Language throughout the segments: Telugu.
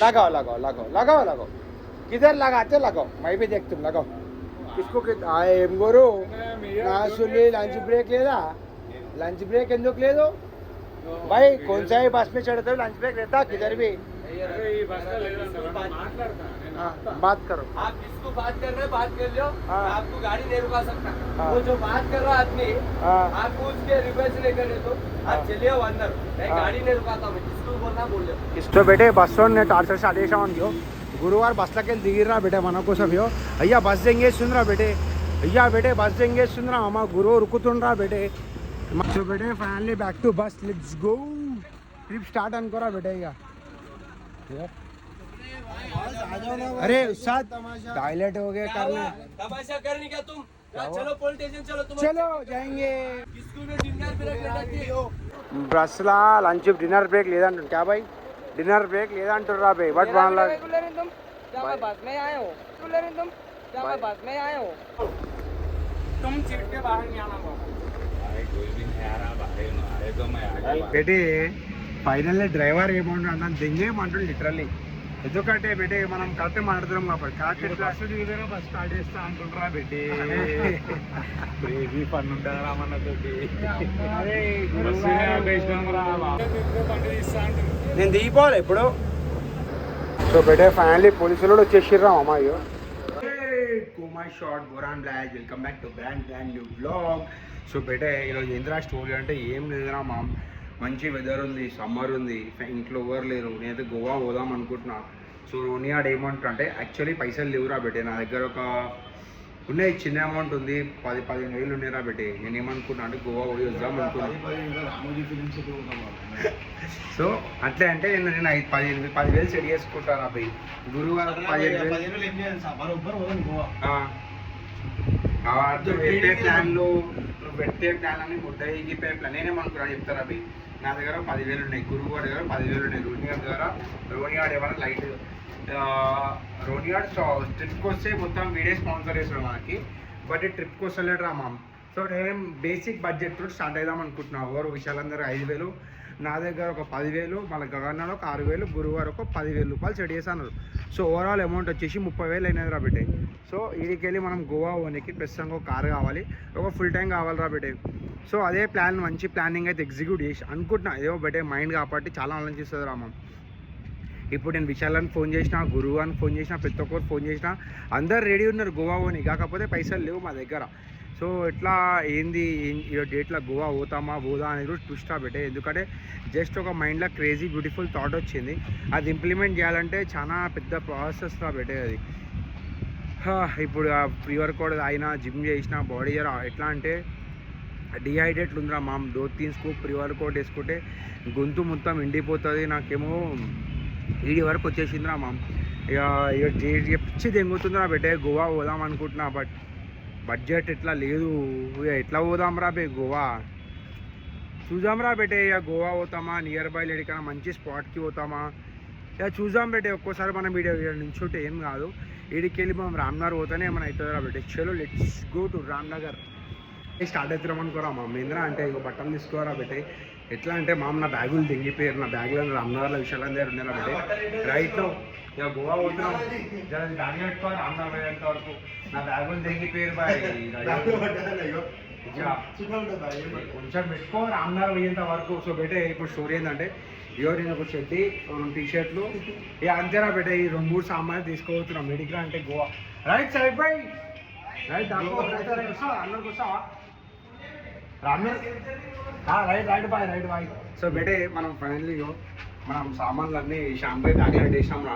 लगाओ लगाओ लगाओ लगाओ लगाओ किधर लगाते लगाओ मैं भी देखता हूँ लगाओ किसको ఏం గురు నా सुली लंच ब्रेक లేదా लंच ब्रेक ఎందుకు లేదు भाई कौन सा ही बस में चढ़ते हो लंच ब्रेक रहता किधर भी बात करो आप जिसको बात कर रहे हैं बात कर लो आपको गाड़ी नहीं रुका सकता वो जो बात कर रहा आदमी आपको उसके रिक्वेस्ट नहीं करे तो आप चलिए अंदर मैं गाड़ी नहीं रुकाता मैं जिसको बोलना बोल लो इसको बेटे बस ने टार्चर से आदेश आयो गुरुवार बस लगे दिगिरा बेटे मन కోసం यो अय्या बस देंगे सुन रहा बेटे अय्या बेटे बस देंगे सुन रहा अम्मा गुरु रुकुతుండ్రా बेटे तो बेटे फाइनली बैक टू बस लेट्स गो ट्रिप स्टार्ट अनकोरा बेटे इका अरे उस्ताद टॉयलेट हो गए करना तमाशा करने क्या तुम चलो पुलिस स्टेशन चलो तुम चलो जाएंगे किसको भी डिनर ब्रेक लेना चाहिए बस ला लंच डिनर ब्रेक लेదంట क्या भाई डिनर ब्रेक लेదంటురా बे बट वाला रेगुलर तुम जब मैं बस में आया हूं रेगुलर तुम जब मैं बस में आया हूं तुम सीट के बाहर नहीं आना भाई कोई भी नहीं आ रहा बाहर अरे तो मैं आ गया बेटे ఫైనల్లీ డ్రైవర్ ఏమన్నా నన్ను దెంగేయమంటాడు లిటరల్లీ ఎందుకంటే బెటే మనం కరెక్ట్ మాట్లాడుతున్నాం కాబట్టి కరెక్ట్ బస్సు దిగుతారా బస్ స్టార్ట్ చేస్తా అంటుండ్రా బెటే క్రేజీ ఫన్ ఉంటుందిరా మనతోటి నేను దిగిపోవాలి ఇప్పుడు సో బెటే ఫైనల్లీ పోలీసులు కూడా వచ్చేసిర్రా అమ్మాయి కుమా షార్ట్ బోరాన్ బ్లాక్ welcome back to brand new blog so బెటే ఈరోజు ఏంద్రా స్టోరీ అంటే ఏం లేదురా మా మంచి వెదర్ ఉంది సమ్మర్ ఉంది ఇంట్లో ఎవరు లేరు నేనైతే గోవా పోదాం అనుకుంటున్నా సో రోనియాడ్ ఏమంటారు అంటే యాక్చువల్లీ పైసలు లేవురా బెట్టే నా దగ్గర ఒక ఉన్నాయి చిన్న అమౌంట్ ఉంది 10-15 వేలు ఉన్నాయిరా బెట్టే నేను ఏమనుకున్నా అంటే గోవా పోయి వద్దాం అనుకున్నాను సో అట్లే అంటే నేను 10,000 సెట్ చేసుకుంటాను అబ్బాయి గురువారం 15,000 పెట్టే ప్లాన్లు నువ్వు పెట్టే ప్లాన్ అని ముద్దయ్యి ప్లాన్ నేనేమనుకున్నాను చెప్తారా అబ్బాయి నా దగ్గర 10,000 ఉన్నాయి గురువు దగ్గర 10,000 ఉన్నాయి రోనియాడ్ దగ్గర రోనియాడ్ ఏమైనా లైట్ రోనియాడ్ ట్రిప్కి వస్తే మొత్తం వీడియో స్పాన్సర్ చేస్తున్నాడు మనకి బట్ ట్రిప్కి వస్తలేడు రా మామ్ సో నేను బేసిక్ బడ్జెట్ తోటి స్టార్ట్ అవుదాం అనుకుంటున్నాను ఎవరు విశాలందరూ 5,000 నా దగ్గర ఒక 10,000 మన గగన్నాలో ఒక 6,000 గురువారు ఒక 10,000 రూపాయలు సెట్ చేశాను సో ఓవరాల్ అమౌంట్ వచ్చేసి 30,000 అయినది రా బెట్టే సో ఇదికి వెళ్ళి మనం గోవా పోనీకి ప్రస్తుతంగా ఒక కారు కావాలి ఒక ఫుల్ టైం కావాలి రా బెట్టే సో అదే ప్లాన్ మంచి ప్లానింగ్ అయితే ఎగ్జిక్యూట్ చేసి అనుకుంటున్నా ఏదో బెట్టే మైండ్ కాబట్టి చాలా ఆలోచిస్తుంది రా మామ్ ఇప్పుడు నేను విశాలని ఫోన్ చేసిన గురువు అని ఫోన్ చేసిన ప్రతి ఒక్కరు ఫోన్ చేసిన అందరు రెడీ ఉన్నారు గోవా పోనీ కాకపోతే పైసలు లేవు మా దగ్గర సో ఎట్లా ఏంది ఈ డేట్లో గోవా పోదా అనేది కూడా ట్విస్ట్ పెట్టే ఎందుకంటే జస్ట్ ఒక మైండ్లో క్రేజీ బ్యూటిఫుల్ థాట్ వచ్చింది అది ఇంప్లిమెంట్ చేయాలంటే చాలా పెద్ద ప్రాసెస్ రా పెట్టే అది ఇప్పుడు ప్రీ వర్కౌట్ అయినా జిమ్ చేసిన బాడీ ఎట్లా అంటే డిహైడ్రేట్లు ఉందిరా మామ్ 2-3 స్కూప్ ప్రీ వర్కౌట్ వేసుకుంటే గొంతు మొత్తం ఎండిపోతుంది నాకేమో ఈడి వరకు వచ్చేసిందిరా మామ్ ఇక పిచ్చి దెంగుతుందిరా పెట్టే గోవా పోదాం అనుకుంటున్నా బట్ బడ్జెట్ ఎట్లా లేదు ఎట్లా పోదాం రా బే గోవా చూద్దాం రా బెటే ఇక గోవా పోతామా నియర్ బై ఎక్కడికైనా మంచి స్పాట్కి పోతామా ఇక చూద్దాం బెటే ఒక్కోసారి మనం వీడియో నుంచుంటే ఏం కాదు వీడికి వెళ్ళి మనం రామ్నగర్ పోతానే ఏమైనా అవుతుందిరా బెటే చలో let's go to Ramnagar start అవుతున్నాం అనుకోరా మా మహేంద్ర అంటే ఇక బట్టలు తీసుకోరా బెటే ఎట్లా అంటే మామ నా బ్యాగులు దింగిపోయారు నా బ్యాగులో రామ్నగర్లో విశాలం దగ్గర ఉన్నారా బెటే రైట్లో ఇక గోవా పోతున్నాం బ్యాగ్ పెట్టుకోవాలి రామ్నగర్ పోయేంత వరకు నా బ్యాగులు దింగిపోయారు బాయ్ కొంచెం పెట్టుకో రామ్నగర్ పోయేంత వరకు సో బెటే ఇప్పుడు స్టోరీ ఏంటంటే ఇయో నేను ఒక షర్టీ 2 టీ-షర్ట్లు ఇక అంతేరా బెటే ఈ 2-3 సామాన్లు తీసుకోవచ్చున్నాం మెడికల్ అంటే Goa right side by right అందరికి వస్తావా రామ్నగర్ రైట్ బాయ్ సో బెటే మనం ఫైనల్లీ మనం సామాన్లు అన్నీ షాంపై బ్యాగ్లో పెట్టేసినాం రా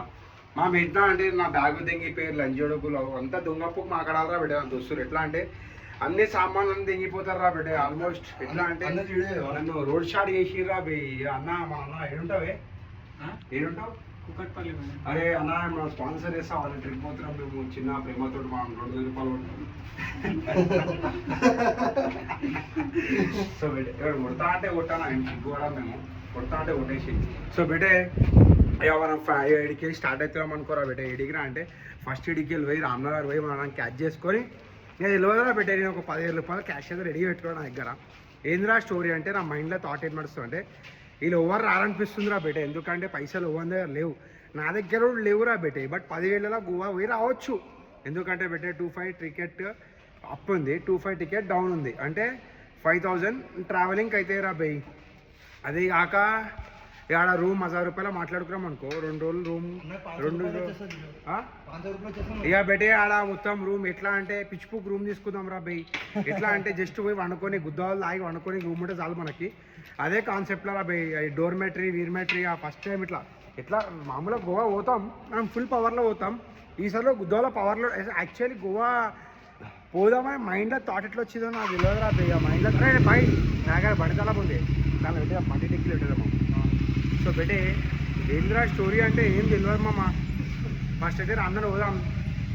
మా ఎట్లా అంటే నా బ్యాగు దింగిపోయారు లంచ్ జోడుకులు అంతా దొంగపు మాట్లాడాలరా బిడ్డ దోస్తులు ఎట్లా అంటే అన్ని సామాన్లు అన్నీ దింగిపోతారు రా బిడ్డ ఆల్మోస్ట్ ఎట్లా అంటే నన్ను రోడ్ షాట్ చేసిర్రా బి అన్న మా అన్న ఏడుంటావే ఏడుంటావు కుకట్పల్లి అరే అన్న మనం స్పాన్సర్ చేస్తాం వాళ్ళ ట్రిప్ పోతున్నాం మేము చిన్న ప్రేమతో మనం 2,000 రూపాయలు సో బెటే కొడతా అంటే కొట్టాను ఆయన కూడా మేము కొడతా అంటే కొట్టేసి సో బెటే ఇక మనం ఇడికి స్టార్ట్ అవుతున్నాం అనుకోరా బెటే ఇడికిరా అంటే ఫస్ట్ ఇడికి పోయి రామ్నగర్ పోయి మనం క్యాచ్ చేసుకొని నేను తెలియదురా బెటే నేను ఒక 10,000 రూపాయలు క్యాష్ అయితే రెడీ పెట్టుకోవడం నా దగ్గర ఏందిరా స్టోరీ అంటే నా మైండ్లో థాట్ ఏం నడుస్తుంది అంటే వీళ్ళు ఓవర్ రారనిపిస్తుందిరా బెటే ఎందుకంటే పైసలు ఓవర్ దగ్గర లేవు నా దగ్గర కూడా లేవురా బెటే, బట్ 10,000 గోవా పోయి రావచ్చు. ఎందుకంటే బెటే 2,500 టికెట్ అప్ ఉంది, 2,500 టికెట్ డౌన్ ఉంది, అంటే 5,000 ట్రావెలింగ్కి అయితే రా బై. అది కాక ఆడ రూమ్ 1,000 రూపాయలు మాట్లాడుకున్నాం అనుకో, 2 రోజులు రూమ్, 2 ఇక బెటే ఆడ మొత్తం రూమ్ ఎట్లా అంటే పిచ్చిపుక్ రూమ్ తీసుకుందాం రా బై. ఎట్లా అంటే జస్ట్ పోయి వండుకొని గుద్దాలు ఆగి వండుకొని రూమ్ ఉంటే చాలు మనకి. అదే కాన్సెప్ట్లో రా బై. డోర్మెటరీ వీర్మెటరీ ఫస్ట్ టైం ఎట్లా మామూలుగా గోవా పోతాం మనం ఫుల్ పవర్లో పోతాం, ఈసారిలో గుద్దాల పవర్లో. యాక్చువల్లీ గోవా పోదామని మైండ్లో థాట్ ఎట్లా వచ్చిందో నాకు తెలియదు రా బై. మైండ్లో అరే బై నాగ బండి తల ఉంది దాని పెట్టే బండి టెక్కి పెట్టేదాము. సో బెటే ఏంద్రా స్టోరీ అంటే ఏం తెలియదు మామ. ఫస్ట్ అయితే రామ్నగర్ పోదాం,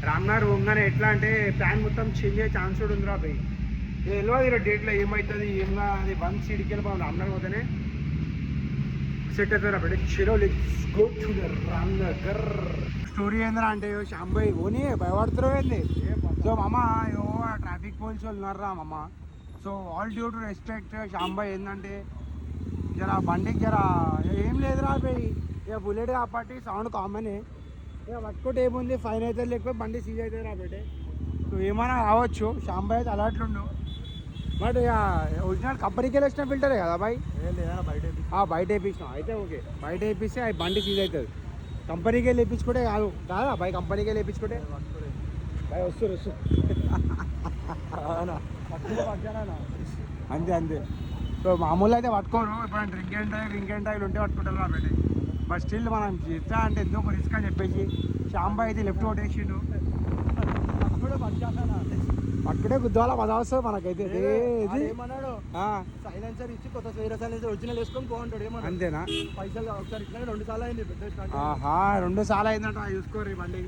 రామ్నగర్ పోగానే ఎట్లా అంటే ప్లాన్ మొత్తం చేంజ్ అయ్యే ఛాన్స్ కూడా ఉందిరా బై. తెలియదు ఇలా డేట్లో ఏమవుతుంది ఏంగా అది 1 సీడ్కి వెళ్ళి రామ్నగర్ పోతేనే సెట్ అవుతుంది రా బెటే. చలో let's go to the Ramnagar. Story ఏంద్రా అంటే శాంబాయ్ ఓని భయపడుతున్నావు ఏంది. సో మామ ట్రాఫిక్ పోలీసు వాళ్ళు ఉన్నారా మామ. So all due to respect శాంబాయ్ ఏంటంటే జర బండికి జర ఏం లేదురా పోయి ఇక బుల్లెట్ కాబట్టి సౌండ్ కామనే. ఇక పట్టుకుంటే ఏముంది ఫైన్ అయితే లేకపోతే బండి సీజ్ అవుతుంది రా బయట. సో ఏమైనా కావచ్చు, శాంబాయ్ అయితే అలవాట్లుండు. బట్ ఇక ఒరిజినల్ కంపెనీకి వెళ్ళి వచ్చిన ఫిల్టరే కదా బాయ్. బయట వేయించినాం అయితే ఓకే, బయట వేయిస్తే ఆ బండి సీజ్ అవుతుంది. కంపెనీకి వెళ్ళి వేయించుకుంటే కాదా బాయ్, కంపెనీకి వెళ్ళి వేయించుకుంటే బాయ్ వస్తారు అంతే అంతే. సో మామూలు అయితే పట్టుకోరు, ఇప్పుడు డ్రింక్ అండ్ డ్రైవ్లు ఉంటే పట్టుకుంటారు కాబట్టి. బట్ స్టిల్ మనం ఎట్లా అంటే ఎందుకు రిస్క్ అని చెప్పేసి శాంబాయ్ అయితే లెఫ్ట్ కొట్టేసిండు. పట్టుకుంటే గుద్దాల పద వస్తుంది మనకైతే. ఏమన్నాడు సైలెన్సర్ ఇచ్చి కొత్త వేరే సైలెన్సర్ ఒరిజినల్ వేసుకొని పోంటాడు. ఏమన్నా అంతేనా? పైసలు ఒకసారి ఇట్లా 2 సార్లు అయింది. 2 సార్లు అయిందంట చూసుకోరు బండి.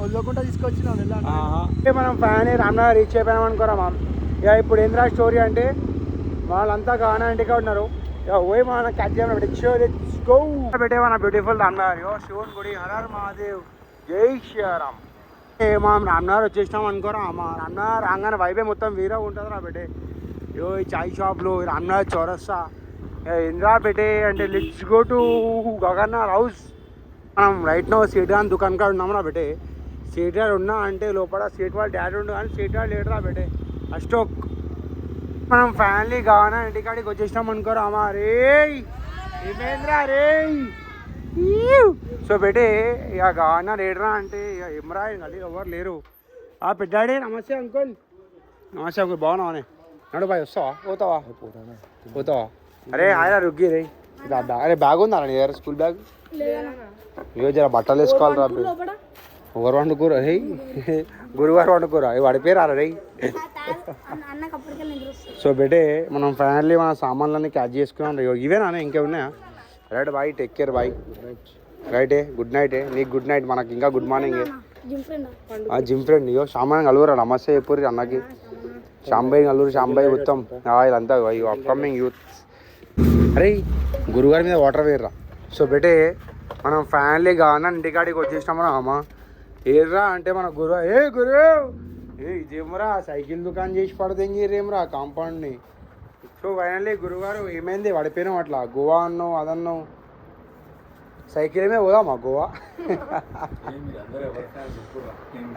వదలకుండా తీసుకొచ్చినాం. మనం ఫ్యాన్ రామ్నగర్ రీచ్ అయిపోయాం అనుకోరా మా. ఇక ఇప్పుడు ఏంద్రా స్టోరీ అంటే వాళ్ళంతా గానా ఇంటిగా ఉన్నారు. పోయి మన క్యాచ్ పెట్టే మన బ్యూటిఫుల్ రామ్నగర్. శివుని గుడి, హరర్ మహాదేవ్, జై శ్రీరామ్. మనం రామ్నగర్ వచ్చేసినాం అనుకోరా మా. రామ్నగర్ రాగానే వైబే మొత్తం వీరా ఉంటుంది రా బెటే. ఈ చాయ్ షాప్లు, రామ్నగర్ చౌరస్తా ఇంద్రా బెటే అంటే లెట్స్ గో టు గగన్నర్ హౌస్. మనం రైట్ నో సీట్ గాని దుకాణం కాడ ఉన్నాం రా బెటే. సీట్ గారు ఉన్నా అంటే లోపల సీట్ వాళ్ళ డాడీ ఉండు కానీ సీట్ గారు లేడు రా బెటే. అష్టోక్ మనం ఫ్యామిలీ గానా ఇంటికాడికి వచ్చేసినాం అనుకోరా అమ్మా. రే ఏమేంద్రా రే. సో బెటే ఇక గానా రేడరా అంటే ఇక ఏమరా అది ఎవరు లేరు. పెద్దాడే నమస్తే అంకుల్. నమస్తే అంకుల్, బాగున్నావానే? నడు బాయ్ వస్తావా? పోతావా? అరే ఆయన రుగ్గి రే. అరే బ్యాగ్ ఉందా నీ దగ్గర, స్కూల్ బ్యాగ్? ఇగో జర బట్టలు వేసుకోవాలి రా. ఎవరు వండుకోరు రే, గురువారు వండుకోరా పడిపోయారా రే. సో బెటే మనం ఫైనల్లీ మన సామాన్లన్నీ క్యాచ్ చేసుకున్నాం. ఇవేనా ఇంకేమున్నాయా? Right bye, take care bye. రైటే, గుడ్ నైట్. నీకు గుడ్ నైట్, మనకి ఇంకా గుడ్ మార్నింగ్. జిమ్ ఫ్రెండ్ ఇగో సామాన్ కలుగురా. నమస్తే చెప్పుర్రి అన్నకి. శాంబాయ్ కలుగురు, శాంబాయ్ మొత్తం వీళ్ళంతా అప్కమింగ్ యూత్. అరే గురుగారి మీద వాటర్ వేయర్రా. సో బెటే మనం ఫ్యామిలీ గానా ఇంటికాడికి వచ్చేసినామరా అమ్మ. ఏర్రా అంటే మన గురు ఇదేమరా సైకిల్ దుకాణం చేసి పడదెంగిరేమరా కాంపౌండ్ని. సో ఫైనల్లీ గురుగారు ఏమైంది పడిపోయినాం అట్లా. గోవా అన్నావు అదన్నావు, సైకిల్ ఏమే పోదామా గోవా?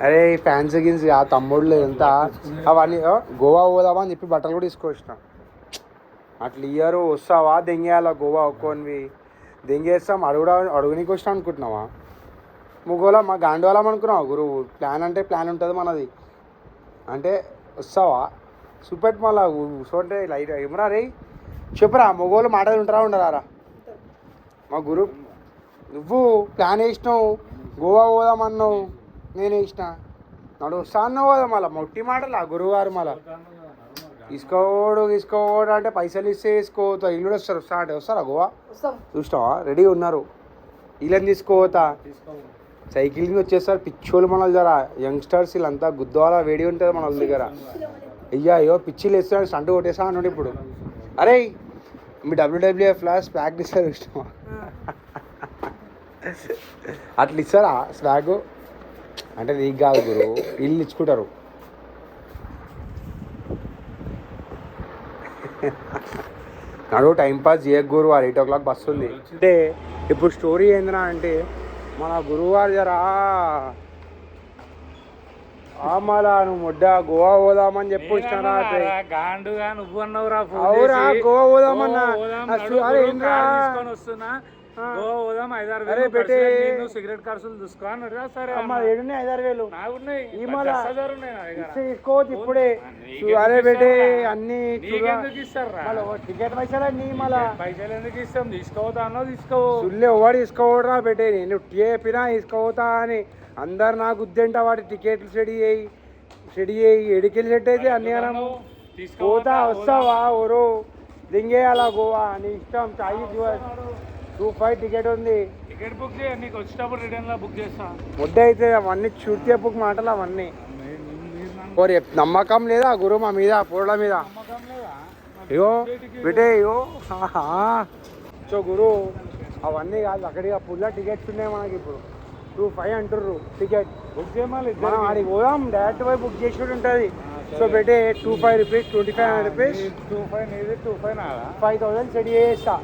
అరే ఫ్యాన్స్ గిన్స్ ఆ తమ్ముళ్ళు ఎంత అవన్నీ గోవా పోదామా అని చెప్పి బట్టలు కూడా తీసుకొచ్చిన. అట్లా ఇయ్యరు. వస్తావా దెంగేయాలా గోవా ఒక్కోనివి దెంగేస్తాం. అడుగునికి వచ్చినా అనుకుంటున్నావా? ముగ్గులా మా గాండోళం అనుకున్నావా గురువు? ప్లాన్ అంటే ప్లాన్ ఉంటుంది మనది. అంటే వస్తావా చూపెట్టు మళ్ళా చూడంటే లైట్ ఏమరా రే. చెప్పురా మొగోళ్ళు మాటలు ఉంటారా రా మా గురు. నువ్వు ప్లాన్ వేసినావు గోవా పోదామన్నావు, నేను వేసిన నడు వస్తా అన్నావు కదా. మళ్ళీ మొట్టి మాటలు ఆ గురువు గారు మళ్ళీ తీసుకోవడం అంటే పైసలు ఇస్తే వేసుకోవద్దా. ఇల్లు కూడా వస్తారు అంటే వస్తారా గోవా? చూస్తావా రెడీ ఉన్నారు. వీళ్ళని తీసుకోవతా సైకిలింగ్ వచ్చేస్తారు పిచ్చోళ్ళు మనల్ని జరా. యంగ్స్టర్స్ వీళ్ళంతా గుద్దవాలా వేడి ఉంటుంది మన దగ్గర. అయ్యో పిచ్చిలు వేస్తాడు స్టంట్ కొట్టేసా అన్నాడు ఇప్పుడు. అరే మీ WWFలో స్వాగ్ ఇస్తారు ఇష్టమా? అట్లా ఇస్తారా స్వాగ్? అంటే నీకు కాదు గురు, వీళ్ళు ఇచ్చుకుంటారు. నడు టైం పాస్ చేయకూరు 8 o'clock బస్సు ఉంది అంటే ఇప్పుడు స్టోరీ ఏందిరా అంటే మన గురువారు జరా మళ్ళా నువ్వు ముడ్డ గోవా పోదామని చెప్పు ఇష్టరా గాండుగా నువ్వు అన్నవురా అవురా గోవా పోదామన్నా వస్తున్నా గోవా పోదాం 5-6 అరే పెట్టే సిగరెట్ ఖర్చులు చూసుకో అన్నాడు సరే అమ్మా 7,000 నాకున్నాయి తీసుకోవచ్చు ఇప్పుడే అరే పెట్టే అన్ని ఇస్తారా టికెట్ పైసలు అన్ని మళ్ళా పైసలు ఎందుకు ఇస్తాం తీసుకోవద్దా అన్నో తీసుకో సుల్లే ఎవడు తీసుకోవడరా పెట్టే నేను చెప్పినా తీసుకోవతా అని అందరు నాకు గుద్దంట వాడి టికెట్లు స్టడీ చేయి ఎడికెళ్ళి సెట్ అయితే అన్ని అనము పోతా వస్తావా ఓరో దింగేయాలా గోవా నీ ఇష్టం చాయి 2-5 టికెట్ ఉంది టికెట్ బుక్ చేయ నీకు వచ్చేటప్పుడు రిటర్న్ లో బుక్ చేస్తా ముద్ద అయితే అవన్నీ చూస్తే బుక్ మాటలు అవన్నీ ఓరే నమ్మకం లేదా గురు మా మీద పోరల మీద అయ్యో పెట్టే అయ్యో సో గురు అవన్నీ కాదు అక్కడికి పుల్ల టికెట్స్ ఉన్నాయి మనకి ఇప్పుడు 2-5 అంటుర్రు టికెట్ బుక్ చేయమని మనం ఆడికి పోదాం డైరెక్ట్ పోయి బుక్ చేసి ఉంటుంది సో పెట్టే 25 రూపీస్ 2500 రూపీస్ 2-5 నీది 2-5 నాదా 5,000 సెట్ చేస్తా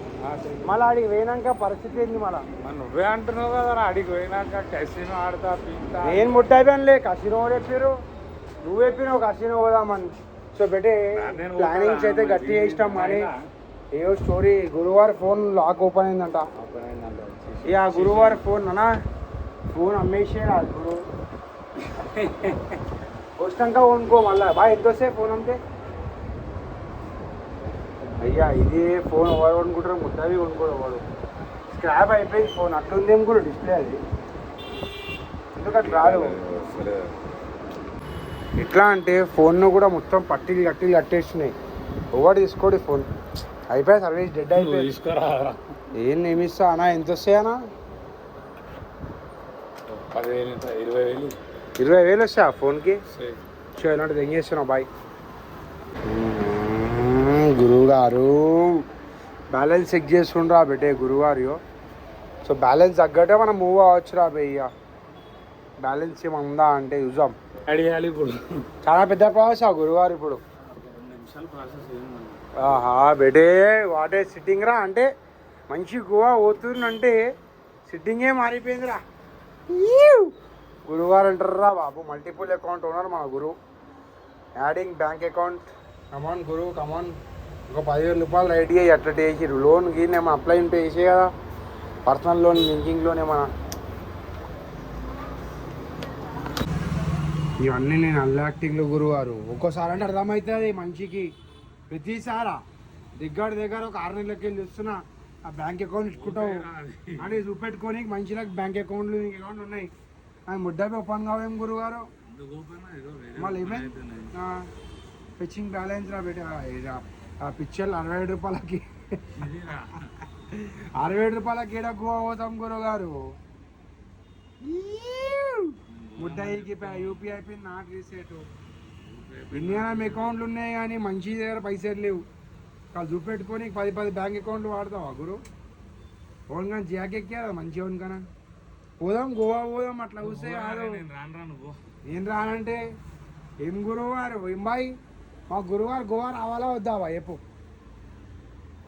మళ్ళీ ఆడికి పోయినాక పరిస్థితి ఏంది మళ్ళీ నువ్వే అంటున్నావు కదా ఆడికి పోయినాక కసినో ఆడతా పీతా నేను ముట్టాయిపోయానులే కసినో చెప్పారు నువ్వు చెప్పినావు కసినో పోదామని సో పెట్టే ప్లానింగ్స్ అయితే గట్టి చేసినాం కానీ ఏవో స్టోరీ గురువారం ఫోన్ లాక్ ఓపెన్ అయిందంట ఇక గురువారం ఫోన్ అన్నా ఫోన్ అమ్మేసే రాదు గురు వచ్చినాక కొనుక్కో మళ్ళీ బాగా ఎంత వస్తే ఫోన్ అమ్మితే అయ్యా ఇది ఫోన్ ఎవరు కొనుక్కుంటారు ముద్దవి కొనుక్కోడు వాడు స్క్రాప్ అయిపోయింది ఫోన్ అట్లుందేం కూడా డిస్ప్లే అది ఎందుకంటే రాదు ఎట్లా అంటే ఫోన్ను కూడా మొత్తం పట్టీలు కట్టేస్తున్నాయి ఎవరు తీసుకోడు ఫోన్ అయిపోయా సర్వీస్ డెడ్ అయిపోయి తీసుకోరా ఏం నిమిస్తా అన్నా ఎంత వస్తాయన్నా 10,000 20,000 వస్తాయి ఆ ఫోన్కి చూడండి తెంగేస్తున్నావు బాయ్ గురువు గారు బ్యాలెన్స్ చెక్ చేస్తుండ్రా బెటే గురువారు సో బ్యాలెన్స్ తగ్గట్టే మనం మూవ్ అవ్వచ్చు రా బయ్య బ్యాలెన్స్ ఏమన్నా అంటే చూద్దాం అడిగాలి ఇప్పుడు చాలా పెద్ద ప్రాసెస్ ఆ గురువారు ఇప్పుడు 2 నిమిషాలు ప్రాసెస్ ఆహా బెటే వాటే సిట్టింగ్ రా అంటే మంచి గోవా పోతుందంటే సిట్టింగే మారిపోయిందిరా గురువారు అంటారా బాబు మల్టిపుల్ అకౌంట్ ఉన్నారు మన గురువు యాడింగ్ బ్యాంక్ అకౌంట్ కమాన్ గురువు కమాన్ ఒక 10,000 రూపాయలు రైట్ చేయి అట్లా చేసి లోన్ గీన్ ఏమో అప్లై ఉంటే వేసే కదా పర్సనల్ లోన్ లింకింగ్ లోన్ ఏమన్నా ఇవన్నీ నేను అన్లాక్టింగ్లో గురువారు ఒక్కోసారి అంటే అర్థమవుతుంది మనిషికి ప్రతిసారా దగ్గర ఒక 6 నెలలకి వెళ్ళి వస్తున్నా ఆ బ్యాంక్ అకౌంట్ ఇచ్చుకుంటావు అని చూపెట్టుకొని మంచిగా బ్యాంక్ అకౌంట్లు అకౌంట్ ఉన్నాయి అది ముడ్డపై ఓపెన్ కావేం గురుగారు మళ్ళీ ఏమైంది ఫిచ్చింగ్ బ్యాలెన్స్ రా బేట ఆ పిక్చర్లు 67 రూపాయలకి 67 రూపాయలకి ఏడా గోవా పోతాం గురుగారు ముడ్డయికి UPI pin not reset India అకౌంట్లు ఉన్నాయి కానీ మంచి దగ్గర పైసలు లేవు కాదు చూపెట్టుకొని 10 బ్యాంక్ అకౌంట్లు వాడతావా గురు ఓన్ కానీ జాకెక్కా మంచిగా ఓన్ కన్నా పోదాం గోవా పోదాం అట్లా చూస్తే కాదు నేను రానంటే ఏం గురువారు ఏం బాయ్ మా గురువారు గోవా రావాలా వద్దావా ఎప్పు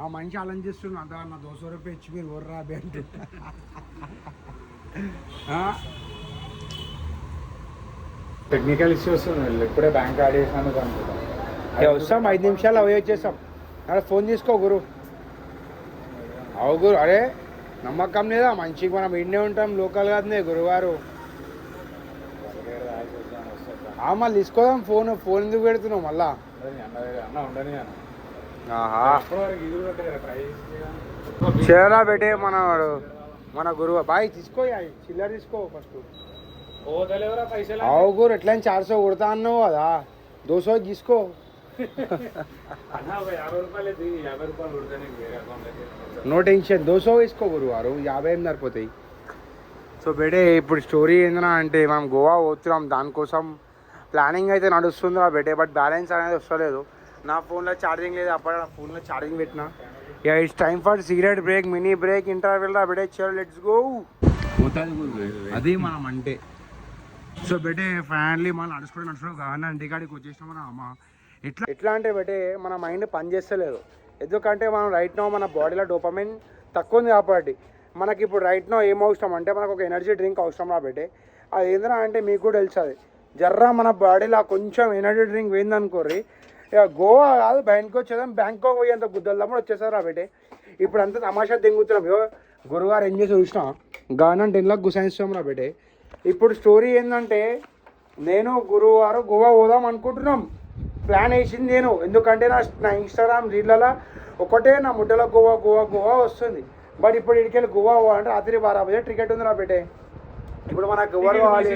ఆ మనిషి ఆలోచిస్తున్నా అంత నా 200 రూపాయలు ఇచ్చి మీరు వర్రా బే అంటే టెక్నికల్ ఇష్యూస్ ఇప్పుడే బ్యాంక్ యాడ్ చేసాను వస్తాం 5 నిమిషాలు అవి వచ్చేస్తాం అలా ఫోన్ తీసుకో గురు అవు గురు అరే నమ్మకం లేదా మంచిగా మనం ఇండే ఉంటాం లోకల్ కాదునే గురువారు మళ్ళీ తీసుకోదాం ఫోన్ ఎందుకు పెడుతున్నావు మళ్ళా చేరా బెటే మన గురువు బాయ్ తీసుకో చిల్లర తీసుకో ఫస్ట్ అవు గురు ఎట్లా 400 కొడతా అన్నావు కదా 200 తీసుకో నో టెన్షన్ 200 వేసుకో గురువారు 50 సరిపోతాయి సో బెటే ఇప్పుడు స్టోరీ ఏందన్నా అంటే మనం గోవా పోతున్నాం దానికోసం ప్లానింగ్ అయితే నడుస్తుందిరా బెటే బట్ బ్యాలెన్స్ అనేది వస్తలేదు నా ఫోన్లో ఛార్జింగ్ లేదు అప్పుడు నా ఫోన్లో ఛార్జింగ్ పెట్టినా ఇక it's time for cigarette break mini break interval రా బెటే చలో లెట్స్ గో అది మనం అంటే సో బెటే ఫైనల్లీ మనం నడుచుకుంటూ గవర్నర్ ఇంటికాడికి వచ్చేసినాం మన అమ్మ ఎట్లా అంటే బెటే మన మైండ్ పని చేస్తలేదు ఎందుకంటే మనం రైట్ నో మన బాడీలో డోపమైన్ తక్కువ ఉంది కాబట్టి మనకి ఇప్పుడు రైట్ నో ఏం అవసరం అంటే మనకు ఒక ఎనర్జీ డ్రింక్ అవసరం కాబట్టి అది ఏంటంటే అంటే మీకు కూడా తెలుసు అది జర్రా మన బాడీలో కొంచెం ఎనర్జీ డ్రింక్ పోయిందనుకోర్రి ఇక గోవా కాదు బయటకు వచ్చేదాం బ్యాంకాక్ పోయేంత గుద్దలప్పుడు వచ్చేసారు రాబట్టే ఇప్పుడు అంతా తమాషా దింగుతున్నాం గురువారు ఏం చేసి చూసినా గానం 10 లాక్ గుసాయిస్తాం రాబట్టే ఇప్పుడు స్టోరీ ఏంటంటే నేను గురువారం గోవా పోదాం అనుకుంటున్నాం ప్లాన్ వేసింది నేను ఎందుకంటే నా ఇన్స్టాగ్రామ్ రీల్లలో ఒకటే నా ముడ్డలో గోవా గోవా గోవా వస్తుంది బట్ ఇప్పుడు ఇక్కడికి గోవా పోవాలంటే రాత్రి 12 బజే టికెట్ ఉంది రాబట్టే ఇప్పుడు మనకు గోవా పోవాలి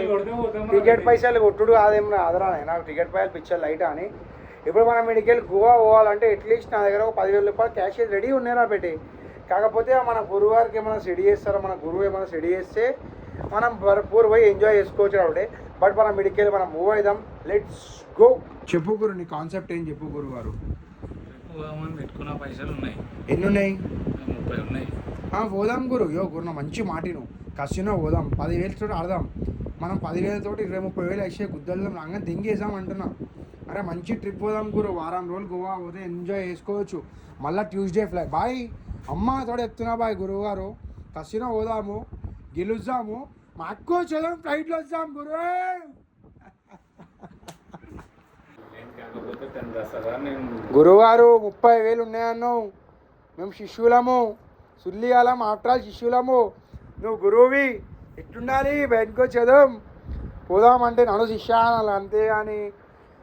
టికెట్ పైసలు కొట్టుడు కాదేం అదరా నాకు టికెట్ పైసలు పిచ్చర్ లైట్ అని ఇప్పుడు మనం ఇక్కడికి గోవా పోవాలంటే అట్లీస్ట్ నా దగ్గర ఒక 10,000 రూపాయలు క్యాష్ రెడీ ఉన్నాయి రాబట్టే కాకపోతే మన గురువారికి ఏమైనా స్టడీ చేస్తారో మన గురువు ఏమైనా స్టడీ చేస్తే మనం భర్పూర్ పోయి ఎంజాయ్ చేసుకోవచ్చు కాబట్టి బట్ మనం ఇడికెళ్ళి మనం మూవ్ అవుదాం లెట్స్ గో చెప్పు గురు నీ కాన్సెప్ట్ ఏం చెప్పు గురువారు పెట్టుకున్న పైసలు ఉన్నాయి ఎన్ని ఉన్నాయి 30 ఉన్నాయి పోదాం గురు గురు నా మంచి మాటిను కసినో పోదాం 10,000 తోటి ఆడదాం మనం 10,000 తోటి 20-30,000 వేసే గుద్దల్దాం రంగా దింగేసాం అంటున్నా అరే మంచి ట్రిప్ పోదాం గురు వారం రోజులు గోవా పోతే ఎంజాయ్ చేసుకోవచ్చు మళ్ళీ ట్యూస్డే ఫ్లై బాయ్ అమ్మ తోడు చెప్తున్నా బాయ్ గురువు కసినో పోదాము గెలుద్దాము మా అక్క చదువు ఫ్లైట్లో వద్దాం గురు గురువారు 30,000 ఉన్నాయన్నావు మేము శిష్యులము సుల్లియాలం ఆఫ్టర్ ఆల్ శిష్యులము నువ్వు గురువువి ఎట్లుండాలి బయటకు చదువు పోదామంటే నన్ను శిష్య అనాలి అంతే కానీ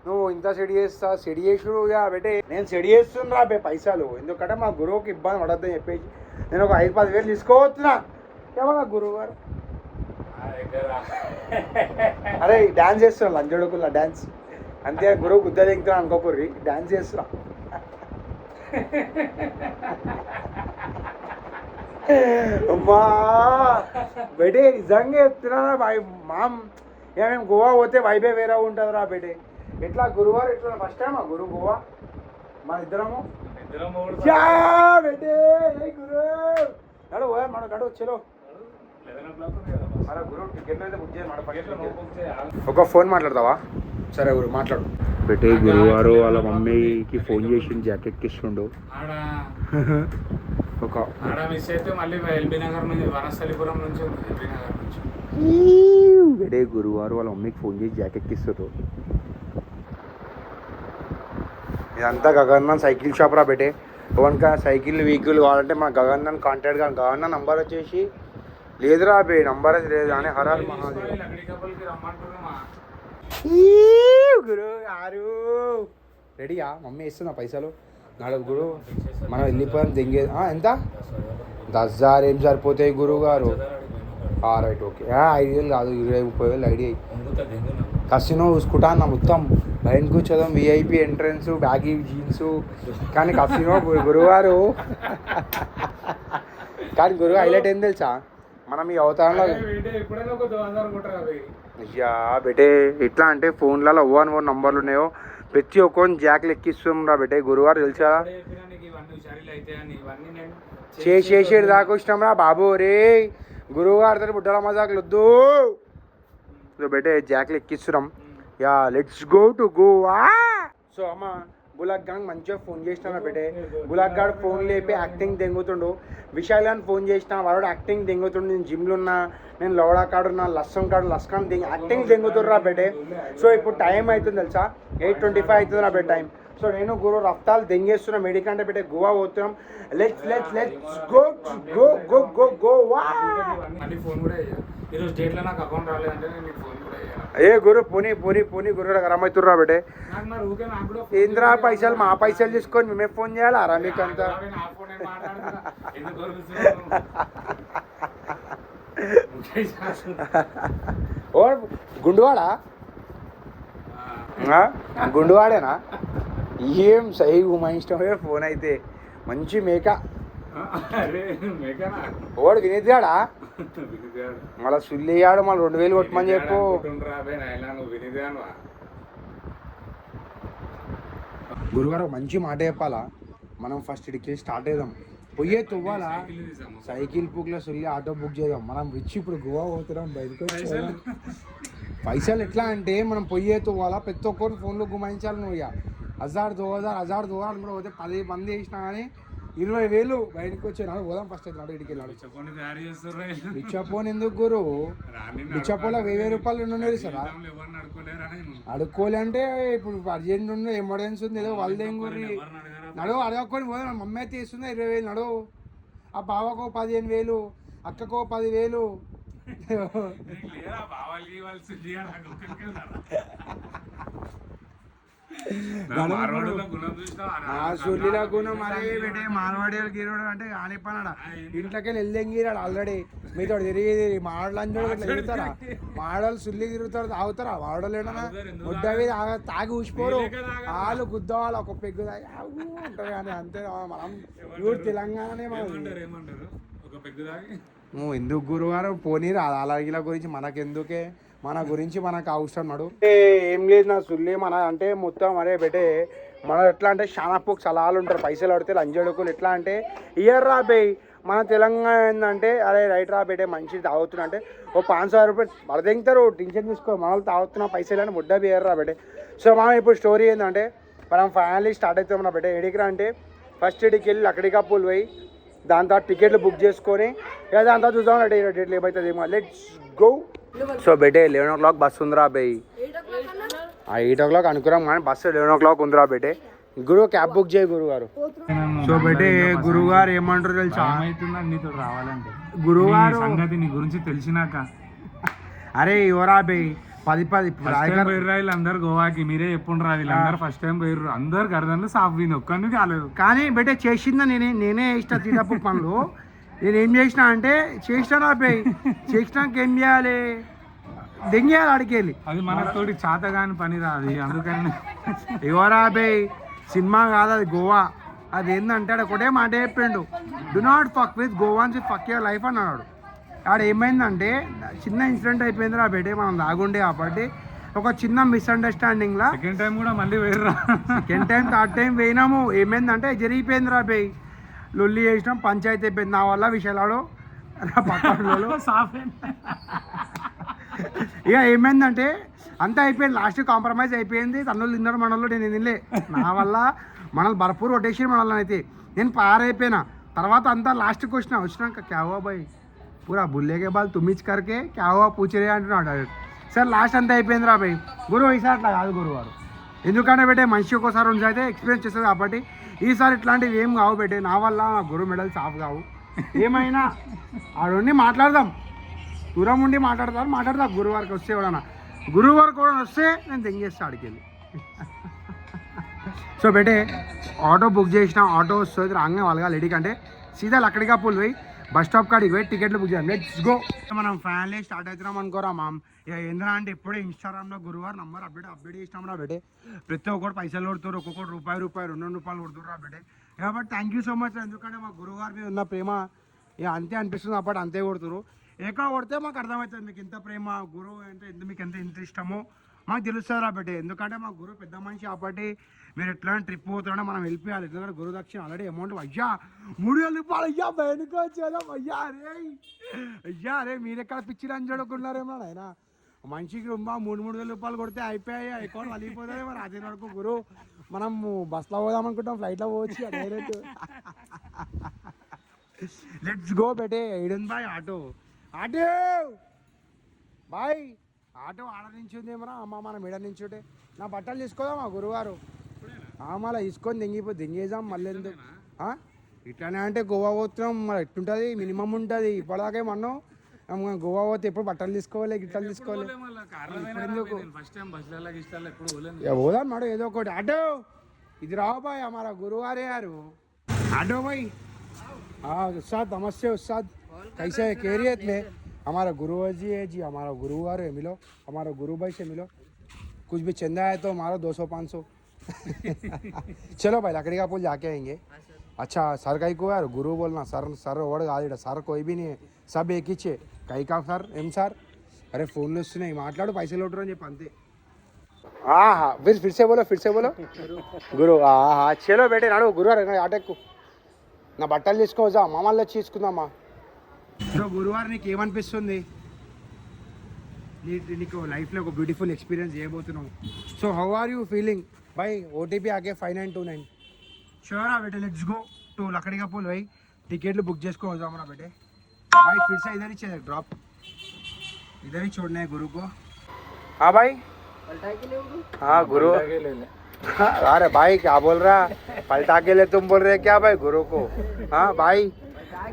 నువ్వు ఇంత సెడి చేస్తా సెడి చేసుడు బెటే నేను సెడి చేస్తున్నా పైసలు ఎందుకంటే మా గురువుకి ఇబ్బంది పడద్దని చెప్పేసి నేను ఒక 5-10 వేలు తీసుకోవచ్చునా ఏమన్నా గురువు గారు అరే డ్యాన్స్ చేస్తున్నా లంజడుకుల్లా డ్యాన్స్ అంతే గురువు గుద్ద దిగుతున్నా అనుకోకూర్రి డ్యాన్స్ చేస్తున్నా అమ్మా బెటే నిజంగా చెప్తున్నా మామ్ మేము గోవా పోతే వైబే వేరే ఉంటుందిరా బెటే ఎట్లా గురువారు ఎట్లా ఫస్ట్ టైమా గురు గోవా మన ఇద్దరము బెటే గురు నడు మన నడు చలో గురు టికెట్ అయితే బుక్ చేయాలి ఒక ఫోన్ మాట్లాడతావా సరే గురు మాట్లాడు బెటే గురువారు వాళ్ళ మమ్మీకి ఫోన్ చేసి జాకెట్కి ఇస్తుండు ఒక మిస్ అయితే మళ్ళీ ఎల్బీ నగర్ నుంచి వనస్థలిపురం నుంచి ఎల్బీ నగర్ నుంచి బెటే గురువారు వాళ్ళ మమ్మీకి ఫోన్ చేసి జాకెట్కి ఇస్తారు ఇదంతా గగన్ సైకిల్ షాప్ రా బెటే ఎవరికా సైకిల్ వెహికల్ కావాలంటే మన గగన్ కాంటాక్ట్ కానీ గగన్ నంబర్ వచ్చేసి లేదురా బే నంబర్ అది లేదు కానీ హరారు మహాదేవ్ గురు యారు రెడీయా మమ్మీ ఇస్తున్నా పైసలు నాడు గురు మనం వెళ్ళిపోయాం దింగే ఎంత 10,000 ఏం సరిపోతాయి గురువు గారు రైట్ ఓకే 5,000 కాదు 20-30,000 ఐడియా కసినో చూసుకుంటా అన్న మొత్తం లైన్ కూర్చోదాం విఐపి ఎంట్రన్స్ బ్యాగీ జీన్స్ కానీ కసినో గురువారు కానీ గురువు హైలైట్ ఏం తెలుసా మనం ఈ అవతారంలో అయ్యా బెటే ఎట్లా అంటే ఫోన్లలో 1 నంబర్లు ఉన్నాయో ప్రతి ఒక్కరిని జాక్లు ఎక్కిస్తుందా బెటే గురువారు తెలుసా చేసేది దాకా వచ్చినాం రా బాబు రే గురువుగారితో బుడ్డల మజాకులు వద్దు బెటే జాక్లు ఎక్కిస్తున్నాం yeah let's go to Goa so అమ్మ బులాక్ గాంగ్ మంచిగా ఫోన్ చేసినా బెటే బులాక్ గాడు ఫోన్ లేపి యాక్టింగ్ దెంగుతుండు విశాల్ గాని ఫోన్ చేసిన వాడు యాక్టింగ్ దెంగుతుండు నేను జిమ్లో ఉన్నా నేను లౌడా కాడున్నా లస్కాన్ యాక్టింగ్ దెంగుతుర్రా బెటే సో ఇప్పుడు టైం అవుతుంది తెలుసా 8:25 అవుతుంది నా బెట్ టైం సో నేను గురు రఫ్తాలు దెంగేస్తున్నా మెడికంటే బెటే గోవా పోతున్నాం let's go go go go Goa ఏ గురు పోనీ గురు రమ్మవుతుర్రా బెటే ఏంద్రా పైసలు మా పైసలు తీసుకొని మేమే ఫోన్ చేయాలా మీకు అంతా ఓ గుండువాడా గుండువాడేనా ఏం సై ఉమాయిష్టమే ఫోన్ అయితే మంచి మేక ఓడు వినిద్దాడా మళ్ళీ సుల్లియాడు మళ్ళీ 2,000 కొట్టమని చెప్పు గురుగారు మంచి మాట చెప్పాలా మనం ఫస్ట్ ఇడికి స్టార్ట్ చేద్దాం పోయే తువ్వాలా సైకిల్ బుక్లో సుల్లి ఆటో బుక్ చేద్దాం మనం రిచ్ ఇప్పుడు గోవా పోతున్నాం బయటకు పైసలు ఎట్లా అంటే మనం పొయ్యే తువ్వాలా ప్రతి ఒక్కరు ఫోన్లో గుమాయించాలి నువ్వు ఇక 1000 కూడా పోతే 10 మంది వేసినా కానీ 20,000 బయటకు వచ్చాను. పోదాం ఫస్ట్ అయితే నాడు ఇటుకి వెళ్ళాడు. చెప్పండి తయారు చేస్తారు బిచ్చపోని ఎందుకు గురు, బిచ్చపోలో 1000 రూపాయలు ఉండేది సార్. ఎవరిని అడుకోలేరు అడుక్కోలే అంటే ఇప్పుడు అర్జెంట్ ఉంది, ఎమర్జెన్సీ ఉంది, ఏదో వాళ్ళదేం గురి నడువు అడగకొని పోదాం. మమ్మీ అయితే ఇస్తుంది 20,000 నడువు. ఆ బావకో 15,000, అక్కకో 10,000. లేదా బావాలి ఇవ్వాల్సి సుల్లిల గుణం అదే పెట్టే మానవాడి గిరోడు అంటే ఆనిపన్నాడా ఇంట్లోకి వెళ్ళంగిరాడు ఆల్రెడీ. మీతో తిరిగి మాడలంజోడు ఇట్లా తిరుగుతారా? మాడలు సుల్లి తిరుగుతారు, తాగుతారా? మాడలు ఏంటన్నా ముద్దవి తాగి ఊసిపోరు. వాళ్ళు గుద్దవాళ్ళు ఒక పెగ్గు తాగి ఉంటారు కానీ అంతే. మనం ఇప్పుడు తెలంగాణనే ఏమంటారు ఒక పెగ్గు తాగి ఎందుకు గురువారు పోనీరు అలాగిల గురించి మనకెందుకే, మన గురించి మనకు అవసరం నడు. ఏం లేదు నా సుల్లి మన అంటే మొత్తం అరే బెటే మన ఎట్లా అంటే చాలా పోక్ సలహాలు ఉంటారు. పైసలు పడితే లంజడుకులు ఎట్లా అంటే ఇయర్ రాబోయ్ మన తెలంగాణ ఏంటంటే అరే రైట్ రాబేటే మంచిది తాగుతున్నా అంటే ఓ 500 రూపాయలు వరదెంగుతారు. టెన్షన్ తీసుకో మన వాళ్ళు తాగుతున్నా పైసలు అని ముడ్డ బియ్యర్ రాబేటే. సో మనం ఇప్పుడు స్టోరీ ఏంటంటే మనం ఫైనల్లీ స్టార్ట్ అవుతాం నా బెటే. ఎడికిరా అంటే ఫస్ట్ ఇడికి వెళ్ళి లక్కడికా పూల్ పోయి దాని తర్వాత టికెట్లు బుక్ చేసుకొని దాని తర్వాత చూద్దాం డేట్లు ఏమవుతుంది ఏమో. Let's go. సో బెటే 11 o'clock బస్సు ఉందిరా బేయ్. 8 o'clock అనుకున్నాం కానీ బస్సు 11 o'clock ఉందిరా బేటే. గురువు క్యాబ్ బుక్ చేయి గురుగారు. సో బెటే గురువుగారు ఏమంటారు తెలుసా? నీతో రావాలంటే గురువుగారు సంగతి నీ గురించి తెలిసినాక అరే ఎవరా బేయ్ 10 పోయిర్రు అందరు గోవాకి. మీరే ఎప్పుడు రా వీళ్ళందరూ ఫస్ట్ టైం పోయిర్రు. అందరు గర్దన్లు సాఫ్ వీని ఒక్కడిని కాలేదు. కానీ బెటే చేసిందా నేనే ఇష్ట తీటప్పు పనులు. నేనేం చేసిన అంటే చేసినా బేయ్ చేసినాక ఏం చేయాలి? దెంగేయాలి అడిగేయాలి. అది మనతోటి చాతగాని పని రాదు. అందుకని ఎవరా బేయ్ సినిమా కాదు అది గోవా. అది ఏంటంటే ఒకటే మాట చెప్పిండు, do not fuck with Goans with fuck your life అన్నాడు. ఆడ ఏమైందంటే చిన్న ఇన్సిడెంట్ అయిపోయింది రా బేటే. మనం దాగుండే కాబట్టి ఒక చిన్న మిస్అండర్స్టాండింగ్లా సెకండ్ టైం కూడా మళ్ళీ పోయిర్రా. సెకండ్ టైం థర్డ్ టైం పోయినాము. ఏమైందంటే జరిగిపోయింది రా బేయ్. లొల్లి చేసినాం, పంచాయతీ అయిపోయింది. నా వల్ల విషయాలు పక్కన ఇక ఏమైందంటే అంతా అయిపోయింది. లాస్ట్ కాంప్రమైజ్ అయిపోయింది. తన్నులు తిన్నారు మనల్లో, నేను తినలే. నా వల్ల మనల్ని భర్పూర్ రొటేషన్ మనల్ని అయితే నేను పారైపోయినా. తర్వాత అంతా లాస్ట్కి వచ్చినాక క్యా హువా భాయ్ పూరా బుల్లేకే బాల్ తుమ్మిచ్ కరికే క్యా హువా పూచరే అంటున్నాడు. సార్ లాస్ట్ అంతా అయిపోయింది రా భాయ్. గురువు ఈసారి అట్లా కాదు గురువారు. ఎందుకంటే బెట్టే మనిషి ఒక్కోసారి రెండు అయితే ఎక్స్పీరియన్స్ చేస్తుంది కాబట్టి ఈసారి ఇట్లాంటివి ఏం కావు బెట్టే. నా వల్ల నా గురువు మెడల్స్ ఆఫ్ కావు. ఏమైనా ఆడుండి మాట్లాడదాం, దూరం ఉండి మాట్లాడతా. గురువారికి వస్తే ఎవడన్నా గురువారు కూడా వస్తే నేను తెంగేస్తా అడికెళ్ళి. సో బెటే ఆటో బుక్ చేసిన, ఆటో వస్తుంది రాగానే వాళ్ళగా లేడీ కంటే సీదా లక్కడిగా పూల్ పోయి బస్ స్టాప్ కాడికి పోయి టికెట్లు బుక్ చేయాలి. Let's go. మనం ఫ్యాన్లీ స్టార్ట్ అవుతున్నాం అనుకోరా మామ్. ఇక ఏంద్రా అంటే ఇప్పుడే ఇన్స్టాగ్రామ్లో గురువారు నంబర్ అప్డేట్ చేసినాం రా బెటే. ప్రతి ఒక్కరు పైసలు కొడుతారు, ఒక్కొక్కటి రూపాయి 2 రూపాయలు కొడుతురు రా బెటే. కాబట్టి థ్యాంక్ యూ సో మచ్. ఎందుకంటే మా గురువారి మీద ఉన్న ప్రేమ ఇక అంతే అనిపిస్తుంది. అప్పటి అంతే కొడుతురు. ఎక్కడ కొడితే మాకు అర్థమవుతుంది మీకు ఎంత ప్రేమ గురువు అంటే మీకు ఎంత ఇష్టమో మాకు తెలుస్తుంది రా బెటే. ఎందుకంటే మా గురువు పెద్ద మనిషి కాబట్టి మీరు ఎట్లా ట్రిప్ పోతున్నాడో మనం వెళ్ళిపోయాలి. ఎందుకంటే గురువు దక్షిణ ఆల్రెడీ అమౌంట్ అయ్యా 3,000 రూపాయలు అయ్యా బయటకు వచ్చేదాం. అయ్యా అరే మీరు ఎక్కడ పిచ్చి రంజడుకున్నారేమో ఆయన. మనిషికి 3,000 రూపాయలు కొడితే అయిపోయాయి, అకౌంట్ వలిగిపోతుంది. మరి అదే వరకు గురువు మనం బస్లో పోదాం అనుకుంటాం, ఫ్లైట్లో పోవచ్చు డైరెక్ట్. లెట్స్ గో బెటే. ఐడన్ బాయ్ ఆటో బాయ్ ఆటో ఆడ నుంచి ఉందేమరా అమ్మ మనం ఈడ నుంచి ఉంటే. నా బట్టలు తీసుకోదామా గురువారు? మళ్ళీ తీసుకొని దెంగేద్దాం మళ్ళీ ఎందుకు ఇట్లానే అంటే గోవా పోతున్నాం మరి ఎట్టుంటుంది మినిమం ఉంటుంది. ఇప్పటిదాకే మనం గోవా పోతే ఎప్పుడు బట్టలు తీసుకోవాలి, గిట్టలు తీసుకోవాలి. ఎందుకు పోదాం మేడం ఏదో ఒకటి. ఆటో ఇది రావు బాయ్ हमारा गुरुवार है यार. आटो भाई उस्ताद नमस्ते उस्ताद, कैसे है? खैरियत में? हमारा गुरुवार जी है जी, हमारा गुरुवार है, मिलो हमारा गुरु भाई से मिलो. कुछ भी चंदा है तो मारो 200-500. चलो भाई लकड़ी का पुल जाके आएंगे. अच्छा सर कहीं को यार गुरु बोलना, सर ओड काదు, सर कोई भी नहीं है, सब एक ही है. कहीं का सर एम सर अरे ఫోన్లు వస్తున్నాయి మాట్లాడు పైసలు కొట్టరు అని చెప్పి అంతే. फिर से बोलो గురు. చలో బేటే నాడు గురువారు ఆటెక్కు. నా బట్టలు తీసుకోవచ్చా మామల్లో వచ్చి తీసుకుందామా. సో గురువారు నీకు ఏమనిపిస్తుంది? నీకు లైఫ్లో ఒక బ్యూటిఫుల్ ఎక్స్పీరియన్స్ చేయబోతున్నావు. So how are you feeling? भाई OTP आके 5929 श्योर है बेटे लेट्स गो टू लकड़ी का पुल भाई टिकट बुक చేసుకో जामरा बेटे भाई फिर से इधर ही चले ड्रॉप इधर ही छोड़ना है गुरु को हाँ भाई पलटा के ले हाँ गुरु हाँ, अरे भाई क्या बोल रहा पलटा के ले तुम बोल रहे क्या भाई गुरु को हाँ भाई पलटा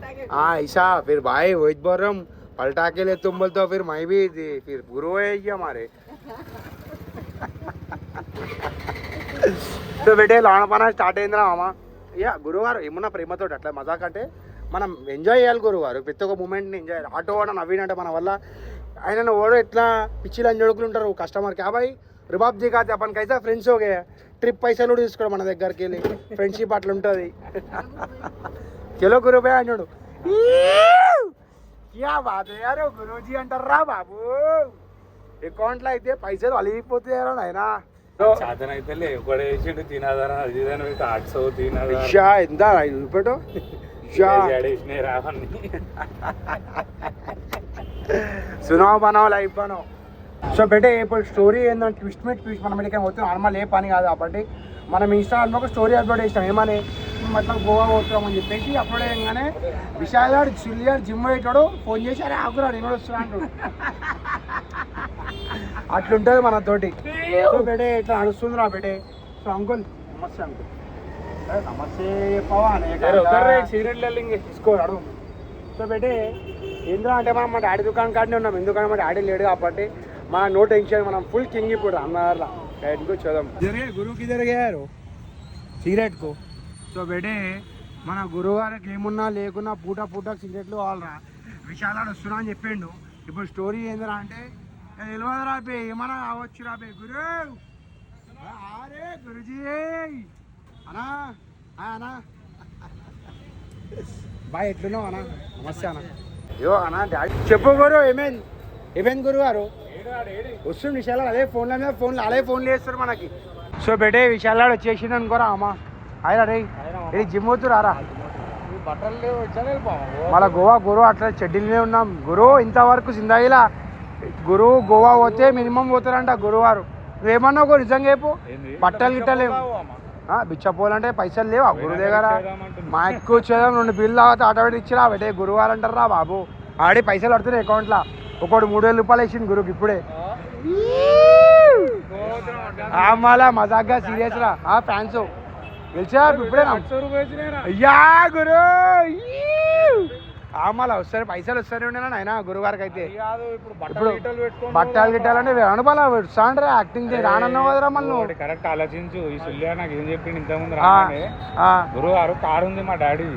के हाँ ऐसा फिर भाई वही बोल रहा हूँ पलटा के ले तुम बोलते हो फिर मैं भी फिर गुरु है ये हमारे సో బేటే లోనపాన స్టార్ట్ అయిందిరా మామ యా గురువారు ఏమన్నా ప్రేమతో అట్లా మజాక్ అంటే మనం ఎంజాయ్ చేయాలి గురువారు ప్రతి ఒక్క మూమెంట్ని ఎంజాయ్ చేయాలి ఆటో వాడ నవ్వినంటే మన వల్ల ఆయన ఓడో ఎట్లా పిచ్చిలు అంజడుకులు ఉంటారు కస్టమర్ క్యా భాయ్ రుబాబ్ దిగాతే अपन कैसा ఫ్రెండ్స్ हो गए ట్రిప్ పైసలు కూడా తీసుకోవడం మన దగ్గరికి వెళ్ళి ఫ్రెండ్షిప్ అట్లా ఉంటుంది చలో గురు భాయ్ అంటాడు క్యా బాత్ యార్ గురూజీ అంటారా బాబు అకౌంట్లో అయితే పైసలు అలిగిపోతాయారా నాయనా సాధన అయితే ఒకడే వేసిండు 3000 అది ఇదని పెట్టి 800 3000 షా ఎంత చూపెట్టు షా వేసినాయి రావని సునావ్ బనావ్ లైఫ్ బనావ్ సో బేటే ఇప్పుడు స్టోరీ ఏంటంటే ట్విస్ట్ మీద ట్విస్ట్ మనం ఇక్కడ పోతే నార్మల్ ఏ పని కాదు కాబట్టి మనం ఇన్స్టాగ్రామ్లో ఒక స్టోరీ అప్లోడ్ చేస్తాం ఏమని అట్లా గోవా పోతున్నాం అని చెప్పేసి అప్లోడ్ చేయగానే విశాల్ గారు చిల్లిగారు జిమ్ పెట్టాడు ఫోన్ చేసి అరే ఆకురా నేను వస్తున్నా అంటాడు అట్లుంటుంది మనతోటి సో బేటే ఇట్లా నడుస్తుంది రా బేటే సో అంకుల్ నమస్తే అంకుల్ నమస్తే పవా తీసుకో అడుగు సో బేటే ఏంద్రా అంటే మనం మా డాడీ దుకాణం కాడనే ఉన్నాం ఎందుకంటే మా డాడీ లేడు కాబట్టి మా నో టెన్షన్ మనం ఫుల్ కింగ్ ఇప్పుడు అన్నారా బయటకు చదవం గురువుకి జరిగారు సిగరెట్కు సో బేటే మన గురువు గారికి ఏమున్నా లేకున్నా పూట సిగరెట్లు కావాలరా విశాలాడు వస్తున్నా అని చెప్పిండు ఇప్పుడు స్టోరీ ఏందిరా అంటే తెలియదు రాబే ఏమన్నా కావచ్చు రాబే గురు అరే గురుజీ అనా అనా బాయ్ ఎట్లున్నావు అన్నా నమస్తే అన్న అయ్యో అన్నా డాడీ చెప్పు గురు ఏమైంది గురువు గారు వస్తుంది విశాలాడు అదే ఫోన్ల మీద అదే ఫోన్లు వేస్తారు మనకి సో బేటే విశాలాడు వచ్చేసిండు అనుకోరా అమ్మా ఆయన రే ఇది జిమ్ అవుతురారా బట్టలు వచ్చానే మళ్ళీ గోవా గురు అట్లా చెడ్డీలనే ఉన్నాం గురు ఇంతవరకు సిందాయిలా గురువు గోవా పోతే మినిమం పోతారంట గురువారు నువ్వేమన్నావు గురు నిజంగా చెప్పు బట్టలు గిట్టలేవు బిచ్చపోలంటే పైసలు లేవు గురు దగ్గర మా ఎక్కువ వచ్చేదాం 2 బిల్లు తాగితే ఆటోమేటిక్ ఇచ్చిరా బేటే గురువారు అంటారా బాబు ఆడి పైసలు పడుతున్నాయి అకౌంట్లో ఒకటి 3000 రూపాయలు వేసింది గురువుకి ఇప్పుడే మళ్ళా మజాక్గా సీరియస్ రా ఫ్యాన్స్ గెలిచా ఇప్పుడే అయ్యా గురు మళ్ళా వస్తారు పైసలు వస్తూనే ఉండేనా ఆయన గురుగారికి అయితే ఇప్పుడు బట్టలు గిట్టాలంటే అనుభవాల వస్తాండ్రా యాక్టింగ్ రానన్నావు కదరా మళ్ళీ కరెక్ట్ ఆలోచించు ఈ సుల్లియా నాకు ఏం చెప్పిండు ఇంతకుముందు గురువు గారు కారు ఉంది మా డాడీ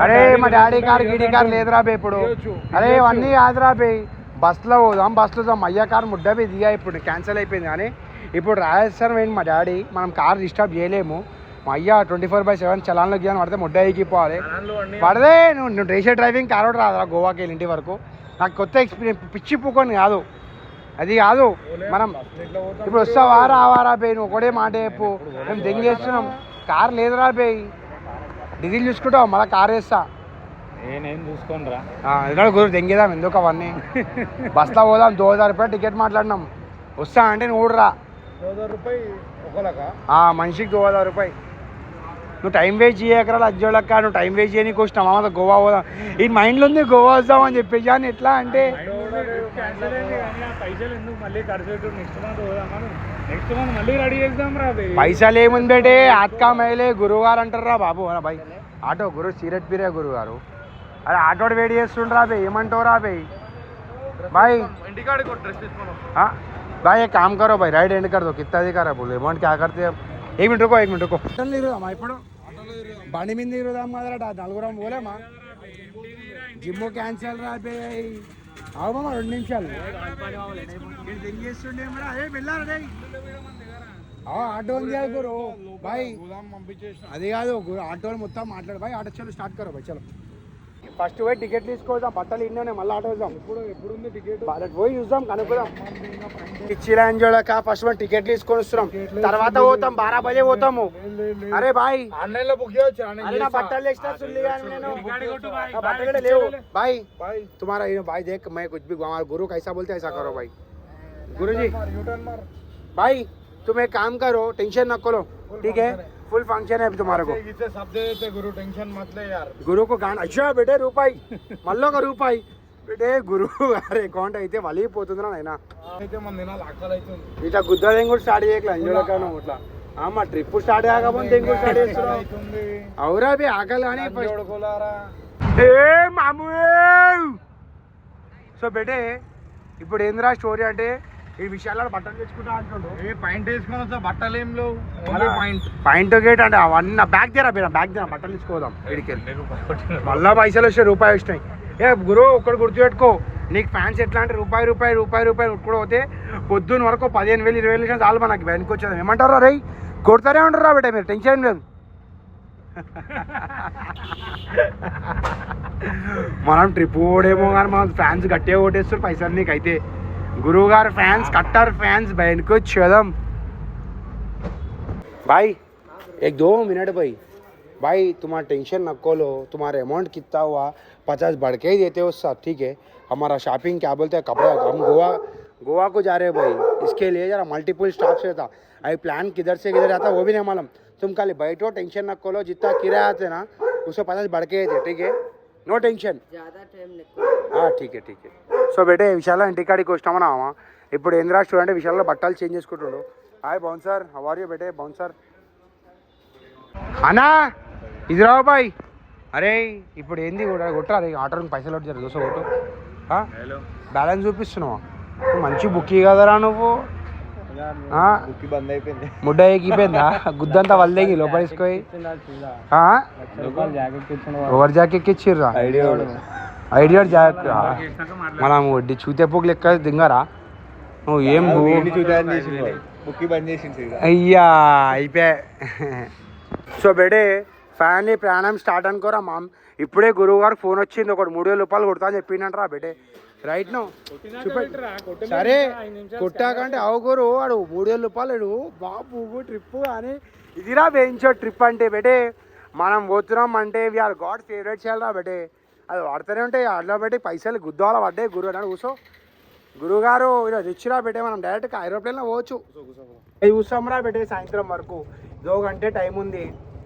అరే మా డాడీ కారు గిడి కారు లేదురా బే ఇప్పుడు అరే ఇవన్నీ కాదురా బే బస్సులో పోదాం అయ్యా కారు ముడ్డబే దిగా ఇప్పుడు క్యాన్సిల్ అయిపోయింది కానీ ఇప్పుడు రాజస్థాన్ పోయింది మా డాడీ మనం కారు డిస్టర్బ్ చేయలేము మా అయ్యా 24/7 చలాన్లో గియాని పడితే ముడ్డ ఎక్కిపోవాలి పడదే నువ్వు రేషర్ డ్రైవింగ్ కారు కూడా రాదురా గోవాకి వెళ్ళి ఇంటి వరకు నాకు కొత్త ఎక్స్పీరియన్స్ పిచ్చి పూకొని కాదు అది కాదు మనం ఇప్పుడు వస్తావా రావారా బే నువ్వు ఒకటే మాట చెప్పు మేము దెంగేస్తున్నాం కారు లేదురా బే డీజిల్ చూసుకుంటావు మళ్ళీ కారు వేస్తా నేనేం చూసుకోనరా ఎందుకంటే గురు దెంగేదాం ఎందుకు అవన్నీ బస్లో పోదాం 2000 రూపాయలు టికెట్ మాట్లాడినాం వస్తా అంటే నువ్వు రా 2000 రూపాయలు ఒకలాగా మనిషికి 2000 రూపాయలు నువ్వు టైం వేస్ట్ చేయకరా అజ్జోళ్ళక్క నువ్వు టైం వేస్ట్ చేయనీకి వచ్చినావు మామతో గోవా పోదాం ఈ మైండ్లో ఉంది గోవా వద్దామని చెప్పేసి అని ఎట్లా అంటే పైసలు ఎందుకు మళ్ళీ ఖర్చు నెక్స్ట్ మంత్ మళ్ళీ రెడీ చేద్దాం రా పైసలు ఏముంది బేటే ఆత్కా మైలే గురువు గారు అంటారు రా బాబు బాయ్ ఆటో గురు సిగరెట్ పీరే గురువు గారు అరే ఆటో వేడి చేస్తుండ్రా బే ఏమంటావు రా బే బాయ్ भाई एक काम करो भाई राइट एंड कर दो कितना दिखा बोलो अमाउंट क्या करते हैं 1 मिनट रुको తిరుగుదామా ఇప్పుడు బండి మీద తిరుగుదాం కదరా నలుగురం పోలేమా జిమ్ క్యాన్సిల్ రాబోయాయి అవమా 2 నిమిషాలు ఆటో ఉంది గురు బాయ్ అది కాదు ఆటో మొత్తం మాట్లాడు బాయ్ ఆటో చలో స్టార్ట్ కరో బాయ్ చలో ఫస్ట్ పోయి టికెట్ తీసుకోదాం బట్టలు ఇన్నోనే మళ్ళీ ఆటో వద్దాం ఎప్పుడు ఉంది టికెట్ పోయి చూద్దాం కనుక్కుందాం ఇచ్చిలా చూడక ఫస్ట్ మనం టికెట్ తీసుకొని వస్తున్నాం తర్వాత పోతాం 12 బజే పోతాము అరే బాయ్ ఆన్లైన్ లో బుక్ చేయొచ్చు నా బట్టలు తెచ్చినా బట్టలు లేవు బాయ్ तुम्हारा भाई देख मैं कुछ भी गुरु कैसा बोलते ऐसा करो भाई गुरुजी भाई तुम एक काम करो, टेंशन नको लो, ठीक है? फुल फंक्शन है अभी तुम्हारे को. इसे सब दे देते गुरु, टेंशन मत ले यार. गुरु को गाना अच्छा बेटे రూపాయి మళ్ళీ ఒక రూపాయి बेटे గురువు గారి అకౌంట్ అయితే వలిగిపోతుందిరా నాయనా. అయితే మన దినాలు ఆకలి అవుతుంది. ఇట్లా గుద్దడం కూడా స్టార్ట్ చేయట్లా అంజోలకను ఇట్లా మా ట్రిప్ స్టార్ట్ కాకపోతే ఇంకోటి స్టార్ట్ చేస్తున్నావు అవురా బి ఆకలి అని చూడుకోలారా. ఏ మామూ. సో బేటే ఇప్పుడు ఏందిరా స్టోరీ అంటే ఈ విషయాల్లో బట్టలు తెచ్చుకుంటా అంటుండు. ఏ పాయింట్ వేసుకొని వస్తా, బట్టలు ఏం లేవు, ఓన్లీ పాయింట్. పాయింట్ గేట్ అంటే అవన్నీ బ్యాగ్ తీరా బ్యాగ్ తీరా బట్టలు తీసుకోదాం ఇడికి మళ్ళా పైసలు వచ్చాయి రూపాయి వచ్చినాయి. ఏ గురు ఒక్కడు గుర్తుపెట్టుకో, నీకు ఫ్యాన్స్ ఎట్లా అంటే రూపాయి రూపాయి రూపాయి రూపాయి కూడా పోతే పొద్దున్న వరకు 15,000 20,000 చాలు మనకి వెనక్కి వచ్చేది. ఏమంటారా రై కొడతారే ఉంటారా బేట, మీరు టెన్షన్ లేదు. మనం ట్రిప్ ఓడేమో కానీ మన ఫ్యాన్స్ గట్టిగా ఓటేస్తారు పైసలు నీకైతే. గురువు గారు ఫ్యాన్స్ కట్టర్ ఫ్యాన్స్ వెనక్కి వచ్చేదాం. भाई 1-2 मिनट भाई तुम्हारा टेंशन नको लो, तुम्हारा अमाउंट कितना हुआ 50 बढ़ के ही देते हो साथ, ठीक है? हमारा शॉपिंग क्या बोलते हैं कपड़े, हम गोवा को जा रहे हैं भाई, इसके लिए जरा मल्टीपल स्टाफ से था. अभी प्लान किधर से किधर जाता वो भी नहीं मालूम. तुम खाली बैठो, टेंशन नको लो, जितना किराया आते ना उसको 50 बढ़ के थे, ठीक है? No tension. ठीक है ठीक है. సో బేటే విశాల ఇంటికాడికి వచ్చినామన్నా ఇప్పుడు ఏంద్రా స్టూడెంట్ విశాలలో బట్టలు చేంజ్ చేసుకుంటుండు. Hi bouncer, how are you బేటే? బౌన్సర్ అన్నా ఇది రావు బాయ్. అరే ఇప్పుడు ఏంది కొట్టాలి ఆటోకి పైసలు వచ్చారు దోశ కొట్టు. బ్యాలెన్స్ చూపిస్తున్నావా? మంచి బుక్కి కదరా నువ్వు. బంద్ అయిపోయింది, ముడ్డ ఎక్కిపోయిందా? గుద్దంతా వల్దేగి లోపల తీసుకోయి. ఓవర్ జాకెట్ ఇచ్చిర్రా? ఐడియా జాకెట్ మనం వడ్డీ చూతే పోగు లెక్క దింగరా నువ్వు. ఏం బుక్కి బంద్ చేసింది అయ్యా అయిపోయా. సో బేటే ఫ్యామిలీ ప్రయాణం స్టార్ట్ అనుకోరా మామ్. ఇప్పుడే గురువు గారు ఫోన్ వచ్చింది, ఒకటి 3,000 రూపాయలు కొడతా అని చెప్పిండంటరా బేటే. రైట్ నో సరే కొట్టాకంటే అవగురు వాడు 3,000 రూపాయలు బాబు ట్రిప్ అని. ఇదిరా వేయించో ట్రిప్ అంటే బేటే. మనం పోతున్నాం అంటే వీఆర్ గాడ్ ఫేవరెట్ చేయాలరా బేటే. అది వాడుతూనే ఉంటాయి అట్లా పెట్టి పైసలు గుద్దాల పడ్డాయి. గురువు అన్నాడు కూర్చో. గురువు గారు ఇలా రిచ్రా పెట్టే మనం డైరెక్ట్గా ఏరోప్లేన్లో పోవచ్చు. చూస్తాంరా పెట్టే సాయంత్రం వరకు 2 घंटे టైం ఉంది.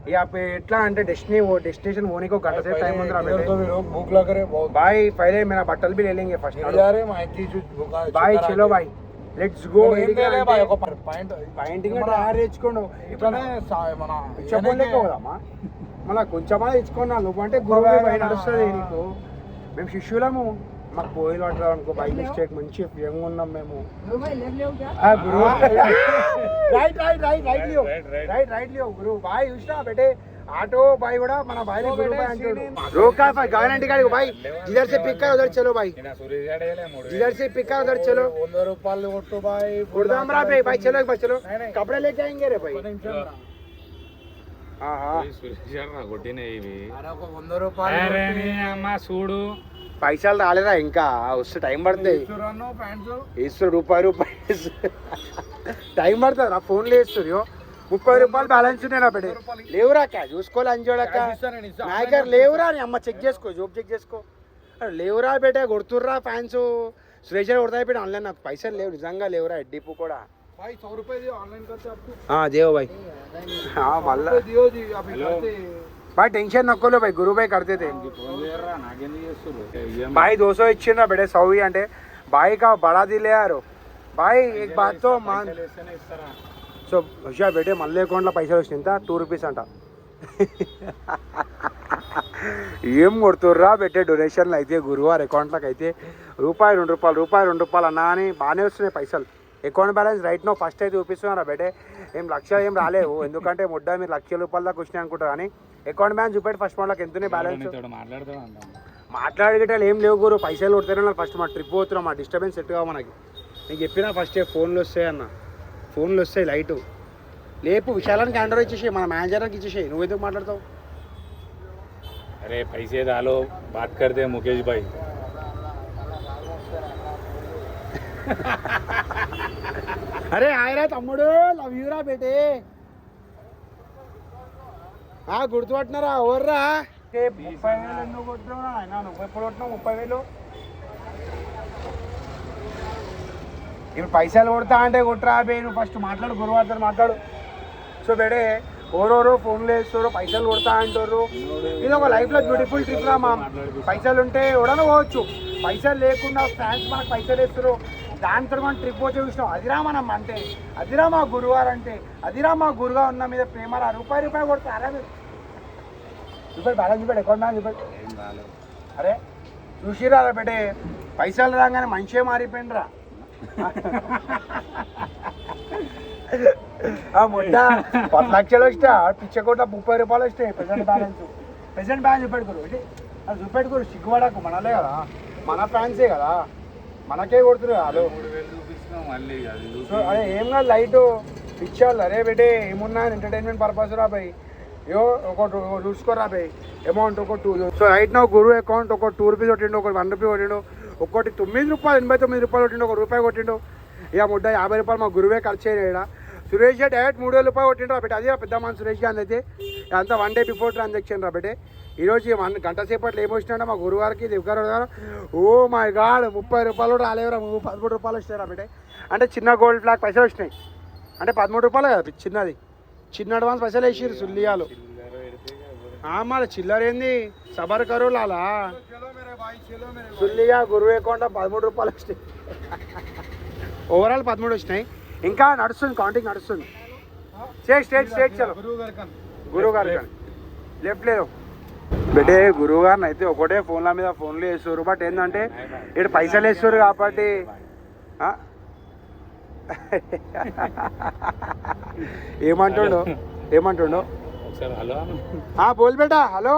ఇక ఎట్లా అంటే डेस्टिनेशन होने को घंटा से टाइम ఉందిరా बेटे. भूख लग रही है भाई पहले मेरा बटल भी ले लेंगे फर्स्ट. भाई चलो भाई लेट्स गो. పాయింటింగ్ తయారు తెచ్చుకోండు మన చెప్పలేక పోదామా మళ్ళీ కొంచెమా తెచ్చుకున్నా. నువ్వు అంటే గురువు బయట నడుస్తుంది నీకు. మేము శిష్యులము, మాకు పోయిలు పట్టడం అనుకో బై మిస్టేక్. మంచి ప్రియంగా ఉన్నాం మేము. గురువు right right right right Leo right right Leo గురువు బాయ్ చూసినా బేటే. ఆటో బాయ్ కూడా మన బాయ్ గురువు బాయ్ అంటాడు. रोका भाई गवर्नमेंट गाड़ी को भाई जिधर से पिक कर उधर चलो भाई, जिधर से पिक कर उधर चलो. 100 రూపాయలు కొట్టు బాయ్. गुरुदामरा भाई चलो एक बार चलो. कपड़े लेके आएंगे रे भाई. చూడు పైసలు రాలేరా ఇంకా, వస్తే టైం పడుతుంది. ఇస్తారు రూపాయి టైం పడుతుంది రా. ఫోన్లో ఇస్తారు 30 రూపాయలు బ్యాలెన్స్ ఉన్నాయి నా పెట్టి. లేవురా క్యా చూసుకోవాలి అంజోడక్క నాయకర్ లేవురా అని అమ్మ చెక్ చేసుకో, జోబ్ చెక్ చేసుకో. లేవురా బేటే కొడుతుర్రా ఫ్యాన్స్. సురేష్ కొడతా పెట్టి ఆన్లైన్ నాకు పైసలు లేవు నిజంగా లేవురా. ఎడ్డిపు కూడా भाई 100 रुपए दियो ऑनलाइन करते आपको. हाँ देव भाई. हाँ मल्ला दियो जी अभी करते भाई टेंशन नको लो भाई. गुरु भाई करते थे भाई. 200 ఇచ్చిండ్రా బేटे 100 అంటే भाई का बड़ा दिल है यार भाई. एक बात तो मान. సో హుషా బేటే మళ్ళీ అకౌంట్లో పైసలు వచ్చినాయి. ఎంత 2 రూపీస్ అంట. ఏం కొడుతుర్రా బెట్టే డొనేషన్లు అయితే గురువారు అకౌంట్లోకి అయితే రూపాయి 2 రూపాయలు రూపాయి 2 రూపాయలు అన్నా అని బాగానే వస్తున్నాయి పైసలు. Account balance right no first అయితే చూపిస్తున్నారా బేటే. ఏం లక్షలు ఏం రాలేవు ఎందుకంటే ముడ్డ మీరు 1,00,000 రూపాయల దాకా వచ్చినాయి అనుకుంటారు. కానీ అకౌంట్ బ్యాలెన్స్ చూపెట్టి ఫస్ట్ మనకి ఎంత బ్యాలెన్స్ మాట్లాడేటట్లు ఏం లేవు గురు. పైసలు కొడతారు ఫస్ట్ మా ట్రిప్ పోతున్నాం. మా డిస్టర్బెన్స్ సెట్ కావు మనకి. నీకు చెప్పినా ఫస్టే ఫోన్లు వస్తాయి అన్న, ఫోన్లు వస్తాయి లైటు లేపు. విశాలానికి హ్యాండర్ ఇచ్చేసి మన మేనేజర్కి ఇచ్చేసి. నువ్వు ఎందుకు మాట్లాడతావు? अरे पैसे डालो बात करते हैं मुकेश भाई. అరే ఆయరా తమ్ముడు లవ్ యూరా బేటే. గుర్తుపట్టినారా ఎవర్రా? 30,000 ఎందుకు కొట్టినావు ఆయన? నువ్వు ఎప్పుడు కొట్టినావు 30,000? ఇప్పుడు పైసలు కొడతా అంటే కొట్టరా బే, నువ్వు ఫస్ట్ మాట్లాడు, గురువారితో మాట్లాడు. సో బేడే ఓరోరో ఫోన్లు వేస్తారు, పైసలు కొడతా అంటారు. ఇది ఒక లైఫ్లో బ్యూటిఫుల్ ట్రిప్ రా మా. పైసలు ఉంటే ఎవడన్నా పోవచ్చు, పైసలు లేకుండా ఫ్యాన్స్ మనకు పైసలు వేస్తారు, దాంతో మనం ట్రిప్ వచ్చి చూసినాం. అదిరా మనం అంటే, అదిరా మా గురువారు అంటే, అదిరా మా గురుగా ఉన్న మీద ప్రేమ. రూపాయి కొడతారా మీరు? చూపెట్టి బ్యాలెన్స్ చూపెట్టి అకౌంట్ చూపెట్టి. అరే చూసిరా బేటే, పైసలు రాగానే మనిషే మారిపోయిండ్రా. మొట్ట 10 లక్షలు వస్తా పిచ్చకోట 30 రూపాయలు వస్తాయి ప్రెసెంట్ బ్యాలెన్స్ చూపెట్టుకోరు. అది చూపెట్టుకోరు, సిగ్గుపడకు, మనలే కదా, మన ఫ్యాన్సే కదా, మనకే కొడుతురు వాళ్ళు. సో అదే ఏం కాదు, లైట్ పిచ్చాళ్ళు. అరే బేటే ఏమున్నా ఎంటర్టైన్మెంట్ పర్పస్ రా భయ్, ఏవో ఒక చూసుకోరా భయ్ అమౌంట్ ఒక 2. సో రైట్ నా గురు అకౌంట్ ఒక 2 రూపీస్ కొట్టిండు, ఒకటి 1 రూపీ కొట్టిండు, ఒకటి 9 రూపాయలు 89 రూపాయలు కొట్టిండు, ఒక రూపాయి కొట్టిండు. ఇక ముడ్డ 50 రూపాయలు మా గురువే ఖర్చు అయినా. సురేష్ గారు డైరెక్ట్ 3,000 రూపాయలు కొట్టిండు రాబెట్టి. అదే పెద్ద మన సురేష్ గారిని అయితే అంతా 1 డే బిఫోర్ ట్రాన్సాక్షన్ రాబెట్టి. ఈరోజు 1 గంట సేపట్లో ఏమొచ్చినా మా గురువారికి దివ్గారు గారు, ఓ మై గాడ్ 30 రూపాయలు కూడా రాలేవురా, 13 రూపాయలు వచ్చినాయి రాబెట్టి. అంటే చిన్న గోల్డ్ ఫ్లాగ్ పైసలు వచ్చినాయి, అంటే 13 రూపాయలు కదా చిన్నది, చిన్న అడ్వాన్స్ పైసలు వేసిరు సుల్లియాలు. మరి చిల్లర ఏంది, సబర్ కరు లాలా సుల్లిగా గురువు అకౌంట్ 13 రూపాయలు వచ్చినాయి. ఓవరాల్ 13 వచ్చినాయి. ఇంకా నడుస్తుంది, కౌంటింగ్ నడుస్తుంది. స్టేట్ చలో గురువు గారు లెఫ్ట్ లేదు బెటే. గురువు గారిని అయితే ఒకటే ఫోన్ల మీద ఫోన్లు వేస్తారు, బట్ ఏంటంటే ఇక్కడ పైసలు వేస్తారు కాబట్టి. ఏమంటుండో बोल बेटा. हेलो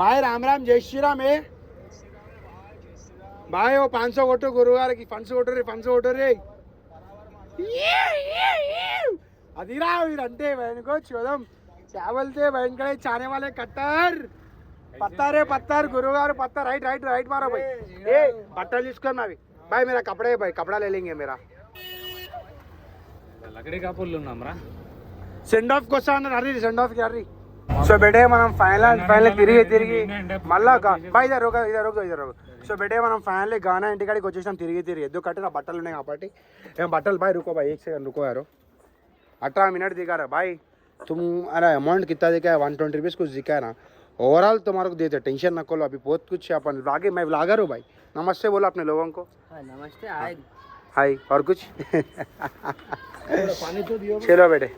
भाई, राम राम, जय श्री राम. भाई वो 500 కొట్టు గురుగారు की फंड्स కొట్టు రే. అదిరా వీరంటే వెనుకో చూద్దాం చావల్తే వెనకడే చానే వాళ్ళే కట్టర్ పత్తారు గురుగారు పత్తా. రైట్ मारो भाई. ఏ బట్టలు తీసుకొని అవి भाई मेरा कपड़े भाई कपड़ा ले लेंगे मेरा. లకడీ కాపులు ఉన్నాంరా. సెండ్ ఆఫ్ కోసం అన్నారు. అర్రీ సెండ్ ఆఫ్ కి అర్రీ. సో బెటే మనం ఫైనల్ తిరిగి మళ్ళా ఇదర్ సో బెటే మనం ఫైనల్లీ గానా ఇంటికాడికి వచ్చేసాం తిరిగి. ఎందుకంటే నా బట్టలు ఉన్నాయి కాబట్టి. ఏం బట్టలు బాయ్ रुको भाई 1 सेकंड रुको यार. 18 मिनट दिखा रहा भाई. तुम अरे अमाउंट कितना दिखा है 120 रुपीज़ कुछ दिखा है ना. ओवरऑल तुम्हारे को देते, टेंशन न करो. अभी बहुत कुछ अपन व्लॉगिंग, मैं व्लॉगर हूँ भाई. नमस्ते बोलो अपने लोगों को. नमस्ते. हाय और कुछ. చలో బేటే.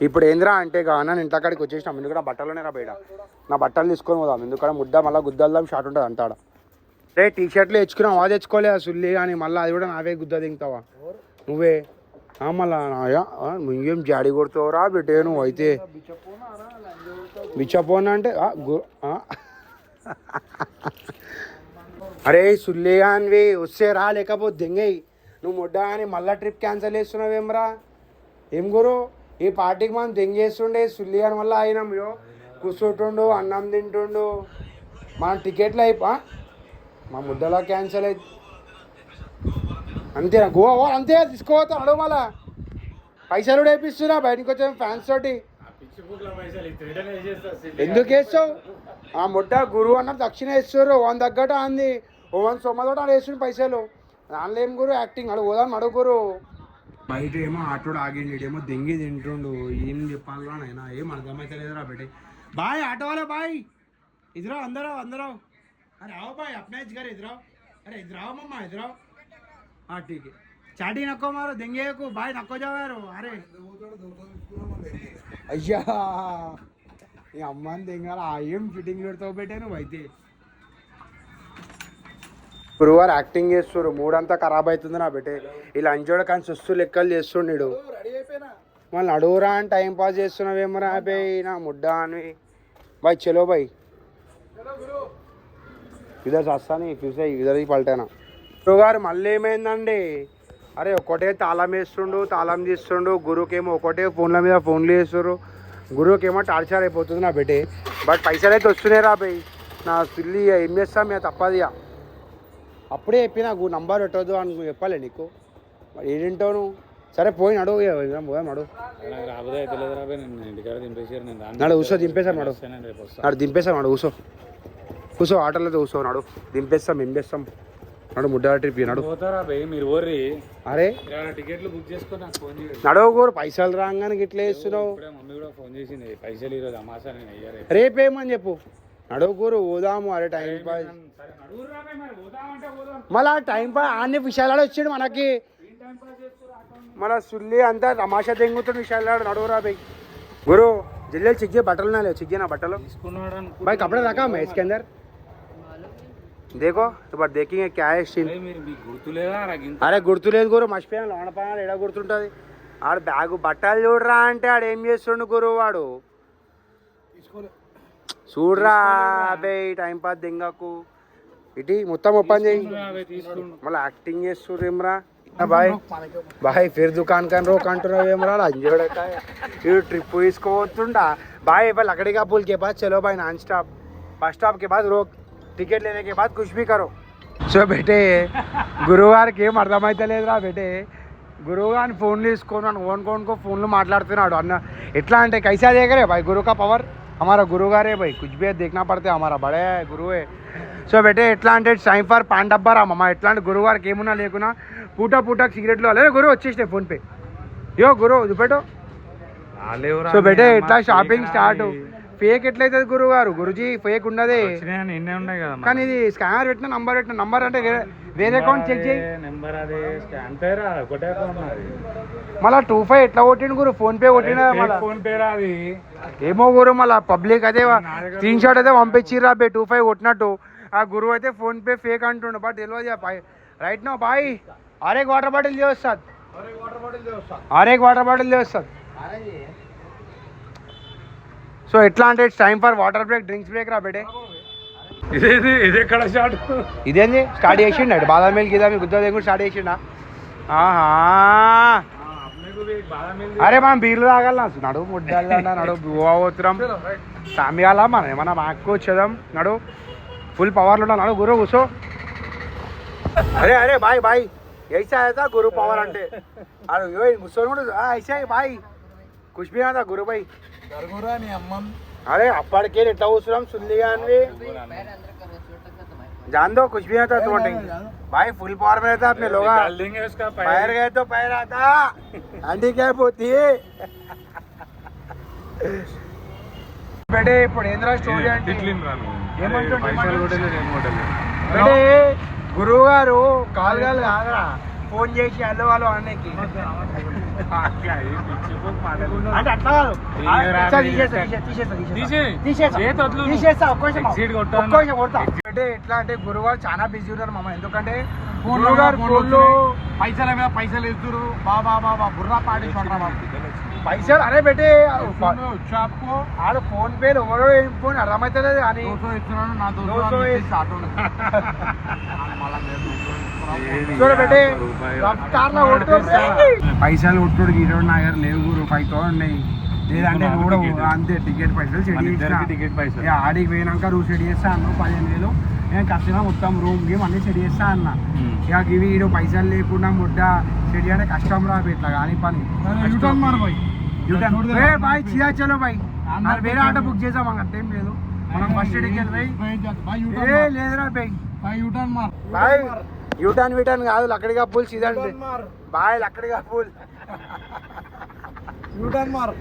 ఇప్పుడు ఏంద్రా అంటే గానా ఇంత కాడికి వచ్చేసినాం. ఎందుకంటే బట్టలోనే రా బయట, నా బట్టలు తీసుకొని పోదాం. ఎందుకంటే ముద్ద మళ్ళీ గుద్దల్దాం షార్ట్ ఉంటుంది అంటాడ. రే టీ షర్ట్లు తెచ్చుకున్నాం, అది తెచ్చుకోలే సుల్లి కానీ మళ్ళీ అది కూడా నావే గుద్ద దింగుతావా నువ్వే. మళ్ళా ఇంకేం జాడి కొడుతావురా బెటే నువ్వు అయితే. బిచ్చపోనా అంటే అరే సుల్లి కానివి వస్తే రా, లేకపోతే దెంగయి. నువ్వు ముడ్డా అని మళ్ళీ ట్రిప్ క్యాన్సిల్ చేస్తున్నావేమ్రా. ఏం గురు ఈ పార్టీకి మనం దెంగేస్తుండే సుల్లి అని మళ్ళీ అయినాం. కూర్చుంటుండు, అన్నం తింటుండు, మన టికెట్లు మా ముద్దలా క్యాన్సిల్ అయి అంతేనా. గోవా అంతే తీసుకోవద్దు అడవు. మళ్ళా పైసలు వేపిస్తున్నా బయటకు వచ్చాము ఫ్యాన్స్ తోటి. ఎందుకు వేస్తావు ఆ ముడ్డ గురువు అన్న దక్షిణ వేస్తారు 1 తగ్గట అంది. 1 సొమ్మతోటి ఆడ వేస్తుండు పైసలు. దానిలో ఏం గురు యాక్టింగ్ అడుగు పోదాం అడుగురు. బయట ఏమో ఆటోడు ఆగిండు, ఏమో దెంగి తింటుండు. ఏం చెప్పాలరా నైనా ఏం అర్థమైతే లేదురా బేటే. బాయ్ ఆటో వాళ్ళ బాయ్ ఇద్దరు అందరూ అరే आओ भाई अपना घर इधर आओ. अरे इधर आओ मम्मा इधर आओ. हाँ ठीक है. चाटी नको मारो देंगे को भाई नको जाओ यार. अरे అయ్యా ఈ అమ్మని దెంగాల ఏం ఫిట్టింగ్ పెడతావు బేటే నువ్వు అయితే. గురువారు యాక్టింగ్ చేస్తున్నారు, మూడంతా ఖరాబ్ అవుతుంది నా బేటే. ఇలా అంజోడ కానీ సుస్తు లెక్కలు చేస్తుండడు. మళ్ళీ అడుగురా అని టైం పాస్ చేస్తున్నావేమరా బాయ్ నా ముడ్డా అని. బాయ్ చలో బాయ్ ఇదర్ వస్తాను చూసే ఇదర్ పల్టేనా. గురుగారు మళ్ళీ ఏమైందండి. అరే ఒకటే తాళం వేస్తుండు, తాళం తీస్తుండు. గురువుకేమో ఒకటే ఫోన్ల మీద ఫోన్లు చేస్తారు. గురువుకేమో టార్చర్ అయిపోతుంది నా బేటే. బట్ పైసలు అయితే వస్తున్నాయి రా బాయ్. నా పిల్లి ఏం చేస్తాం ఇక తప్పదిగా. అప్పుడే చెప్పిన నంబర్ పెట్టవద్దు అని చెప్పాలి నీకు. మరి ఏంటంటావు నువ్వు. సరే పోయి నడు నడు ఊసో దింపేశారు నడు దింపేశాం నడు కూసో ఆటోలో కూసో నడు దింపేస్తాం ఏం చేస్తాం. నడు ముడ్డా ట్రిప్ నడు పోతారా భయ్ మీరు ఓర్రి అరే టికెట్లు బుక్ చేసుకొని నాకు ఫోన్ చేయండి నడవ కూర పైసలు రాగానే ఇట్లా వేస్తున్నావు ఇప్పుడే మమ్మీ కూడా ఫోన్ చేసింది పైసలు ఈరోజు అమాసా నేను అయ్యారే రేపేమని చెప్పు నడవ కూర పోదాము అరే టైం పాస్ సరే నడువురా భయ్ మరి పోదామంటే పోదాం మళ్ళా టైం పాస్ అన్ని విషయాలు వచ్చాడు మనకి మన సుల్లి అంతా తమాషా తెంగుతున్న విషయాలు నడువురా బై గురు जल्दी चिक बटल ना ले चिक ना बटल भाई कपड़े रखा मैं इसके अंदर देखो तो बार देखेंगे क्या है सीन అరే గుర్తులేదు గురు మర్చిపోయాను లోనపాయాలు ఎడ గుర్తుంటుంది ఆడు బ్యాగు బట్టలు చూడరా అంటే ఆడు ఏం చేస్తుండు గురు వాడు చూడరా అబ్బే టైం పాస్ దెంగకు ఇటీ మొత్తం ఓపెన్ చేయి మళ్ళీ యాక్టింగ్ చేస్తుర్రేమ్రా బాయ్ బాయ్ ఫిర్ దుకాన్ కన్ రోక్ అంటున్నావు ఏమరా అంజోడక ये ट्रिप తీసుకోవతుండా भाई भाई लकड़ी का पुल के बाद चलो भाई नॉन स्टॉप बस स्टॉप के बाद रोक टिकट लेने के बाद कुछ भी करो సో బేటే గురువారికి ఏం అర్థమైతలేదురా బేటే గురువుగారిని ఫోన్లు తీసుకున్నాను ఓనుకోనుకో ఫోన్లు మాట్లాడుతున్నాడు అన్న ఎట్లా అంటే కైసా దేకరే भाई गुरु का पावर हमारा गुरु गारे भाई कुछ भी देखना पड़ता है हमारा बड़े गुरु है సో బేటే ఎట్లా అంటే టైం ఫర్ పాన్ డబ్బా రా మమ్మ ఎట్లా అంటే గురువారికి ఏమున్నా లేకున్నా పూట సిగరెట్లు అదే గురు వచ్చేసినాయి ఫోన్పే యో గురు చూపెట్టు సో బేటే ఎట్లా షాపింగ్ స్టార్ట్ ఫేక్ ఎట్లయితుంది గురువు గారు గురుజీ ఫేక్ ఉండదే కానీ ఇది స్కానర్ పెట్టిన నంబర్ అంటే వేరే అకౌంట్ చెక్ చేయి మళ్ళీ 25 ఎట్లా కొట్టిండు గురు ఫోన్ పే కొట్టిన ఏమో గురు మళ్ళీ పబ్లిక్ అయితే స్క్రీన్ షాట్ అయితే పంపించిర్రా బే 25 కొట్టినట్టు ఆ గురువు అయితే ఫోన్ పే ఫేక్ అంటుండు బట్ తెలియదు రైట్ నో బాయ్ ఆరేక్ వాటర్ బాటిల్ చేస్తుంది ఆరేక్ వాటర్ బాటిల్ చేస్తుంది సో ఎట్లా అంటే time for water break drinks break రా బేటే ఇదేంది స్టార్ట్ చేసిండు బాదాం మిల్క్ ఇదా మీ గుద్ద దగ్గర స్టార్ట్ చేసిండా ఆహా అరే మనం బీర్లు తాగాల నడు ముడ్డాల నడు గోవా పోతున్నాం సామియాల మనం ఏమన్నా మాకు వచ్చేదాం నడు ఫుల్ పవర్లో ఉన్నా నడు గురు కూర్చో అరే అరే బాయ్ బాయ్ ऐसा आया था गुरु पावर अंटे अरे यो गुस्सा में ऐसा ही भाई कुछ भी ना था गुरु भाई జరుగురా నీ అమ్మం अरे అప్పటికే ఎట్లా కూర్చున్నాం సుల్లిగా అని जान दो कुछ भी ना था तो भाई फुल पावर में था अपने लोग पैर गए तो पैर आता आंटी क्या होती है बेटे ఇప్పుడు ఏంద్రా స్టోరీ అంటే బేటే గురువు గారు కాల్ కాదురా ఫోన్ చేసి హలో హలో అన్నకి అంటే అట్లా అంటే ఎట్లా అంటే గురువు గారు చాలా బిజీ ఉన్నారు మామ ఎందుకంటే గురువు గారు ఫోన్లో పైసల మీద పైసలు ఇస్తారు బాబా బాబా బుర్రా పాటి పైసలు అరే బేటే ఆడ ఫోన్ పే ఎవరో ఫోన్ అర్థమవుతుంది కానీ పైసలు కొట్టుడు గీరోడు నా దగ్గర లేవు గురు 5,000 ఉన్నాయి లేదంటే కూడా అంతే టికెట్ పైసలు టికెట్ పైసలు ఆడికి పోయినాక రూమ్ సెట్ చేస్తా అన్న 15,000 నేను ఖచ్చితంగా మొత్తం రూమ్ గేమ్ అన్ని సెట్ చేస్తా అన్న ఇక ఇవి ఈడు పైసలు లేకుండా ముడ్డ సెట్ చేయడం కష్టం రా ఇట్లా కానీ పని బాయ్ చిరా చలో బాయ్ వేరే ఆటో బుక్ చేసాం అంతేం లేదు మనం ఫస్ట్ టికెట్ పోయి లేదురా బాయ్ యూటర్న్ వీటర్న్ కాదు లక్కడిగా పూల్ సీదా బాయ్ లక్కడిగా పూల్ యూటర్న్ మార్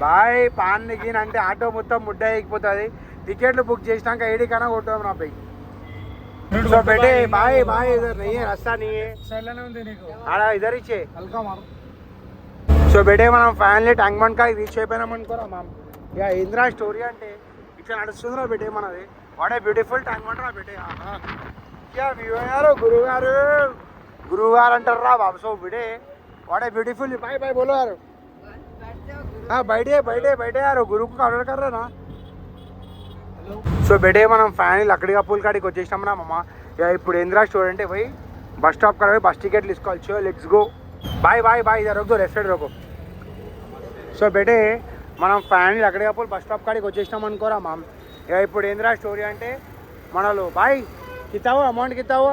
బాయ్ పాన్ దిగిన అంటే ఆటో మొత్తం ముడ్డ ఎక్కిపోతుంది టికెట్లు బుక్ చేసినాక ఏడికైనా కొట్టాం నా పై సో బేटे बाय बाय इधर नहीं है रास्ता नहीं है आड़ा इधर ही छे సో బేటే మనం ఫైనల్లీ ట్యాంక్ బండ్ కా రీచ్ అయిపోయినాం అనుకోరా మామ్ యా ఇంద్రా స్టోరీ అంటే ఇట్లా నడుస్తుందిరా బేటే మనది what a beautiful Tank Bund రా బేటే క్యా వ్యూ యారో గురువు గారు అంటారు రా బాబు సో బేటే వాట్ ఏ బ్యూటిఫుల్ బాయ్ బాయ్ బోలో యారు బయటే యారు గురువు కు ఆర్డర్ కర్ రా సో బేటే మనం ఫైనల్ లక్కడిగా పూల్ కాడికి వచ్చేసినాం రా మమ్మ ఇప్పుడు ఏంద్రా స్టోరీ అంటే పోయి బస్ స్టాప్ కాడ పోయి బస్ టికెట్ తీసుకోవాలి చో లెట్స్ గో బాయ్ ఇधर रोक दो लेफ्ट साइड रोको సో బేటే మనం final Lakdikapul bus stop కాడికి వచ్చేసినాం అనుకోరా మామ్ ఇప్పుడు ఏంద్రా స్టోరీ అంటే మనలో బాయ్ కితావో అమౌంట్ కితావో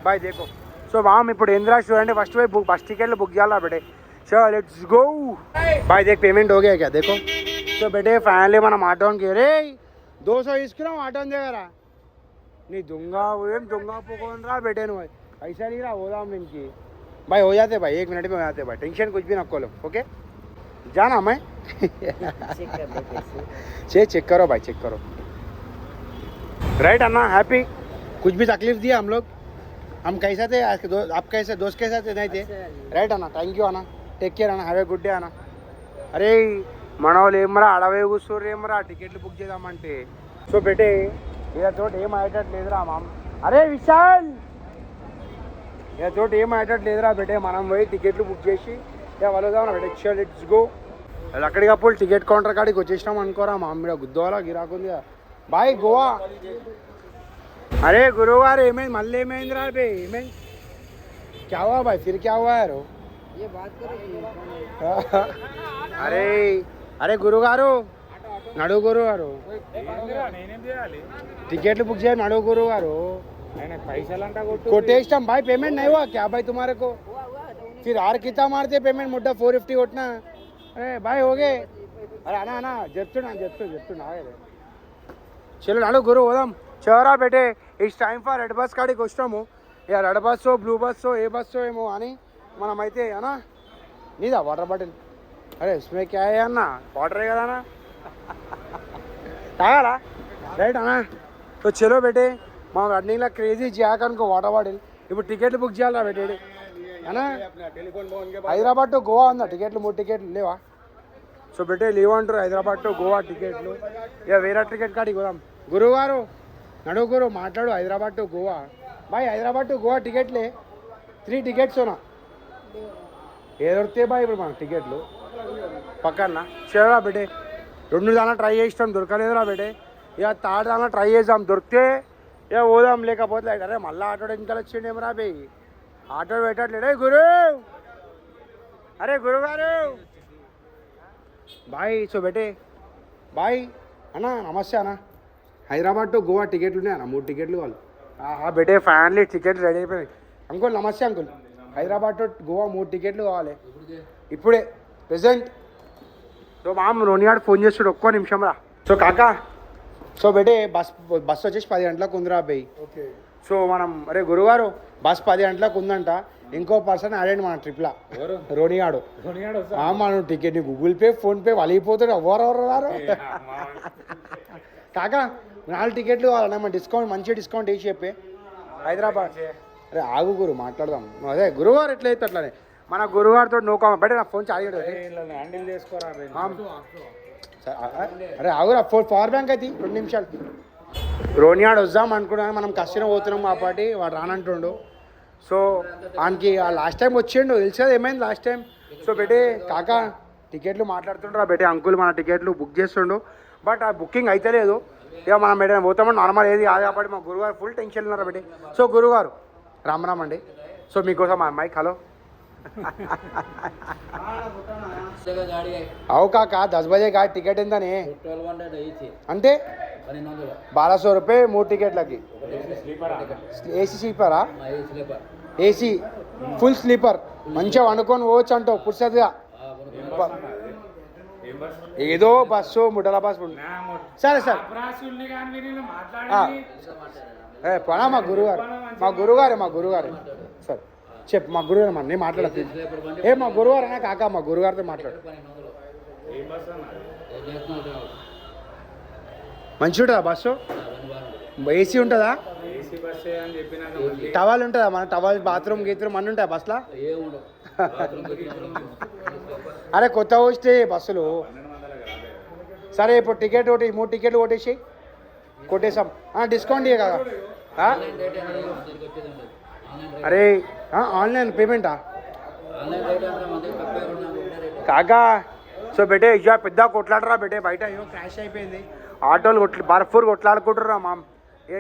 బాయ్ దేకో సో మామ్ ఇప్పుడు ఏంద్రా స్టోరీ అంటే ఫస్ట్ పోయి బస్ టికెట్లు బుక్ చేయాలా బేటే చో లెట్స్ गो भाई देख पेमेंट हो गया क्या देखो సో బెటే ఫైనల్లీ మనం ఆటోన్కి రే 200 తీసుకున్నాం ఆటోన్ దగ్గర నీ దొంగ ఏం దొంగ పోకొని రా బెटे నువ్వు ऐसा नहीं रहा होगा हम इनकी भाई हो जाते भाई 1 मिनट में हो जाते भाई टेंशन कुछ भी ना खोलो ओके जाना मैं चेक करो भाई चेक करो राइट अन्ना हैप्पी कुछ भी तकलीफ दिया हम लोग हम कैसा थे आज के आप कैसे दोस्त के साथ नहीं थे राइट अन्ना थैंक यू अन्ना टेक केयर अन्ना हैव ए गुड डे अन्ना अरे మన వాళ్ళు ఏమరా అడవే కూర్చోరు ఏమరా టికెట్లు బుక్ చేద్దామంటే సో బెటే ఇలా చోట ఏం అయ్యేటట్లేదురా మామ్ అరే విశాల్ ఇలా చోట ఏం అయ్యేటట్లేదురా బెటే మనం పోయి టికెట్లు బుక్ చేసి ఇక వలుదాం బెటే చల్ లెట్స్ గో అక్కడికప్పుడు టికెట్ కౌంటర్ కాడికి వచ్చేసినాం అనుకోరా మా అమ్మ గుద్దోలా గిరాకుంది బాయ్ గోవా అరే గురువు గారు ఏమైంది మళ్ళీ ఏమైందిరా బే ఏమైంది క్యా హువా బాయ్ ఫిర్ క్యా హువా యారు అరే అరే గురుగారు నడువు గురువు గారు टिकट बुक किया नाडो गुरु गारो पैसा कोटेस्टम भाई पेमेंट नहीं हुआ क्या भाई तुम्हारे को फिर आर कितना मारते पेमेंट मुड्डा 450 कोटना अरे भाई हो गए अरे आना आना చెప్తున్నా చలో నాడు గురు పోదాం చవరా బెటే it's time for red bus కాడికి వచ్చినాము ఇక రెడ్ బస్సో బ్లూ బస్సో ఏ బస్సో ఏమో అని మనమైతే అన్నా నీదా వాటర్ బాటిల్ అరే ఇస్మే క్యా హై అన్న వాటరే కదా అన్న తాగాలా రైట్ అన్నా तो चलो बेटे మా రన్నింగ్లో క్రేజీ జాక్ అనుకో వాటర్ బాటిల్ ఇప్పుడు టికెట్లు బుక్ చేయాలా బెటే అన్నా హైదరాబాద్ టు గోవా ఉందా టికెట్లు 3 టికెట్లు లేవా సో బెటే లీవ్ అంటారు హైదరాబాద్ టు గోవా టికెట్లు ఇక వేరే టికెట్ కాడికి పోదాం గురువు గారు నడువు గురు మాట్లాడు హైదరాబాద్ టు గోవా బాయ్ హైదరాబాద్ టు గోవా టికెట్లే 3 టికెట్స్ ఉన్నా ఏ దొరికితే బాయ్ ఇప్పుడు మన టికెట్లు పక్కన చదరా బెటే 2 దానా ట్రై చేస్తాం దొరకలేదురా బెటే ఇక థర్డ్ దానా ట్రై చేద్దాం దొరికితే ఇక పోదాం లేకపోతే అరే మళ్ళీ ఆటో ఇంకా వచ్చిండేమరా బే ఆటో పెట్టట్లేడే గురు అరే గురుగారు బాయ్ సో బెటే బాయ్ అన్నా నమస్తే అన్న హైదరాబాద్ టు గోవా టికెట్లు ఉన్నాయి అన్న 3 టికెట్లు వాళ్ళు బెటే ఫ్యామిలీ టికెట్లు రెడీ అయిపోయాయి అంకుల్ నమస్తే అంకుల్ హైదరాబాద్ టు గోవా 3 టికెట్లు కావాలి ఇప్పుడే ప్రెసెంట్ సో మామ రోనియాడు ఫోన్ చేస్తాడు ఒక్కో నిమిషం రా సో కాకా సో బెటే బస్ వచ్చేసి 10 గంటలకు ఉందిరా అబ్బాయి ఓకే సో మనం అరే గురుగారు బస్ 10 గంటలకు ఉందంట ఇంకో పర్సన్ అడేండి మన ట్రిప్లా రోనియాడు మనం టికెట్ గూగుల్ పే ఫోన్పే వలిగిపోతాడు ఎవరెవరు రారు కాకా 4 టికెట్లు కావాలన్నా మన డిస్కౌంట్ మంచి డిస్కౌంట్ వేసి చెప్పే హైదరాబాద్ అరే ఆగు గురు మాట్లాడదాం అదే గురువారు ఎట్లయితే అట్లానే మన గురువారితో నోకా బయట నా ఫోన్ చార్జ్ హ్యాండిల్ చేసుకోరా అరే ఆగురా పవర్ బ్యాంక్ అయితే 2 నిమిషాలు రోనియాడు వద్దాం అనుకున్నాను మనం కష్టం పోతున్నాం ఆ పాటి వాడు రానంటుండు సో ఆయనకి లాస్ట్ టైం వచ్చిండు తెలిసేది ఏమైంది లాస్ట్ టైం సో బెటే కాకా టికెట్లు మాట్లాడుతుండ్రా బెటే అంకుల్ మన టికెట్లు బుక్ చేస్తుండు బట్ ఆ బుకింగ్ అయితే లేదు ఇక మనం బెటే పోతామని నార్మల్ ఏది కాదు కాబట్టి మా గురుగారు ఫుల్ టెన్షన్ ఉన్నారా బెటే సో గురుగారు రామ్ రామ్ అండి సో మీకోసం మా అమ్మాయి హలో आओ काका 10 बजे का टिकट ఎంతనే 1200 అంటే 1200 రూపాయ 3 టికెట్లకి ఏసీ స్లీపరా ఏసీ ఫుల్ స్లీపర్ మంచిగా వండుకొని పోవచ్చు అంటావు పుర్సద్గా ఏదో బస్సు ముఠల బస్సు సరే సార్ పడా మా గురుగారు సార్ చెప్పు మా గురుగారు మన నేను మాట్లాడదు మా గురుగారు అన్నా కాకా మా గురుగారితో మాట్లాడు మంచిగా ఉంటుందా బస్సు ఏసీ ఉంటుందా టవాల్ ఉంటుందా మన టవాల్ బాత్రూమ్ గీత్రూమ్ అన్నీ ఉంటాయా బస్సులో అరే కొత్త వస్తే బస్సులు సరే ఇప్పుడు టికెట్ ఒకటి 3 టికెట్లు కొట్టేసాం డిస్కౌంట్ ఇయ్య కదా అరే ఆన్లైన్ పేమెంటా కాకా సో బెటే ఇక పెద్ద కొట్లాడరా బెటే బయట ఏమో క్రాష్ అయిపోయింది ఆటోలు బర్ఫూర్ కొట్లాడుకుంటారా మామ్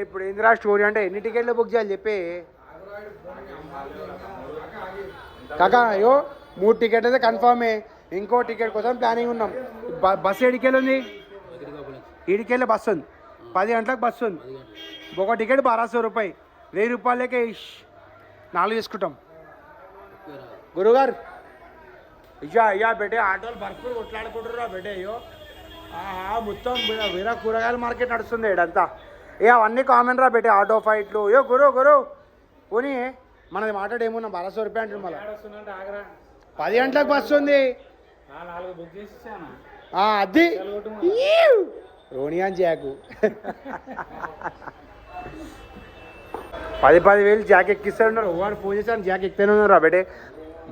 ఇప్పుడు ఏందిరా స్టోరీ అంటే ఎన్ని టికెట్లు బుక్ చేయాలి చెప్పి కాకా అయ్యో 3 టికెట్ అయితే కన్ఫామే ఇంకో టికెట్ కోసం ప్లానింగ్ ఉన్నాం బస్సు ఏడికెళ్ళి ఈడికెళ్ళి బస్సు ఉంది 10 గంటలకు బస్సు ఉంది ఒక టికెట్ 1200 రూపాయలు 1000 రూపాయలకే 4 తీసుకుంటాం గురుగారు ఇయ్యా బెటే ఆటోలు బర్ఫూర్ కొట్లాడుకుంటారా బెటే అయ్యో మొత్తం వేరే కూరగాయల మార్కెట్ నడుస్తుంది ఇడంతా. ఏ అవన్నీ కామన్ రా పెట్టి ఆటో ఫైట్లు. ఏ గురు పోనీ మనది మాట్లాడేమో 1200 రూపాయలు అంటుంది. మళ్ళీ 10 గంటలకు బస్సు ఉంది. అది రోనియాన్ జాకు 10,000 జాక్ ఎక్కిస్తాడు. వాడు ఫోన్ చేశాను జాక్ ఎక్కితేనే ఉన్నారు బేటే.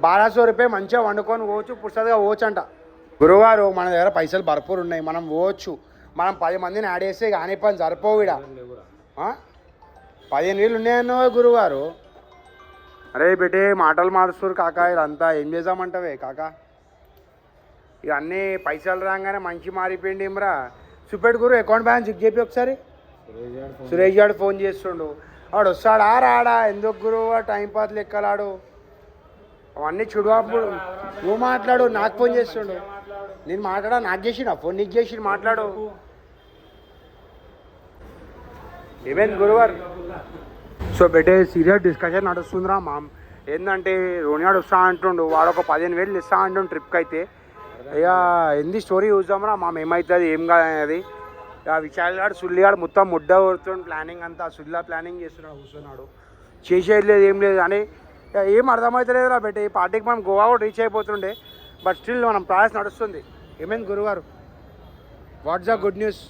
1200 రూపాయలు మంచిగా వండుకొని పోవచ్చు, పుస్తగా పోవచ్చు అంట. గురువారు మన దగ్గర పైసలు భర్పూరు ఉన్నాయి, మనం పోవచ్చు. మనం 10 మందిని యాడ్ చేస్తే కానీ పని సరిపోవు. ఇడ 15,000 ఉన్నాయన్నో గురువారు. అరే బేటే మాటలు మారుస్తారు కాకా. ఇదంతా ఏం చేద్దామంటావే కాకా? ఇక అన్నీ పైసలు రాగానే మంచి మారిపోయింది ఏమరా. చూపెట్టు గురు అకౌంట్ బ్యాలెన్స్ చెక్ చెప్పి ఒకసారి. సురేష్ గారు ఫోన్ చేస్తుండు. వాడు వస్తాడా రాడా? ఎందుకు గురు టైంపాస్ లెక్కలాడు అవన్నీ చూడు. అప్పుడు నువ్వు మాట్లాడు, నాకు ఫోన్ చేస్తుండు. నేను మాట్లాడా, నాకు చేసిన ఫోన్ నీకు చేసి మాట్లాడు. ఏమైంది గురువారు? సో బెటే సీరియస్ డిస్కషన్ నడుస్తుందిరా మామ్. ఏంటంటే రోనియాడు వస్తా అంటుండు, వాడు ఒక 15,000 ఇస్తా అంటుండు ట్రిప్కి అయితే. ఇక ఎందు స్టోరీ చూద్దాంరా మామ, ఏమవుతుంది ఏం కాదనేది. ఇక విశాల్గాడు సుల్లిగాడు మొత్తం ముడ్డ కొడుతుండు. ప్లానింగ్ అంతా సుల్లా ప్లానింగ్ చేస్తున్నాడు, కూర్చున్నాడు. చేసేది లేదు ఏం లేదు అని ఏం అర్థమవుతలేదురా బెటే. ఈ పార్టీకి మనం గోవా కూడా రీచ్ అయిపోతుండే, బట్ స్టిల్ మనం ప్రాసెస్ నడుస్తుంది. ఏమైంది గురువారు? What's the good news?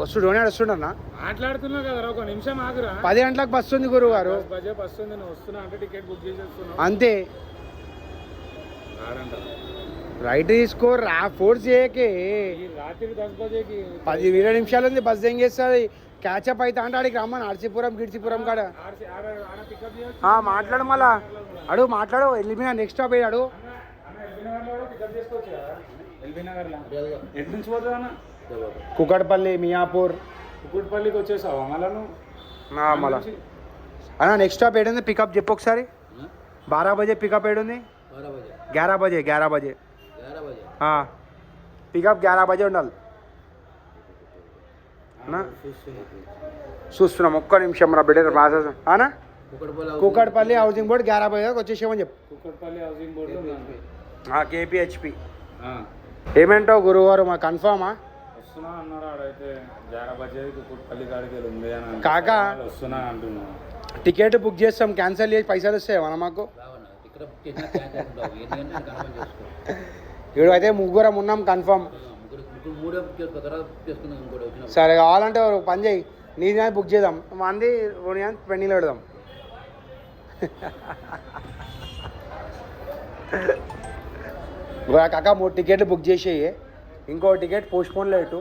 వస్తుడు వస్తుండన్నా మాట్లాడుతున్నావు కదా, ఒక నిమిషం ఆగురా. 10 గంటలకు బస్సు ఉంది గురువారు. బస్సు ఉంది, నువ్వు వస్తున్నా అంటే టికెట్ బుక్ చేసేస్తున్నావు అంతే. రైట్ తీసుకో రా, ఫోర్స్ చేయకే. రాత్రి 10 బజేకి 10-20 నిమిషాలు ఉంది బస్ ఏం చేస్తుంది. క్యాచప్ అయితే అంటే ఆడికి రమ్మని నర్సీపురం గిడ్సిపురం కాడ మాట్లాడు. మళ్ళా అడుగు మాట్లాడు. వెళ్ళిపోయినా నెక్స్ట్ స్టాప్ అయ్యాడు. ఎటు నుంచి పోతావు అన్న? కుకట్పల్లి, మియాపూర్. కుకట్పల్లికి వచ్చేసావా మళ్ళా నువ్వు? మళ్ళా అన్న నెక్స్ట్ స్టాప్ ఏడుంది? పికప్ చెప్పు ఒకసారి. 12 బజే పికప్ ఏడుంది? 11 బజే. 11 బజే పికప్. 11 బజే ఉండాలి. చూస్తున్నాం ఒక్క నిమిషం రా బిడ్డ ప్రాసెస్. అనా కుకట్పల్లి హౌసింగ్ బోర్డు 11 బజే వచ్చేసామని చెప్పు. Kukatpally housing board KPHB. ఏమంటావు గురువారు? మా కన్ఫామా? వస్తున్నా అన్నారు. ఆడైతే 11 బజే కుకట్పల్లి కాడికి ఉంది అని కాకా. వస్తున్నా అంటున్నా. టికెట్ బుక్ చేస్తాం, క్యాన్సిల్ చేసి పైసలు వస్తాయి మన మాకు. ఇప్పుడు అయితే ముగ్గురం ఉన్నాం కన్ఫర్మ్. సరే కావాలంటే ఒక పని చేయి, నీది బుక్ చేద్దాం. మంది పెండింగ్లో పెడదాం. కాకా 3 టికెట్లు బుక్ చేసేయి. ఇంకో టికెట్ పోస్ట్పోన్లో పెట్టు.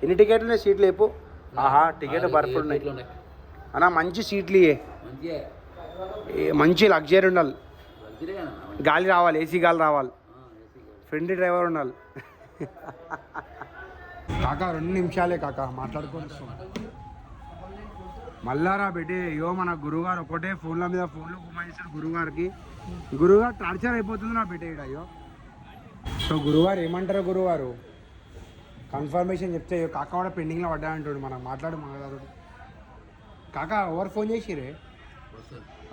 ఎన్ని టికెట్లు ఉన్నాయి? సీట్లు లేపు. టికెట్ బర్ఫ్ ఉన్నాయి అన్న. మంచి సీట్లు ఇవే, మంచి లగ్జరీ ఉండాలి. గాలి రావాలి, ఏసీ గాలి రావాలి. ఫ్రెండ్లీ డ్రైవర్ ఉండాలి. కాకా 2 నిమిషాలే కాకా మాట్లాడుకోవచ్చు. మళ్ళారా పెట్టి అయ్యో మన గురువుగారు ఒకటే ఫోన్ల మీద ఫోన్లు గుమాయిస్తాడు గురువుగారికి. గురువుగారు టార్చర్ అయిపోతుంది నా పెట్టే. అయ్యో సో గురువారు ఏమంటారు? గురువారు కన్ఫర్మేషన్ చెప్తే కాకా కూడా పెండింగ్లో పడ్డా అంటాడు. మనం మాట్లాడు మాట్లాడు. కాకా ఎవరు ఫోన్ చేసిరే?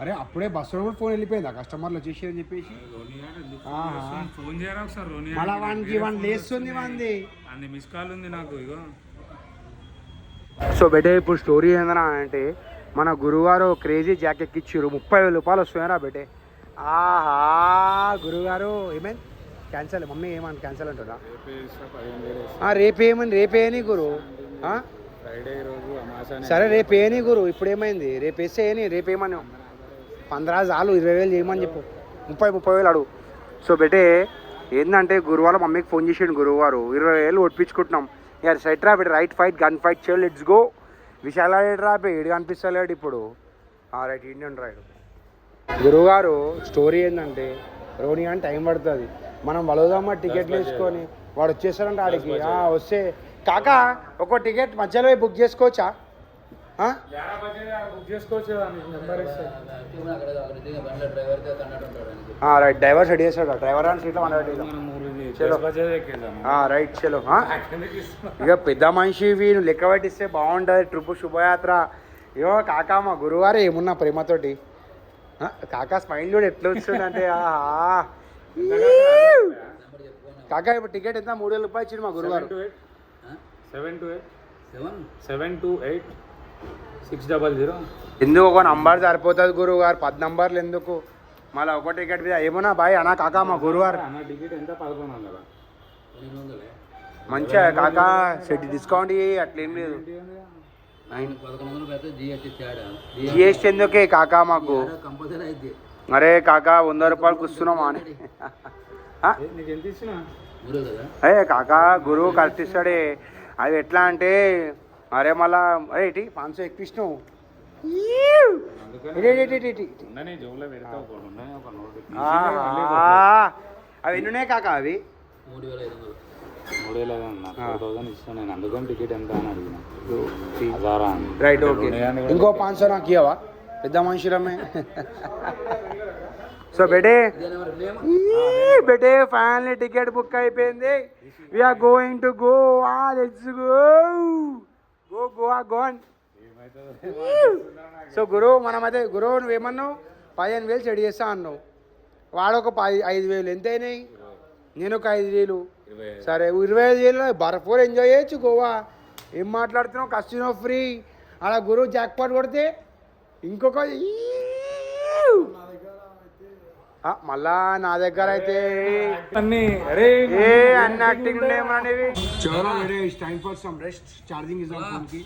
అరే అప్పుడే బస్సులో కూడా ఫోన్ వెళ్ళిపోయిందా కస్టమర్లు వచ్చేసి అని చెప్పేసి? ఫోన్ చేయరా ఒకసారి. మళ్ళీ వానికి లేస్తుంది వాంది అన్ని మిస్ కాల్ ఉంది నాకు. ఇగో సో బెటే ఇప్పుడు స్టోరీ ఏందన్నా అంటే మన గురువుగారు క్రేజీ జాక్ ఎక్కిచ్చారు. 30,000 రూపాయలు వస్తున్నారా బెటే. ఆహా గురువుగారు ఏమైంది? క్యాన్సల్. మమ్మీ ఏమని క్యాన్సల్ అంటుందా? రేపేమని? రేపేయని గురు. ఫ్రైడే రోజు అమాస. సరే రేపేయని గురు. ఇప్పుడు ఏమైంది? రేపు వేస్తే ఏని. రేపేమని 15 చాలు, 20,000 చేయమని చెప్పు. 30,000 అడుగు. సో బెటే ఏంటంటే గురువారు మమ్మీకి ఫోన్ చేసాడు. గురువారు 20,000 ఒప్పించుకుంటున్నాం. ఇక సెట్ రా పెట్టి రైట్ ఫైట్ గన్ ఫైట్ చేయాలి. Let's go. విశాల రా ఏడు కనిపిస్తలేడు ఇప్పుడు. Right Indian ride. గురువుగారు స్టోరీ ఏంటంటే రోని అని టైం పడుతుంది. మనం వలుదామా టికెట్లు వేసుకొని వాడు వచ్చేస్తారంటే ఆడికి వస్తే కాకా ఒక టికెట్ మధ్యలో బుక్ చేసుకోవచ్చా? రైట్ డ్రైవర్ సెట్ చేస్తాడు. డ్రైవర్ అని సీట్లో రైట్ చలో. ఇక పెద్ద మనిషి నువ్వు లెక్క పట్టిస్తే బాగుంటుంది ట్రిప్ శుభయాత్ర. ఇగో కాకా మా గురువారు ఏమున్నా ప్రేమతోటి. కాకా స్మైల్ కూడా ఎట్లా వస్తుందంటే కాకా ఇప్పుడు టికెట్ ఎంత 3,000 రూపాయలు ఇచ్చింది మా గురుగారు 728 ఎందుకు ఒక నంబర్ సరిపోతుంది గురువు గారు 10 నంబర్లు ఎందుకు మళ్ళీ ఒక టికెట్ మీద ఏమన్నా బాయ్ అన్నా కాకా మా గురువు గారు అన్న టికెట్ ఎంత 1100 మంచిగా కాకా సెట్ డిస్కౌంట్ అట్లేం లేదు జిఎస్టీ ఎందుకే కాకా మాకు అరే కాకా 100 రూపాయలు కూర్చున్నామా అని నీకు ఎంత ఇచ్చిన అరే కాకా గురువు కరెక్ట్ ఇస్తాడే అది ఎట్లా అంటే అరే మళ్ళా అరే ఇటీ 500 ఎక్కువ ఇచ్చినావు ఉండని జోబులో పెడతావు ఒక నోటు అవి ఎన్ని ఉన్నాయి కాకా అవి 3,500 ఇస్తాను నేను అందుకని టికెట్ ఎంత అని అడిగిన రైట్ ఓకే ఇంకో 500 నాకు ఇవ్వవా పెద్ద మనుషులమే సో బెటే ఫైనల్లీ టికెట్ బుక్ అయిపోయింది we are going to Goa let's Goa gone so గురువు మనమైతే గురువు నువ్వేమన్నావు 15,000 సెట్ చేస్తా అన్నావు వాడు ఒక 5,000 ఎంత అయినాయి నేను ఒక 5,000 సరే 25,000 బర్ఫోర్ ఎంజాయ్ చేయొచ్చు గోవా ఏం మాట్లాడుతున్నావు కసినో ఫ్రీ అలా గురువు జాక్ పాట్ కొడితే ఇంకొక మళ్ళా నా దగ్గర అయితే అన్ని అరే అన్ని యాక్టింగ్ ఉండేమనేవి చాలా time for some rest charging is on కి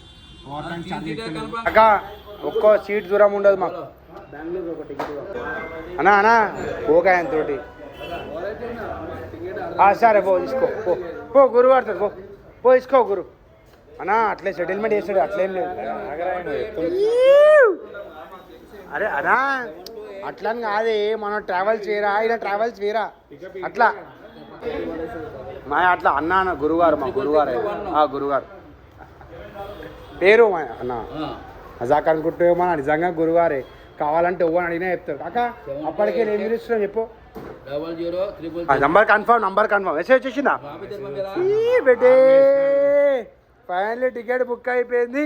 అక్క ఒక్కో సీట్ దూరం ఉండదు మాకు అన్నా అన్నా ఓకే ఆయన తోటి సరే పో తీసుకో పో గురువు పడుతుంది పో తీసుకో గురు అన్నా అట్లే సెటిల్మెంట్ చేస్తాడు అట్లేం లేదు అరే అన్నా అట్లా కాదే మనం ట్రావెల్ చేయరా ఆయన ట్రావెల్స్ వేరా అట్లా మా అట్లా అన్న గురుగారు మా గురుగారు గురుగారు పేరు అన్న మజాక్ అనుకుంటే మన నిజంగా గురుగారే కావాలంటే ఓవని అడిగినా చెప్తారు కాక అప్పటికే నేను పిలుస్తున్నాను చెప్పు నంబర్ కన్ఫర్మ్ మెసేజ్ వచ్చేసిందా బెటే ఫైనల్లీ టికెట్ బుక్ అయిపోయింది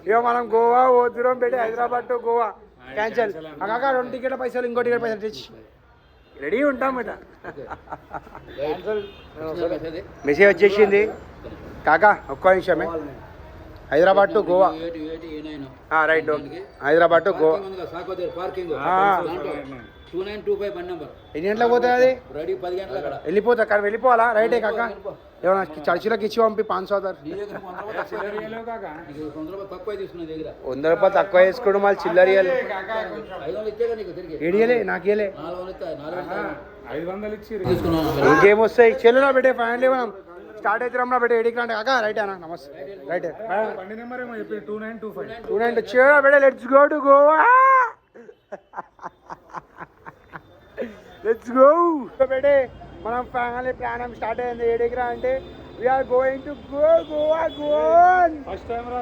ఇక మనం గోవా పోతున్నాం బెటే హైదరాబాద్ టు గోవా క్యాన్సల్ కాక 2 టికెట్ల పైసలు ఇంకో టికెట్ పైసలు తెచ్చి రెడీ ఉంటాం బేట మెసేజ్ వచ్చేసింది కాకా ఒక్క నిమిషమే Hyderabad to Goa right okay Hyderabad to Goa 2925 ఎన్ని గంటలకు పోతుంది అది రెడీ 10 గంటలకు వెళ్ళిపోతా కానీ వెళ్ళిపోవాలా రైటే కాక ఏమన్నా చర్చిలోకి ఇచ్చి పంపి 500 తక్కువ తీసుకున్న దగ్గర 100 రూపాయలు తక్కువ వేసుకోవడం మళ్ళీ చిల్లర ఇవ్వాలి 500 ఇచ్చే నీకు తిరిగి ఏడియలే నాకేలే 500 ఇచ్చి ఇంకేం వస్తాయి చెల్లులో పెట్టే ఫైనల్లీ మనం స్టార్ట్ అయితే రమ్మా పెట్టే ఎడికి రండి కాక రైట్ అన్న నమస్తే రైట్ బండి నెంబర్ ఏమో చెప్పి 2925 చూడండి వచ్చేడా పెట్టే let's go to Goa let's go పెట్టే మనం ఫైనల్లీ ప్రయాణం స్టార్ట్ అయింది ఏడికి రా అంటే we are going to go Goa gone first time రా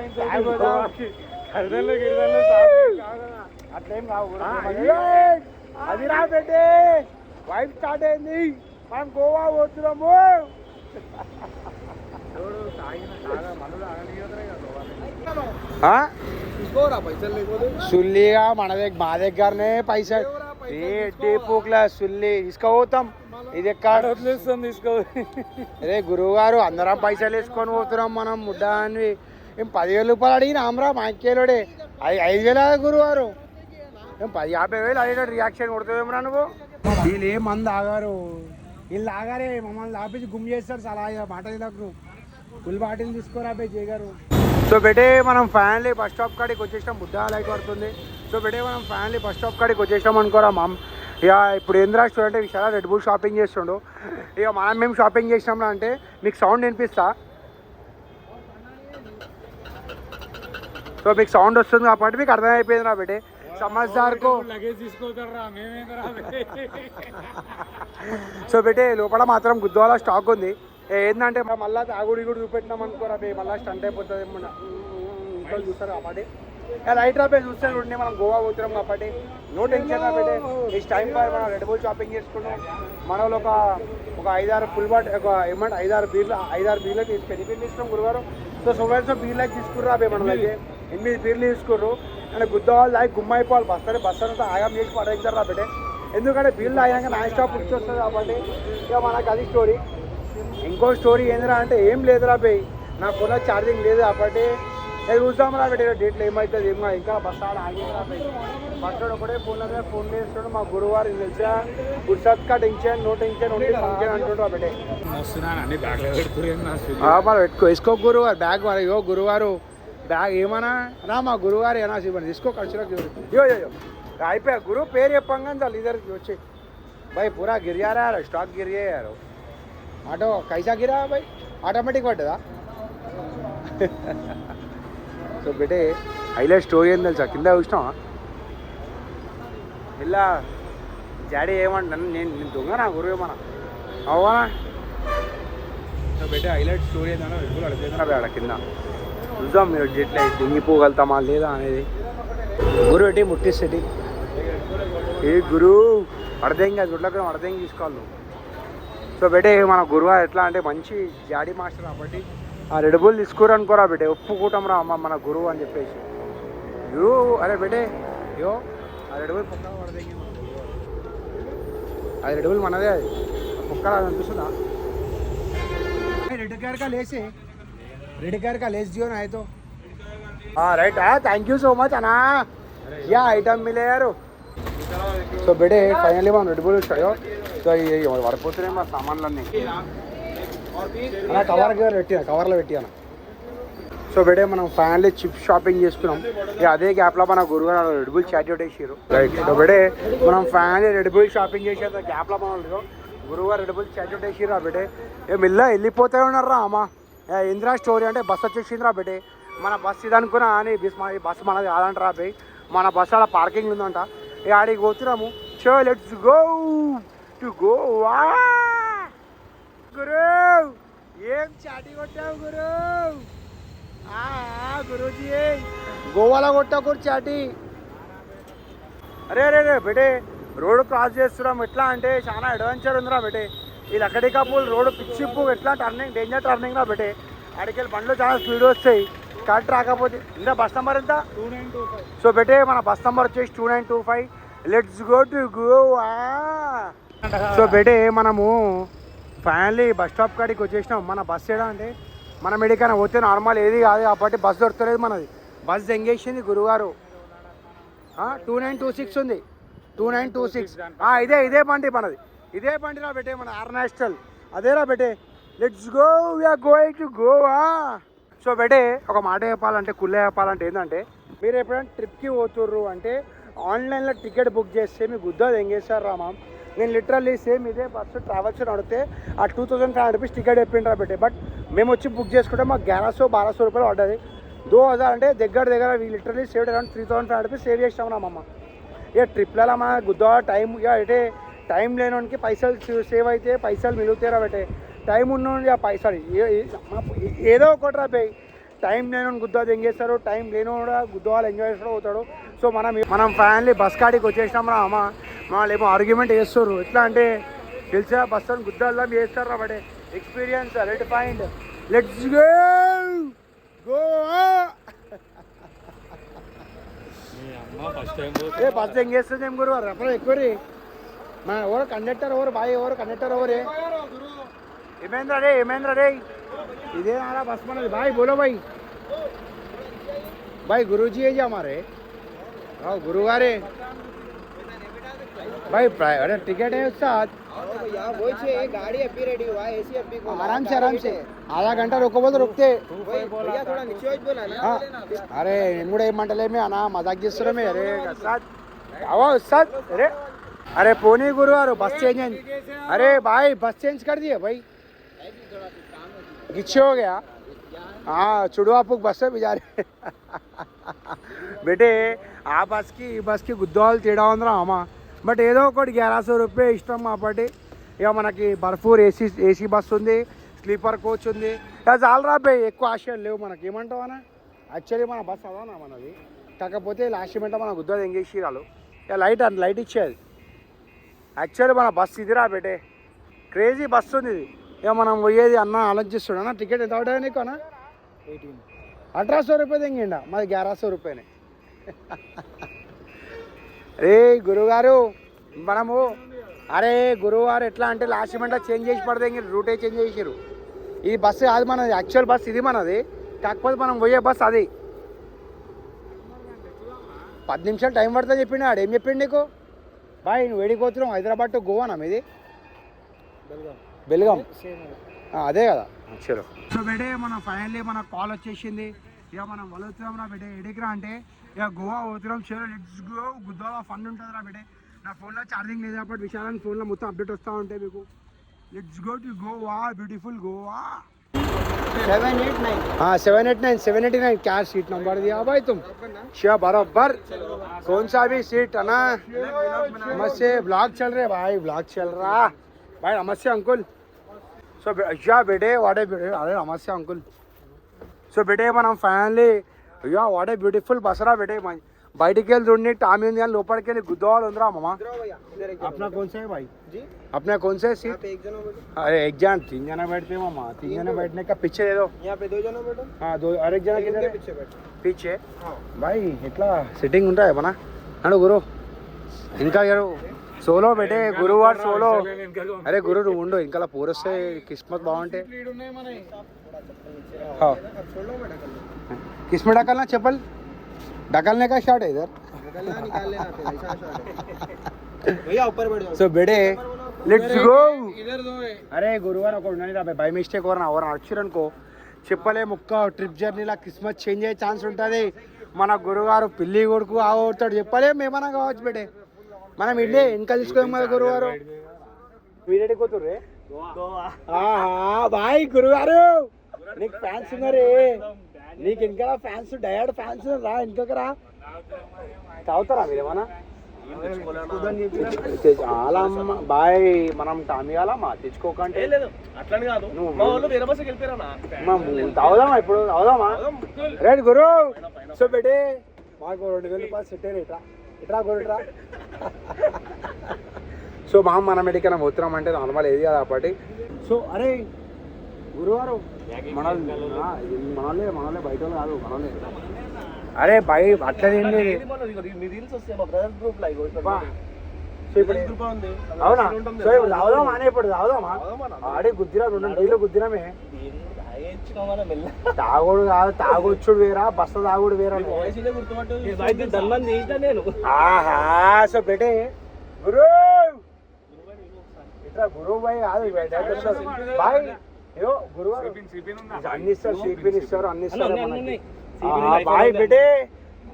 అట్లేం కావు అది రా పెట్టే వైఫ్ స్టార్ట్ అయింది మనం గోవా పోతున్నాము సుల్లిగా మా దగ్గరనే పైసలు పూకుల సుల్లి తీసుకుపోతాం ఇది ఎక్కడ తీసుకో అదే గురువు గారు అందరం పైసలు వేసుకొని పోతున్నాం మనం ముడ్డాన్ని ఏం 10,000 రూపాయలు అడిగిన ఆమ్రా మా అక్కేలోడే 5,000 గురువు గారు ఏం 50,000 అడిగిన రియాక్షన్ కొడుతుందేమరా నువ్వు వీళ్ళు ఏం మంది ఆగారు వీళ్ళు ఆగారే మమ్మల్ని ఆపేసి గుమ్ చేస్తారు చాలా మాట నువ్వు ఫుల్ బాటిల్ తీసుకోరా బే చేయగారు సో బెటే మనం ఫ్యామిలీ బస్ స్టాప్ కాడికి వచ్చేసినాం బుడ్డా లైట్ పడుతుంది సో బెటే మనం ఫ్యామిలీ బస్ స్టాప్ కాడికి వచ్చేసినాం అనుకోరా ఇక ఇప్పుడు ఏంద్రా చూడంటే విశాల రెడ్ బుల్ షాపింగ్ చేస్తుండు ఇక మేము షాపింగ్ చేసినాం అంటే మీకు సౌండ్ వినిపిస్తా సో మీకు సౌండ్ వస్తుంది కాబట్టి మీకు అర్థమైపోయింది రా బెటే సమజ్దార్కు లగేజ్ తీసుకోతారా సో బెటే లోపల మాత్రం గుద్దవాల స్టాక్ ఉంది ఏంటంటే మళ్ళీ తాగుడి కూడా చూపెట్టినాం అనుకోరా మళ్ళీ స్టంట్ అయిపోతుంది ఏమన్నా ఇంట్లో చూస్తారు కాబట్టి రైట్ రాబే చూస్తే చూడండి మనం గోవా పోతున్నాం కాబట్టి నో టెన్షన్ కాబట్టి ఈ టైం పై మనం రెడ్ బుల్ షాపింగ్ చేసుకున్నాం మనలో ఒక 5-6 ఫుల్ బాట్ ఒక ఏమంటే 5-6 బీర్లు తీసుకొని బీర్లు తీసుకున్నాం గురువారం సో సో బీర్లకి తీసుకుర్రా బే మన దగ్గర 8 బీర్లు తీసుకుర్రు అంటే గుద్దవాళ్ళు దాగి గుమ్మైపోవాలి బస్ అంతా ఆగం చేసి పడేస్తారు రాబట్టే ఎందుకంటే బీర్లు ఆగాక నాన్ స్టాప్ వచ్చి వస్తుంది కాబట్టి ఇక మనకు అది స్టోరీ ఇంకో స్టోరీ ఏందిరా అంటే ఏం లేదురా బై, నా ఫోన్లో ఛార్జింగ్ లేదు కాబట్టి నేను చూద్దాం రా పెట్టే డేట్లో ఏమవుతుంది ఏమో, ఇంకా బస్ ఆడ ఆగిందిరా బై. బస్టాడు ఒకటే ఫోన్లో మీద ఫోన్ చేస్తాడు. మా గురువారు తెలిసా గుర్సత్ కా టెన్షన్ నో టెన్షన్ ఉండి ఫంక్షన్ అంటుండ్రా పెట్టే. అన్ని బ్యాగ్లో పెడుతున్నారు మరి వేసుకో గురువారు బ్యాగ్, మరి యో గురువారు బ్యాగ్ ఏమన్నా నా మా గురువారు ఏనా ఇవ్వండి తీసుకో ఖర్చులోకి యో యో యో అయిపోయా. గురువు పేరు చెప్పంగా చాలు ఇద్దరికి వచ్చి भाई पूरा गिर जा रहा है यार, स्टॉक गिर गया यार. ऑटो कैसा गिरा भाई, ऑटोमेटिक पड्डदा. సో బేటే హైలైట్ స్టోరీ ఏం తెలుసా, కింద చూసినావా ఇలా డాడీ ఏమంటాను నేను దొంగ నా గురువు ఏమన్నా అవ్వనా. సో బేటే హైలైట్ స్టోరీ ఏంటన్నా ఎప్పుడు అడిపోయిందా ఆడ కింద చూద్దాం మీరు ఎట్లా దింగిపోగలుగుతామా లేదా అనేది. గురువు ఎట్టి ముట్టిస్తేటి ఏ గురువు అర్ధంగా గుడ్లక్కడ అర్ధంగా తీసుకోవాలి. సో బేటే మన గురువు ఎట్లా అంటే మంచి జాడీ మాస్టర్ కాబట్టి ఆ రెడ్ బుల్ తీసుకోరు అనుకోరా బేటే, ఒప్పుకుంటాం రా అమ్మ మన గురువు అని చెప్పేసి. యో అరే బేటే యో ఆ రెడ్ బుల్ పొక్క అర్ధంగా మన గురువు అది రెడ్ బుల్ మనదే, అది పొక్క అనిపిస్తుందా. రెడ్ కలర్ కా లేసే रेड कलर का लेस दियो ना है तो. हाँ राइट है, थैंक यू सो मच अना, क्या आइटम मिले यार. సో బేటే ఫైనల్లీ మనం రెడ్ బుల్ వచ్చాయో. సో ఇవి వరపోతున్నాయి మా సామాన్లన్నీ అలా కవర్లో పెట్టాను. సో బేటే మనం ఫైనల్లీ చిప్ షాపింగ్ చేసుకున్నాం. ఇక అదే గ్యాప్లో మన గురువు రెడ్ బుల్ చాట్ వేసారు రైట్. సో బేటే మనం ఫైనల్లీ రెడ్ బుల్ షాపింగ్ చేసే గ్యాప్లో మనం గురువు రెడ్ బుల్ చాట్ వేసారు. ఆ బేటే ఏ మిల్ల వెళ్ళిపోతే ఉన్నారా అమ్మ ఇందిరా స్టోరీ అంటే బస్ వచ్చేసిందిరా బేటే. మన బస్ ఇది అనుకున్నా అని బస్ మనది కాదంటారా బే, మన బస్ ఆడ పార్కింగ్ ఉందంట. ఇక ఆడికి పోతున్నాము. So let's go to Goa. గురు ఏం చాటి కొట్టావు గురు, గురూజీ గోవాలో కొట్టావు చాటి. అరే అరే రే బేటే రోడ్డు క్రాస్ చేస్తున్నాం. ఎట్లా అంటే చాలా అడ్వెంచర్ ఉందిరా బేటే. ఈ లక్కడికాపూల్ రోడ్డు పిచ్చిప్పు ఎట్లా టర్నింగ్ డేంజర్ టర్నింగ్ రా బేటే. అడికెళ్ళి బండ్లు చాలా స్పీడ్ వస్తాయి. కరెక్ట్ రాకపోతే ఇంకా బస్ నెంబర్ ఎంత 2925. సో బేటే మన బస్ నెంబర్ వచ్చేసి 2925. Let's go to Goa. So బేటే మనము ఫైనల్లీ బస్ స్టాప్ కాడికి వచ్చేసినాం. మన బస్ ఏడా అంటే మనం ఎడికైనా పోతే నార్మల్ ఏది కాదు కాబట్టి బస్ దొరకలేదు మనది. బస్ ఎంగేసింది గురువారు 2926 ఉంది 2926. ఇదే బండి మనది, ఇదే బండి రా బేటే మన ఆర్నాస్టల్ అదేరా బేటే. Let's go we are going to Goa. So బేటే ఒక మాట చెప్పాలంటే కుళ్ళే చెప్పాలంటే ఏంటంటే మీరు ఎప్పుడైనా ట్రిప్కి పోతుర్రు అంటే ఆన్లైన్లో టికెట్ బుక్ చేస్తే మీకు గుద్దా ఎంగేస్తారు రా మామ్. నేను లిటరల్లీ సేమ్ ఇదే బస్సు ట్రావెల్స్ అడిగితే ఆ 2500 రూపీస్ టికెట్ చెప్పిండ్రా బేటే. బట్ మేము వచ్చి బుక్ చేసుకుంటే మాకు 1100-1200 రూపాయలు పడ్డది. 2000 అంటే దగ్గర literally save around 3500 rupees save చేసినాం రా మమ్మ. ఇక ట్రిప్లలో మన గుద్దా టైం ఇక అయితే టైం లేనోనికి పైసలు సేవ్ అయితే పైసలు మిగులుతారా బేటే. టైం ఉన్నోడి సారీ ఏదో ఒకటి రా పోయి టైం లేనోని గుద్దా ఎంగేస్తారు, టైం లేనోడా గుద్దాలు ఎంజాయ్ చేస్తాడు పోతాడు. సో మనం ఫైనల్లీ బస్ కాడికి వచ్చేసినాం రా అమ్మ. వాళ్ళు ఏమో ఆర్గ్యుమెంట్ చేస్తారు ఎట్లా అంటే తెలిసా బస్ అని గుద్దాల్లో చేస్తారు రా బడే. Experience red point let's go Goa. ఏ బస్ ఎంగేస్తుంది ఏం గురువారు అప్పుడు ఎక్కువ మన ఎవరు కండక్టర్ ఎవరు బాయ్ ఎవరు కండక్టర్ ఎవరే ఏమేంద్ర రే ఇదే नारा बस मनोज भाई बोलो भाई गुरुजी है जी हमारे गुरुवारे भाई अरे टिकट है साथ गाड़ी अभी रेडी हुआ एसी अभी को आराम से आधा घंटा रोको बोल तो रुकते भैया थोड़ा नीचे हो बोला ना. अरे इनमुड़े मंडले में आना मजाक जिसरो में अरे साथ आवा साथ अरे पोनी गुरुवार बस चेंज अरे भाई बस चेंज कर दिए भाई गिच्छे हो गया. हाँ चुड़वापुक बस है बेचारे बेटे ఆ బస్కి ఈ బస్కి గుద్దాలు తేడా ఉందిరా అమ్మ. బట్ ఏదో ఒకటి 1100 రూపాయలు ఇష్టం కాబట్టి ఇక మనకి బర్ఫూర్ ఏసీ బస్ ఉంది, స్లీపర్ కోచ్ ఉంది. అది చాలరా బాయ్, ఎక్కువ ఆశయాలు లేవు మనకి. ఏమంటావు అన్న యాక్చువల్లీ మన బస్ అదానా మనది, కాకపోతే లాస్ట్ మినిట్ మన గుద్దాలు ఎంగేసి రాలు ఇక లైట్ ఇచ్చేది. యాక్చువల్లీ మన బస్ ఇదిరా బేటే, క్రేజీ బస్ ఉంది ఇది. ఇక మనం పోయేది అన్న ఆలోచిస్తున్నాడు అన్న టికెట్ ఎంత అవుతుంది నీకు అన్న 1800 రూపాయలు తెంగిండా, మాది 1100 రూపాయలే. రే గురుగారు మనము అరే గురువారు ఎట్లా అంటే లాస్ట్ మూమెంట్లో చేంజ్ చేసి పడితే ఇంక రూటే చేంజ్ చేసారు. ఈ బస్సు కాదు మనది, యాక్చువల్ బస్ ఇది మనది, కాకపోతే మనం పోయే బస్ అది. 10 నిమిషాలు టైం పడుతుంది చెప్పిండు ఆడు. ఏం చెప్పిండు నీకు బాయ్? నువ్వు వేడిపోతున్నావు హైదరాబాద్ టు గోవానా మీది? బెల్గాం అదే కదా. చలో సో బెడే మనం ఫైనల్లీ మన కాల్ వచ్చేసింది. ఇక మనం వలుగుతున్నాం రా బెడే. ఎడికిరా అంటే ఇక గోవా పోతున్నాం. చలో లెట్స్ గో. గుద్దావా ఫన్ ఉంటుంది రా బెడే. నా ఫోన్లో ఛార్జింగ్ లేదు కాబట్టి విశాలని ఫోన్లో మొత్తం అప్డేట్ వస్తూ ఉంటాయి మీకు. Let's go to Goa, beautiful Goa. 789 क्या सीट नंबर दिया भाई तुम? शिवा बराबर. कौन सा भी सीट है ना? नमस्ते. ब्लॉग चल रहे भाई, ब्लॉग चल रहा भाई. नमस्ते अंकुल. सो या बेटे वाट ए बेटे. अरे नमस्ते अंकुल. सो बेटे మనం ఫైనల్లీ యా వాట్ ఏ బ్యూటిఫుల్ బసరా बेटे. బయటికి వెళ్ళి చూడండి టామీ ఉంది కానీ లోపలికి వెళ్ళి గుద్దవాళ్ళు ఉందిరా మామ. अपना कौन सा है भाई जी? अपना कौन सा है सीट? अरे एक जन 3 जना बैठते हैं मामा. 3 जना बैठने का पीछे दे दो. यहाँ पे 2 जना बैठो. हाँ 2. और एक जना किधर है? पीछे. हाँ भाई इतना सिटिंग ఉంటాయి మన అను గురు. ఇంకా యారు సోలో బెటే గురువార్ సోలో. అరే గురు నువ్వు ఉండు ఇంకా పూరస్తే కిస్మత్ బాగుంటే. हाँ किसमें डकलना चप्पल? डकलने का शॉट है इधर. भैया ऊपर बैठ जाओ. So బెడే let's go. इधर दो है. అరే గురువారం ఒకటి ఉన్నాను రా బై మిస్టేక్ ఎవరైనా వచ్చారనుకో చెప్పలే ముక్క ట్రిప్ జర్నీలా కిస్మత్ చేంజ్ అయ్యే ఛాన్స్ ఉంటుంది. మన గురువారు పిల్లి కొడుకు ఆవుతాడు చెప్పలేము ఏమన్నా కావచ్చు బెటే. మనం ఇల్లే ఇంకా తీసుకోము కదా గురువారు. వీడేడి కూతుర్రే బాయ్ గురువారు. నీకు ఫ్యాన్స్ ఉన్నారే, నీకు ఇంకా ఫ్యాన్స్ డయాడ్ ఫ్యాన్స్ రా. ఇంకొక రా తాగుతారా మీరేమన్నా? చాలా అమ్మ బాయ్. మనం టామియాలమ్మా తెచ్చుకోకంటే అట్లని కాదు, మా వాళ్ళు వేరే బస్సుకి వెళ్ళిపోయారా? తాగుదామా ఇప్పుడు? తాగుదామా? రైట్ గురు. సో బెటే మాకు 2000 రూపాయలు సెట్ అయ్యి ఇట్రా ఇట్రా గురు ఇట్రా. సో మనం ఎడికైనా పోతున్నాం అంటే నార్మల్ ఏది కదా కాబట్టి. సో అరే గురువారు మనలే బయట కాదు మనలే. అరే బై అట్లా ఏంటి అవునా? సో ఇప్పుడు తాగుదామా అనే ఇప్పుడు తాగుదామా? ఆడే గుద్దిరా 2 టీలు గుద్దిరామే. తాగుడు కాదు తాగొచ్చుడు వేరా బస్సు తాగుడు వేరా. ఆహా సో బెటే గురు ఇట్లా గురువు బాయ్ కాదు బాయ్. అయ్యో గురువు అన్ని ఇస్తారు, స్వీట్ ఇస్తారు, అన్ని ఇస్తారు బాయ్ బెటే.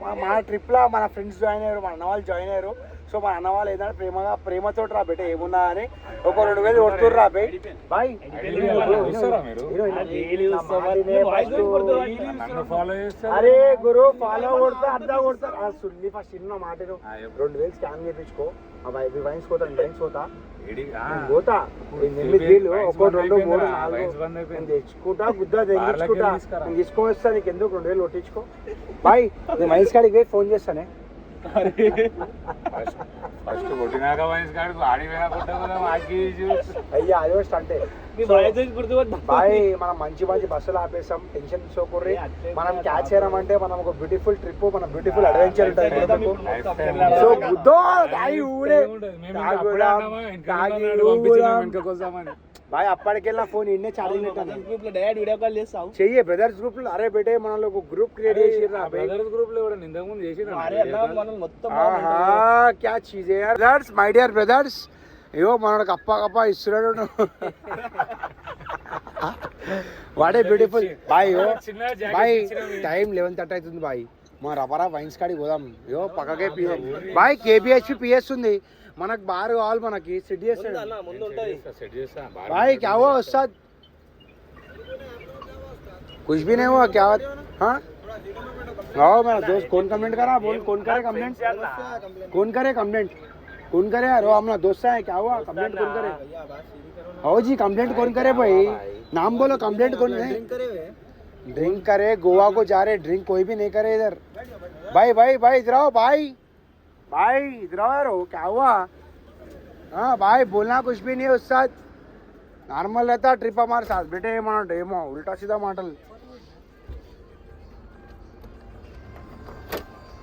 మన ట్రిప్లో మన ఫ్రెండ్స్ జాయిన్ అయ్యారు, మన అన్న వాళ్ళు జాయిన్ అయ్యారు. సో మన అన్న వాళ్ళు ఏదైనా ప్రేమతో రా బెటే ఏమున్నా అని ఒక 2000 కొడుతుర్రు రా బే బాయ్. అరే గురు ఫాలో కొడతా అర్థం కొడతారు సుల్లి. ఫస్ట్ చిన్న మాట 2000 స్కాన్ చేయించుకో. వైన్స్ పోతా డ్రింక్స్ పోతా పోతా 8 వీళ్ళు 1 2 3 4 నేను తెచ్చుకుంటా గుద్దా తెచ్చుకుంటా. నేను తీసుకొని వస్తా. నీకు ఎందుకు 2000 కొట్టించుకో బాయ్. నేను వైన్స్ కాడికి పోయి ఫోన్ చేస్తానే. అయ్యా అది ఫస్ట్ అంటే బాయ్ మనం మంచి బస్సులు ఆపేసాం. టెన్షన్ తీసుకోకూడదు. మనం క్యాచ్ చేయమంటే మనం ఒక బ్యూటిఫుల్ ట్రిప్, మన బ్యూటిఫుల్ అడ్వెంచర్ ఉంటుంది. సో బుద్ధో బాయ్ ఊడే బాయ్ అప్పటికెళ్ళా ఫోన్ ఇన్నే ఛార్జింగ్ గ్రూప్ లో డైరెక్ట్ వీడియో కాల్ చేస్తావు చెయ్యి బ్రదర్స్ గ్రూప్ లో. అరే బెటే మనలో ఒక గ్రూప్ క్రియేట్ చేసిర్రా బ్రదర్స్ గ్రూప్ లో కూడా ఇంతకు ముందు చేసినా. మొత్తం క్యా చీజే యార్ బ్రదర్స్, మై డియర్ బ్రదర్స్. అయ్యో మనకు అప్ప ఇస్తున్నాడు. What a beautiful bye. Boy time 11:30 అవుతుంది బాయ్. మా రపరా వైన్స్ కాడికి పోదాం. అయ్యో పక్కకే బాయ్ కేబిహెచ్ పిఎస్ ఉంది. మనకు బార్ కావాలి, మనకి సెట్ చేస్తాడు भाई. क्या हुआ उस्ताद? कुछ भी नहीं हुआ क्या? हाँ आओ मेरा दोस्त कौन कमेंट करा बोल. कौन करे कंप्लेंट? कौन करे कंप्लेंट? कौन करे यार? वो हमारा दोस्त है. क्या हुआ कंप्लेंट कौन करे? आओ जी कंप्लेंट कौन करे भाई? नाम बोलो. कंप्लेंट कौन है? ड्रिंक करे गोवा को जा रहे. ड्रिंक कोई भी नहीं करे इधर. भाई इधर आओ भाई इधर आओ यार. क्या हुआ? हाँ भाई बोलना कुछ भी नहीं है उस्ताद. नॉर्मल रहता ट्रिप हमारे साथ बेटे. ఏమో उल्टा सीधा माटल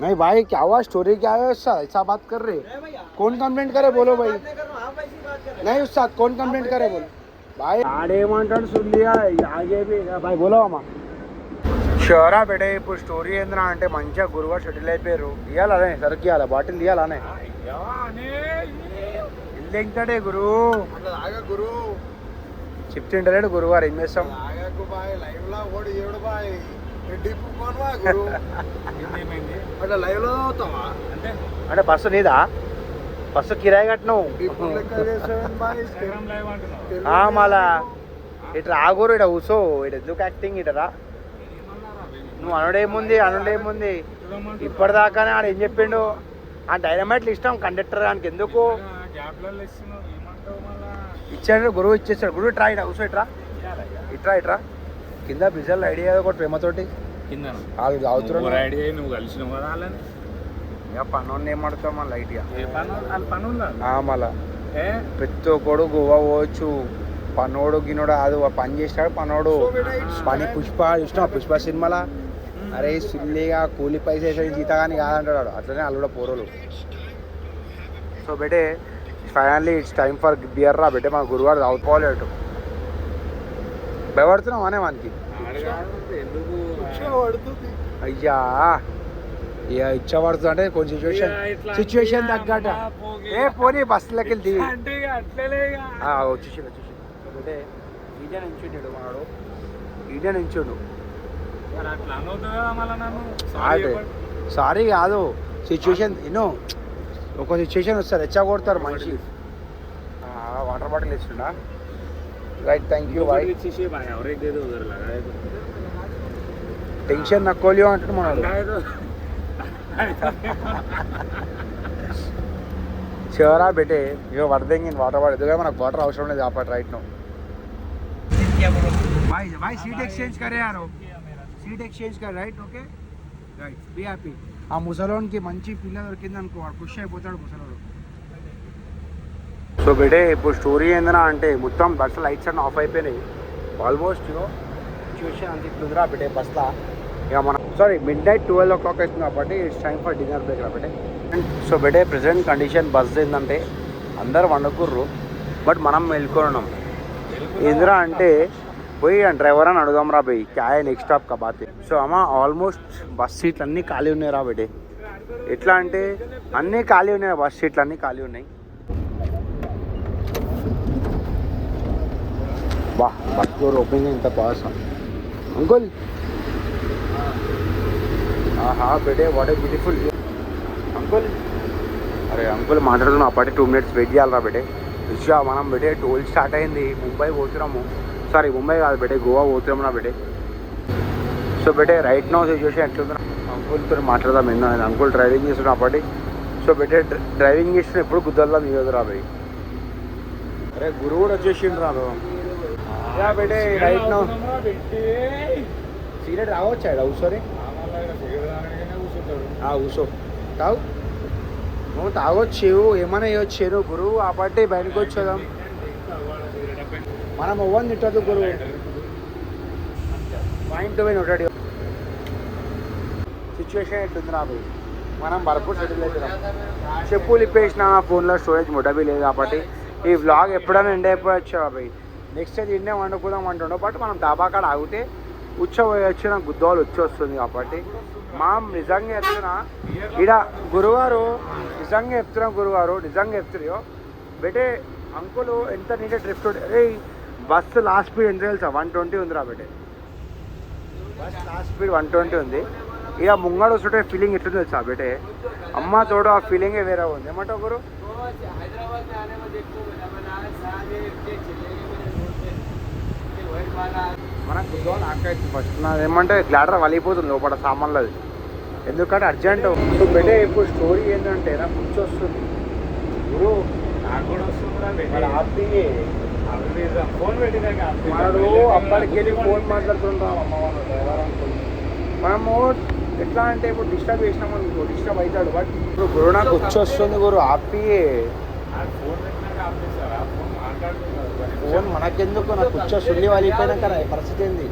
नहीं भाई. क्या हुआ? स्टोरी क्या है? ऐसा बात कर रहे. कौन कंप्लेंट करे बोलो भाई. पैसे की बात कर रहे नहीं उस्ताद कौन कंप्लेंट करे बोल भाई ఆడేమంటాడు సుల్లియా ఆగేవి భాయ్ బోలో అమ్మా షోరా బెడే ఇప్పుడు స్టోరీ ఏంద్రా అంటే మంచిగా గురువారు షటిల్ అయిపోయారు ఇవ్వాలనే సరికి ఇవ్వాలి బాటిల్ ఇవ్వాలనే ఇల్లు ఎంతడే గురు అట్లా ఆగా గురు చెప్తుంటలేడు గురువారు ఏం చేస్తాం ఆగాకు బాయ్ లైవ్ లో ఓడి ఏడు బాయ్ డిప్ కొనవా గురు అట్లా లైవ్ లో అవుతావా అంటే బస్సు నీదా బస్సు కిరాయి కట్టినావు డిప్ లెక్క చేసావు బాయ్ మళ్ళా ఇటు రాగురు ఇట కూసో ఇటు ఎందుకు యాక్టింగ్ ఇటరా నువ్వు అనుడేముంది ఇప్పటిదాకానే ఆడు ఏం చెప్పిండు ఆ డైనమైట్లు ఇష్టం కండక్టర్ గానికి ఎందుకు ఇచ్చాడు గురువు ఇచ్చేస్తాడు గురువు ట్రా ఇట కూసో ఇట్రా కింద బిజల్ ఐడియా ఒకటి ప్రేమతోటి వాళ్ళు అవుతున్నాడు నువ్వు కలిసినావు కదా వాళ్ళని ఇక పనుని ఏం పడతావు మన లైట్గా పనులు మళ్ళా ప్రతి ఒక్కడు గోవా పోవచ్చు పనోడు గిన్నోడు అది పని చేసినాడు పనోడు పని పుష్ప చూసినా పుష్ప సినిమాలా అరే సిల్లిగా కూలి పైసా వేసేది జీత కానీ కాదంటాడు అట్లనే వాళ్ళు కూడా పోరోలు సో బెటే finally it's time for beer రా బెటే మన గురువారు అవుకోవాలి అటు భయపడుతున్నాం అనే మనకి అయ్యా ఇక ఇచ్చబడుతుంది అంటే కొంచెం సిచ్యువేషన్ తగ్గట ఏ పోనీ బస్సులకి వెళ్ళి దిగి వచ్చేసి అంటే ఈడే నుంచుంటాడు మనడు ఈడే నుంచుండు సారీ కాదు సిచ్యువేషన్ ఒక సిచ్యువేషన్ వస్తారు రెచ్చగొడతారు మనిషి వాటర్ బాటిల్ ఇస్తుండా రైట్ థ్యాంక్ యూ బాయ్ టెన్షన్ నక్కోలియో అంటాడు మనడు చివరా బెటే ఇక వడదెంగి వాటర్ పడదు మనకు వాటర్ అవసరం లేదు ఆపట్ రైట్ నో भाई सीट एक्सचेंज करे यार सीट एक्सचेंज कर right okay right be happy ఆ ముసలోనికి మంచి పిల్ల దొరికింది అనుకో వాడు ఖుషి అయిపోతాడు ముసలోడు సో బెటే ఇప్పుడు స్టోరీ ఏందన్నా అంటే మొత్తం బస్ లైట్స్ అన్నీ ఆఫ్ అయిపోయినాయి ఆల్మోస్ట్ సిచ్యువేషన్ అంత ఇట్లుందిరా బెటే బస్లా ఇక మనం సారీ మిడ్ నైట్ 12 o'clock అవుతుంది కాబట్టి it's time for dinner break రా బెటే సో బెటే ప్రెసెంట్ కండిషన్ బస్ ఏంటంటే అందరు వండుకుర్రు బట్ మనం వెళ్ళుకున్నాం ఏందిరా అంటే పోయి డ్రైవర్ అని అడుగుదాం రా పోయి క్యాయ్ నెక్స్ట్ స్టాప్ కబాతే సో అమ్మ ఆల్మోస్ట్ బస్ సీట్లు అన్నీ ఖాళీ ఉన్నాయి రా బెటే ఎట్లా అంటే అన్నీ ఖాళీ ఉన్నాయి బస్ సీట్లు అన్నీ ఖాళీ ఉన్నాయి బా బస్ డోర్ ఓపెనింగ్ ఇంత పాస్ అంకుల్ ఆహా బెటే వాట్ ఏ బ్యూటిఫుల్ అంకుల్ అరే అంకుల్ మాట్లాడుతున్నాం అప్పటి 2 minutes వెయిట్ చేయాలరా బెటే విషయా మనం బెటే టోల్ స్టార్ట్ అయింది ముంబై పోతున్నాము సారీ ముంబై కాదు బెటే గోవా పోతున్నాము నా బెటే సో బెటే రైట్ నో సిచ్యువేషన్ ఎట్లుందా అంకుల్తో మాట్లాడదాం ఏందో అంకుల్ డ్రైవింగ్ చేస్తున్నాం అప్పటి సో బెటే డ్రైవింగ్ చేసిన ఎప్పుడు గుద్దల్లా దిగదురా బై అరే గురువు కూడా వచ్చేసిండు రా బెటే రైట్ నో సీరియట్ రావచ్చా కూర్చొని కూర్చో తావు నువ్వు తాగొచ్చు ఏమైనా ఇవ్వచ్చు గురువు ఆ పార్టీ బయటకు వచ్చేదాం మనం ఇవ్వని తిట్టదు గురువు పాయింట్ పోయి ఉంటాడు సిచ్యువేషన్ ఎట్టుంది రా పోయి మనం భరపూర్ సెటిల్ అవుతున్నాం చెప్పులు ఇప్పేసిన ఫోన్లో స్టోరేజ్ ముడబీ లేదు కాబట్టి ఈ వ్లాగ్ ఎప్పుడైనా ఎండ్ అయిపోవచ్చు పోయి నెక్స్ట్ అయితే ఇండే వండుకుందాం అంటుండవు బట్ మనం డాబా కాడ ఆగితే ఉచ్చపోయొచ్చు నాకు గుద్దోలు వచ్చి వస్తుంది కాబట్టి మా నిజంగా చెప్తున్నా ఈడ గురువారు నిజంగా చెప్తున్నాయో బెటే అంకులు ఎంత నీటే డ్రిఫ్ట్ అరే బస్సు లాస్ట్ స్పీడ్ ఎంత తెలుసా 120 ఉందిరా బెటే బస్ లాస్ట్ స్పీడ్ 120 ఉంది ఇక ముంగడు వస్తుంటే ఫీలింగ్ ఎట్లుంది తెలుసా బెటే అమ్మ తోడు ఆ ఫీలింగే వేరే ఉంది ఏమంటావు గురు మనకు గుద్దోని ఆకైతుంది ఫస్ట్ నాది ఏమంటే గ్లాడర్ వలిగిపోతుంది లోపల సామాన్లది ఎందుకంటే అర్జెంట్ బెటే ఇప్పుడు స్టోరీ ఏంటంటే నాకు గుర్చి వస్తుంది గురు మనడు అప్పటికి వెళ్ళి ఫోన్ మాట్లాడుతుంటాం అమ్మ వాళ్ళు డ్రైవర్ అనుకుంటున్నాం మనము ఎట్లా అంటే ఇప్పుడు డిస్టర్బ్ చేసినాం అనుకో డిస్టర్బ్ అవుతాడు బట్ ఇప్పుడు గురు నాకు గుర్చి వస్తుంది గురు ఆపి ఫోన్ మనకెందుకు నాకు గుర్చి సుల్లి వాలిపోయినాక పరిస్థితి ఏంది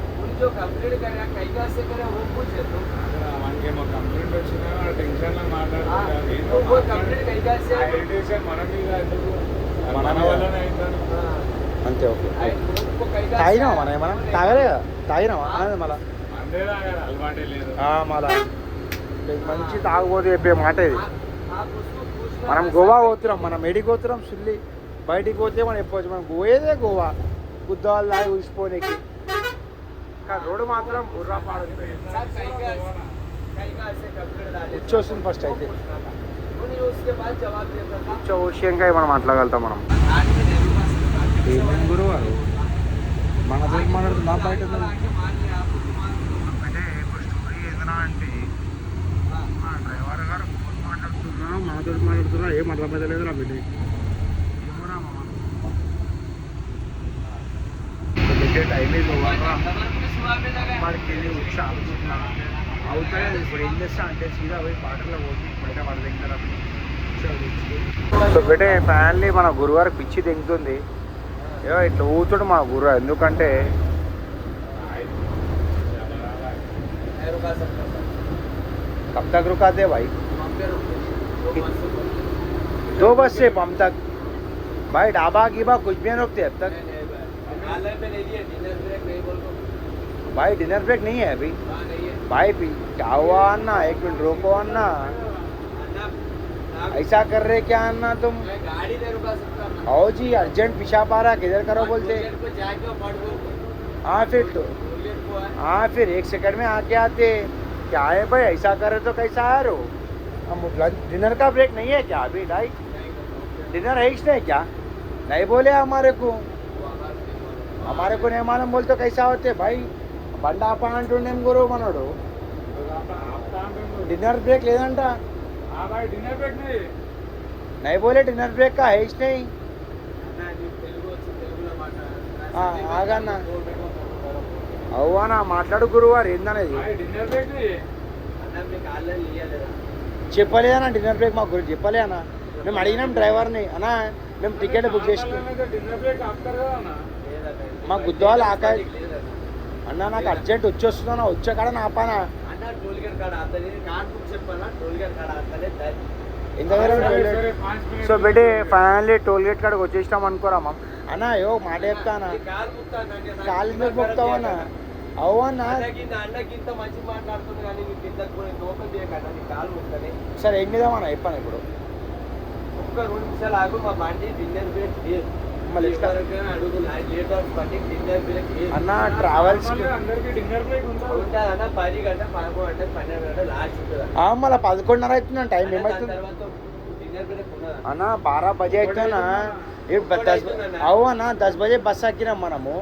మన వల్లనే అయిందని. అంతే ఓకే తాగినావా మనం ఏమన్నా తాగలే కదా తాగినావా అనేది మళ్ళా అంతే తాగాలి, అలవాటే లేదు. మళ్ళా మంచి తాగబోతే చెప్పే మాట ఇది. మనం గోవా పోతున్నాం, మనం ఎడికి పోతున్నాం సుల్లి బయటికి పోతే మనం చెప్పవచ్చు మనం పోయేదే గోవా గుద్దాలు తాగి ఊసిపోనీకి. కానీ రోడ్డు మాత్రం బుర్రా పాడు వచ్చేస్తుంది ఫస్ట్ అయితే విషయంగా మనం మాట్లాడగలుగుతాం మనం ఏమేమి గురువు గారు మన దగ్గర మాట్లాడుతున్నా బయట స్టోరీ ఏదైనా అంటే మా డ్రైవర్ గారు ఫోన్ మాట్లాడుతున్నా మనతో మాట్లాడుతున్నా ఏం అర్థమైతే రా బిడ్డ ఏమోరా పెట్టే టైం వాడికి వెళ్ళి వచ్చి ఆలోచిస్తున్నా అవుతాయి. ఇప్పుడు ఏం చేస్తా అంటే సీదా పోయి పాటల్లో పోయి బయట వాడి దగ్గర సో బెటే ఫ్యాన్లీ మన గురువారికి పిచ్చి తెంగుతుంది. ఏదో ఇట్లా ఊతుడు మా గురువు ఎందుకంటే कब तक रुका दे भाई 2 बज से पम तक भाई ढाबा गिबा कुछ भी नहीं रुकते अब तक भाई डिनर ब्रेक नहीं है अभी भाई क्या हुआ अन्ना 1 मिनट रोको अन्ना ऐसा कर रहे क्या अन्ना तुम गाड़ी नहीं रुका सकता आओ जी अर्जेंट पेशाब आ रहा किधर करो बोलते हाँ फिर तो हाँ फिर 1 सेकंड में आके आते क्या है भाई ऐसा करे तो कैसा आ रहे हो हम डिनर का ब्रेक नहीं है क्या अभी भाई डिनर है नहीं क्या नहीं बोले हमारे को नहीं मालूम बोलते तो कैसा होते भाई బండా అంటుండేం గురువు మనోడు डिनर ब्रेक లేదంట డిన్నర్ బ్రేక్ नहीं बोले डिनर ब्रेक का है नहीं ఆగన్నా అవునా మాట్లాడు గురువారు ఏందనేది డిన్నర్ బ్రేక్ చెప్పలేదన్నా డిన్నర్ బ్రేక్ మా గురించి చెప్పలేదన్నా మేము అడిగినాం డ్రైవర్ని అన్నా మేము టికెట్ బుక్ చేసుకున్నాం డిన్నర్ బ్రేక్ ఆపుతారు కదా అన్న. మా గుద్దవాళ్ళు ఆకాయ అన్నా నాకు అర్జెంట్ వచ్చేస్తున్నా వచ్చే కాడ నా పానా అన్న టోల్ గేట్ కాడ ఆతనే కార్డ్ బుక్ చెప్పాలా టోల్ గేట్ కాడ ఆతనే ఎంత సో బెటే ఫైనల్లీ టోల్ గేట్ కాడికి వచ్చేసినాం అనుకోరా మా అన్న అయ్యో మాట చెప్తానా కాల్ బుక్తాను కాలు మీద మొక్తావన్నా అవు అన్న అన్నకింత మంచి మాట్లాడుతుంది కానీ నీకు కిందకు పోయి ఓపెన్ చేయకుండా నీ కాలు బుక్తానే సరే ఏం చేద్దామన్నా చెప్పాను ఇప్పుడు ఒక్క 2 నిమిషాలు ఆగు మా బండి డిన్నర్ బ్రేక్ లేదు మళ్ళీ ఇస్తా. అడుగు లేట్ అవుతుంది బండి డిన్నర్ బ్రేక్ లేదు అన్న ట్రావెల్స్ అందరికి డిన్నర్ బ్రేక్ ఉంటుంది. ఉంటుంది అన్న 10 గంటలు 11 గంటలు 12 గంటలు లాస్ట్ ఉంటుంది మళ్ళీ 11:30 అవుతుందండి టైం ఏమవుతుంది తర్వాత డిన్నర్ బ్రేక్ ఉన్నదా అన్న 12 బజే అవుతుందన్నా అవు అన్న 10 బజే బస్ ఎక్కినాం మనము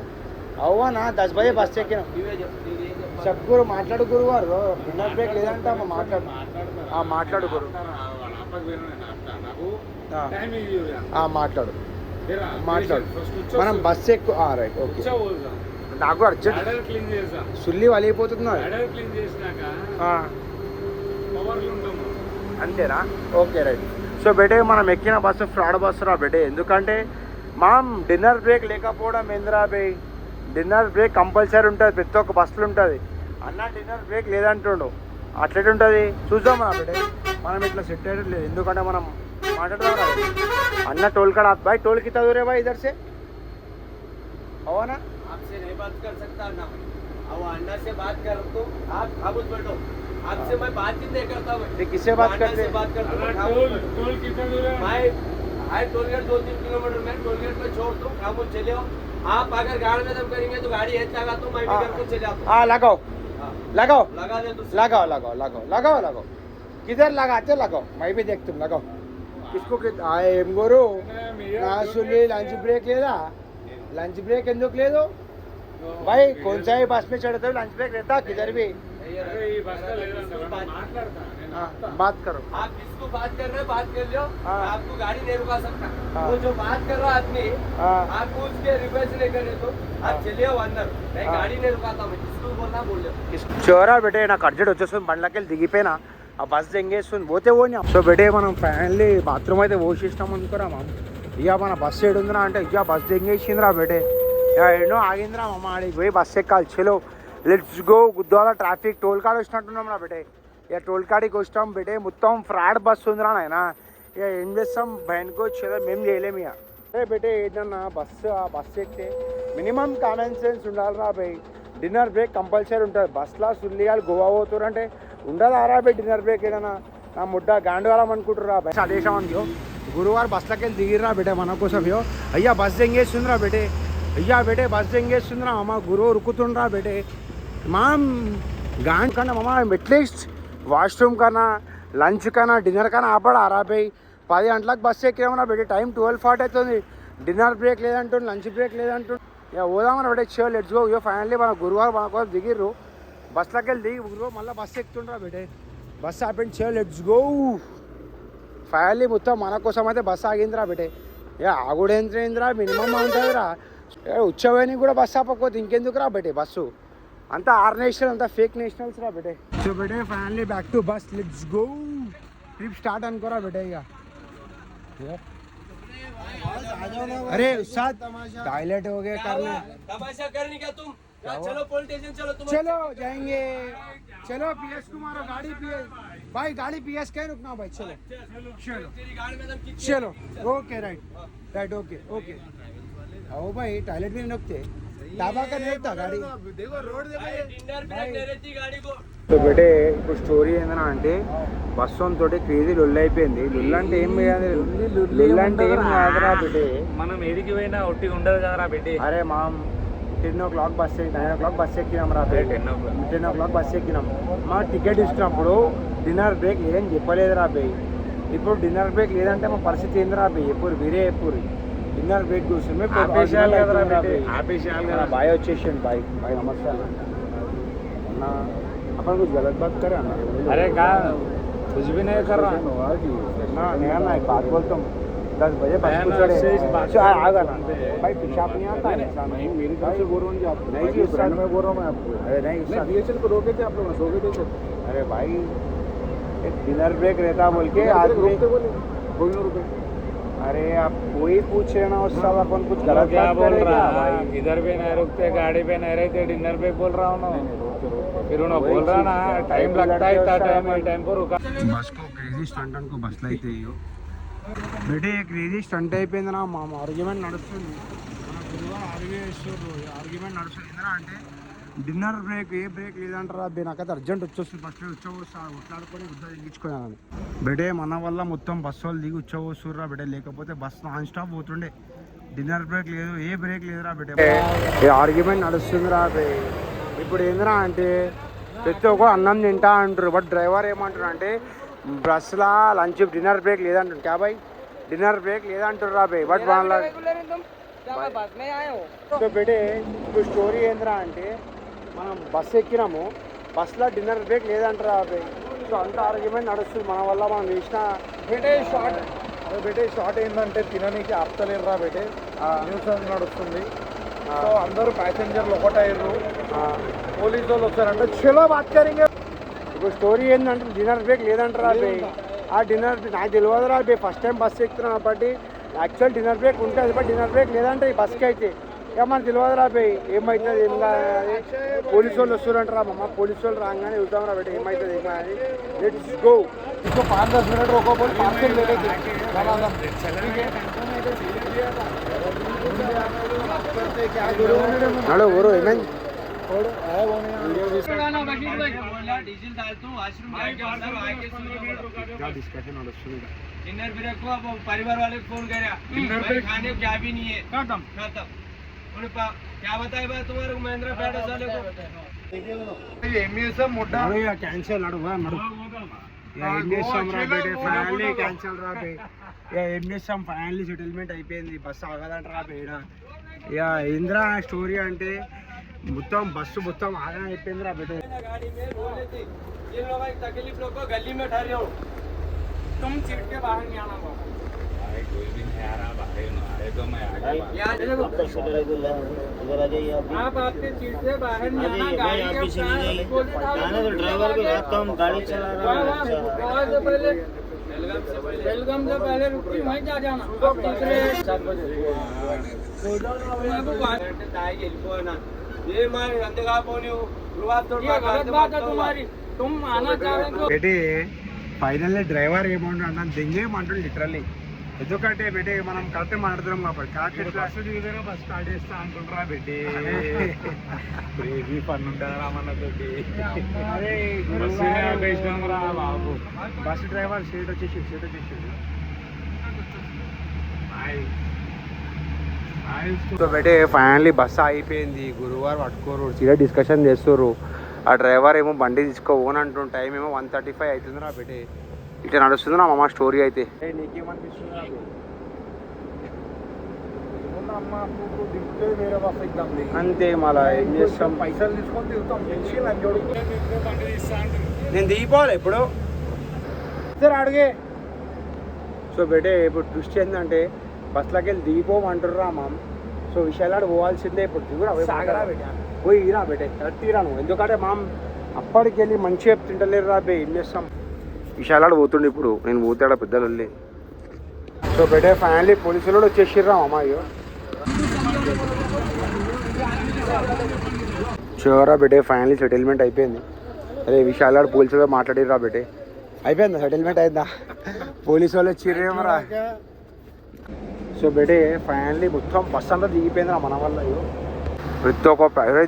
అవు అన్న 10 బజే బస్ ఎక్కినాం నువ్వే చెప్పు నీదేం చెప్పు సద్గురు మాట్లాడు గురువు గారు డిన్నర్ బ్రేక్ లేదంటే మాట్లాడు మాట్లాడు గురు నాకు ఆ. టైం ఇది మాట్లాడు ఏరా, మాట్లాడు ఫస్ట్ మనం బస్ ఎక్కువ రైట్ ఓకే వచ్చా నాకు అర్జెంట్ అడల్ క్లీన్ చేసా సుల్లి వలిగిపోతున్నారు అడల్ క్లీన్ చేసినాక పవర్లు ఉంటాము. అంతేనా ఓకే రైట్ సో బెటే మనం ఎక్కిన బస్సు ఫ్రాడ్ బస్సు రా బెటే ఎందుకంటే మనం డిన్నర్ బ్రేక్ లేకపోవడం ఏందిరా బే డిన్నర్ బ్రేక్ కంపల్సరీ ఉంటుంది ప్రతి ఒక్క బస్సులు ఉంటుంది అన్న డిన్నర్ బ్రేక్ లేదంటుండు అట్లెట్ ఉంటుంది చూద్దాం రా బెటే మనం ఇట్లా సెట్ అయ్యేది లేదు ఎందుకంటే మనం మాట్లాడదాం రా అన్న టోల్ కాడ भाई टोल कितना दूर है भाई इधर से हो ना आपसे नहीं बात कर सकता अन्ना अब अन्ना से बात कर तो आप खामोश बैठो आपसे मैं बात ही नहीं करता मैं ये किससे बात अन्ना करते से बात करता हूं, अरे खामोश टोल बैठो। टोल कितना दूर है? मैं टोल गेट 2-3 किलोमीटर में टोल गेट पे छोड़ दूं खामोश चले आओ आप अगर गाड़ी में दम करेंगे तो गाड़ी हेच लगा तो मैं भी घर को चले आता हूं। हाँ लगाओ हाँ, लगाओ लगा दे तू लगाओ लगाओ लगाओ लगाओ लगाओ किधर लगाते लगाओ मैं भी देख तुम लगाओ किसको आए एम गोरू ना सुनी लंच ब्रेक लेदा लंच ब्रेक ఎందుకు లేదు भाई कौन सा ही बस में चढ़ते हो लंच ब्रेक रहता किधर भी अरे ये बस का लेదంట మాట్లాడతా నేను हाँ, बात करो आप जिसको बात कर रहे हैं बात कर लो हाँ। आपको गाड़ी नहीं रुका सकता हाँ। वो जो बात कर रहा आदमी हाँ। आपको उसके रिक्वेस्ट नहीं करे तो हाँ। आप चलिए वो अंदर मैं हाँ। गाड़ी नहीं रुकाता मैं जिसको बोलना बोल लो చోరా బెటే నాకు అర్జెంట్ వచ్చేస్తుంది బండ్లకెళ్ళి దిగిపోయినా ఆ బస్ ఎంగేస్తుంది పోతే పోనీ సో బెటే మనం ఫైనల్లీ బాత్రూమ్ అయితే పోసేసినాం అనుకోరా మామ ఇక మన బస్సు ఏడుందిరా అంటే ఇక బస్ ఎంగేసిందిరా బెటే ఇక ఎన్నో ఆగిందిరా మామ ఆడికి పోయి బస్ ఎక్కాలి చలో లెట్స్ గో గుద్దాల ట్రాఫిక్ టోల్ కాడ వచ్చినట్టున్నాం రా బెటే ఇక టోల్ కాడికి వచ్చాం బెటే మొత్తం ఫ్రాడ్ బస్సు ఉందిరా నాయన ఇక ఏం చేస్తాం బయటకు వచ్చేదో మేము చేయలేము ఇక అరే బేటే ఏదన్నా బస్సు ఎక్కితే మినిమం కామన్ సెన్స్ ఉండాలిరా భయ్. డిన్నర్ బ్రేక్ కంపల్సరీ ఉంటుంది. బస్సులో సుల్లియాలు గోవా పోతున్నారు అంటే ఉండదు ఆరా భయ్ డిన్నర్ బ్రేక్ ఏదైనా. నా ముడ్డ గాండుగాలం అనుకుంటురా భయ్. అదేశాం అనుకో గురువారు బస్సులకి వెళ్ళి దిగిరా బేటే మన కోసం యో. అయ్యా బస్ ఎంగేస్తుందిరా బేటే. అయ్యా బేటే బస్ ఎంగేస్తుందిరా అమ్మ గురువు రుక్కుతుండ్రా బేటే. మా గాండ్ కన్నా మామ అట్లీస్ట్ వాష్రూమ్ కన్నా లంచ్ కన్నా డిన్నర్ కన్నా ఆపడా ఆరా భయ్. 10 గంటలకు బస్సు ఎక్కినామన్నా బేటే. టైం 12:40 అవుతుంది. డిన్నర్ బ్రేక్ లేదంటుండు, లంచ్ బ్రేక్ లేదంటుండు. ఇక పోదామని బేటే. So let's go. ఇయో ఫైనల్లీ మన గురువారు మన కోసం దిగిర్రు. బస్సులోకి వెళ్ళి దిగి గురువు మళ్ళీ బస్సు ఎక్కుతుండ్రా బేటే. బస్సు ఆపండి. Show let's go. ఫైనల్లీ మొత్తం మన కోసం అయితే బస్సు ఆగిందిరా బేటే. ఏ ఆగుడేంద్రేంద్రా మినిమం ఉంటుందిరా. ఉచ్చవేని కూడా బస్సు ఆపకపోతే ఇంకెందుకురా బేటే బస్సు. అంతా ఆర్ నేషనల్ అంతా ఫేక్ నేషనల్స్ రా బేటే. సో బేటే finally back to bus. Let's go. Trip start అనుకోరా బేటే. ఇక अरे उस्ताद टॉयलेट हो गया करना. तमाशा करने का तुम चलो पुलिस स्टेशन चलो. तुम चलो जाएंगे. चलो पीएस को मारो गाड़ी पीएस भाई. गाड़ी पीएस के रुकना भाई. चलो चलो तेरी गाड़ी में दम चलो. Okay right right okay okay. आओ भाई टॉयलेट भी नहीं रुकते. ढाबा का नहीं रुकता गाड़ी. देखो रोड देखो. डिनर ब्रेक नहीं रहती गाड़ी को. సో బేటే ఇప్పుడు స్టోరీ ఏందన్నా అంటే బస్సు తోటి క్రేజీ లొల్లి అయిపోయింది. లొల్లి అంటే ఏం లొల్లి అంటే ఏం కాదురా బేటే. మనం ఏదికి పోయినా ఒట్టి ఉండదు కదరా బిడ్డి. అరే మా 10 o'clock బస్ 9 o'clock బస్ ఎక్కినాం రా. 10 o'clock బస్ ఎక్కినాం. మా టికెట్ ఇచ్చినప్పుడు డిన్నర్ బ్రేక్ లేదని చెప్పలేదు రా బే. ఇప్పుడు డిన్నర్ బ్రేక్ లేదంటే మా పరిస్థితి ఏంది రా బే. ఎప్పుడు వేరే ఎప్పుడు డిన్నర్ బ్రేక్ కూర్చుని బాయ్ వచ్చేసిండు. బాయ్ బాయ్ నమస్తే అన్న. अपन कुछ गलत बात करे ना. अरे का कुछ भी नहीं कर रहा ना. नहीं ना एक बात बोलता हूँ 10 बजे बस को चढ़े आगा ना भाई. पेशाब नहीं आता है. नहीं मेरी तरफ से बोल रहा हूँ जी. आप नहीं जी फ्रेंड में बोल रहा हूँ मैं आपको. अरे नहीं बीएचएल को रोके थे आप लोग. सो गए थे. अरे भाई एक डिनर ब्रेक रहता बोल के आदमी कोई ना रुके. अरे आप कोई पूछ रहे ना उस साल अपन कुछ गलत क्या बात बोल करे रहा क्या भाई. है. इधर भी नहीं रुकते गाड़ी पे नहीं रहते डिनर पे बोल रहा हूँ ना. फिर उन्होंने बोल रहा ना टाइम लगता है इतना टाइम को रुका. బస్ కో క్రేజీ స్టంట్ అనుకో బస్సులో అయితే బేటే క్రేజీ స్టంట్ అయిపోయింది నా. మా ఆర్గ్యుమెంట్ నడుస్తుంది. మన గురువారు ఆర్గ్యుమెంట్ నడుస్తుంది. ఏంటంటే అంటే డిన్నర్ బ్రేక్ ఏ బ్రేక్ లేదంటారా బే. నాకైతే అర్జెంట్ వచ్చేస్తుంది. ఫస్ట్ ఉచ్చాడుకొని గుద్ద దిగించుకున్నాను బేటే. మన వల్ల మొత్తం బస్సు వాళ్ళు దిగి ఉచ్చవస్తుర్రా బేటే. లేకపోతే బస్ నాన్ స్టాప్ పోతుండే. డిన్నర్ బ్రేక్ లేదు ఏ బ్రేక్ లేదురా బేటే. ఏ ఆర్గ్యుమెంట్ నడుస్తుందిరా బే. ఇప్పుడు ఏందిరా అంటే ప్రతి ఒక్క అన్నం తింటా అంటారు. బట్ డ్రైవర్ ఏమంటారు అంటే బస్సులో లంచ్ డిన్నర్ బ్రేక్ లేదంటారు. క్యా బాయ్ డిన్నర్ బ్రేక్ లేదంటారు రా బాయ్. బట్ వాళ్ళ సో బేటే ఇప్పుడు స్టోరీ ఏందిరా అంటే మనం బస్సు ఎక్కినాము. బస్సులో డిన్నర్ బ్రేక్ లేదంటారా బాయ్. సో అంత ఆర్గ్యుమెంట్ నడుస్తుంది మన వల్ల. మనం చేసిన బేటే షార్ట్ బేటే షార్ట్ ఏంటంటే తిననీకి ఆపుతలేరు రా బేటే. న్యూస్ నడుస్తుంది. సో అందరూ ప్యాసింజర్లు ఒకటయ్యారు. పోలీసు వాళ్ళు వచ్చారంటే చలో బాత్ కరింగే. ఇప్పుడు స్టోరీ ఏంటంటే డిన్నర్ బ్రేక్ లేదంటారా బే. ఆ డిన్నర్ నాకు తెలియదురా బే. ఫస్ట్ టైం బస్సు ఎక్కుతున్నాను కాబట్టి యాక్చువల్ డిన్నర్ బ్రేక్ ఉంటుంది. బట్ డిన్నర్ బ్రేక్ లేదంటే ఈ బస్కి అయితే ఇక మనకు తెలియదురా బే. ఏమవుతుంది ఏం కాదు. పోలీసు వాళ్ళు వస్తారంటారా మమ్మ. పోలీసు వాళ్ళు రాగానే చూద్దాం రా బేట ఏమవుతుంది ఏం కాదు. Let's go. इसको 5-10 मिनट रोको बोल पार्सल ले लेते नड़ो वो ఏమైంది डीजल डालतू वॉशरूम जाके अंदर आके क्या डिस्कशन नడుస్తుంది. डिनर ब्रेक को अब परिवार वाले को फोन करा. डिनर ब्रेक खाने क्या भी नहीं है. खत्म उन्हें क्या बताए बात तुम्हारे महेंद्र पेट वाले को. एमएसएम मोटा या कैंसिल नडो नडो या एमएसएम రా బేటే. ఫైనల్లీ క్యాన్సిల్ రా బే. యా ఎమ్ఎస్ఎం ఫైనల్లీ సెటిల్మెంట్ అయిపోయింది. బస్సు ఆగదంట రా బేడ. యా ఇంద్రా స్టోరీ అంటే మొత్తం బస్సు మొత్తం ఆగడం అయిపోయింది రా బేటే. गाड़ी में बोले थे जिन लोगों की तकलीफ लोग को गली में ठहरे हो तुम सीट के बाहर नहीं आना होगा. कोई भी नहीं आ रहा बाहर आए तो मैं आ गया. आप आपके सीट से बाहर नहीं आना. गाड़ी के ड्राइवर भी रात को हम गाड़ी चला रहा है. बेलगम से पहले रुकी वहीं जा जाना. अब तीसरे 7 बजे ये मारे अंधेरा पोनी ये गलत बात है तुम्हारी. तुम आना चाह रहे हो బేటే ఫైనల్లీ డ్రైవర్ ఏమంటాడు అన్న దెంగేమంటాడు లిటరల్లీ. ఎందుకంటే బెటే మనం కరెక్ట్ మాట్లాడుతున్నాం కాబట్టి కరెక్ట్ బస్సు దిగుతారా బస్ స్టార్ట్ చేస్తా అనుకుంటారా పెట్టి క్రేజీ ఫన్ ఉంటుందా రామన్నతోటి బస్సునే ఆపేసినాం రా బాబు. బస్ డ్రైవర్ సీట్ వచ్చేసి సో బెటే ఫైనల్లీ బస్సు అయిపోయింది. గురువారం పట్టుకోరు సీరియస్ డిస్కషన్ చేస్తారు. ఆ డ్రైవర్ ఏమో బండి తీసుకోని అంటుంటే టైం ఏమో 1:35 అవుతుంది రా బెటే. ఇట్లా నడుస్తుంది నా మామ స్టోరీ అయితే. నీకేమనిపిస్తుంది? అంతే మళ్ళా ఏం చేస్తాం, పైసలు తీసుకొని తిరుగుతాం. నేను దిగిపోవాలి ఇప్పుడు సరే అడిగే. సో బెటే ఇప్పుడు దృష్టి ఏంటంటే బస్సులోకి వెళ్ళి దిగిపోమంటారు రా మామ్. సో విషయాలు పోవాల్సిందే ఇప్పుడు దిగురా పోయి రా బెటే తీరా నువ్వు. ఎందుకంటే మామ్ అప్పటికి వెళ్ళి మంచిగా తింటలేరు రా బే. ఏం చేస్తాం, విషయాలు పోతుండే ఇప్పుడు నేను పోతాడా పెద్దలు వెళ్ళి. సో బెటే ఫైనల్లీ పోలీసులు కూడా వచ్చేసిర్రా అమ్మాయి. షూరా బెటే ఫైనల్లీ సెటిల్మెంట్ అయిపోయింది. అదే విషయాలు పోలీసులు మాట్లాడిర్రా బెటే. అయిపోయిందా సెటిల్మెంట్ అయిందా? పోలీసు వాళ్ళు వచ్చిర్రేమరా. సో బెటే ఫైనల్లీ మొత్తం బస్ అంతా దిగిపోయిందిరా మన వల్ల. ప్రతి ఒక్క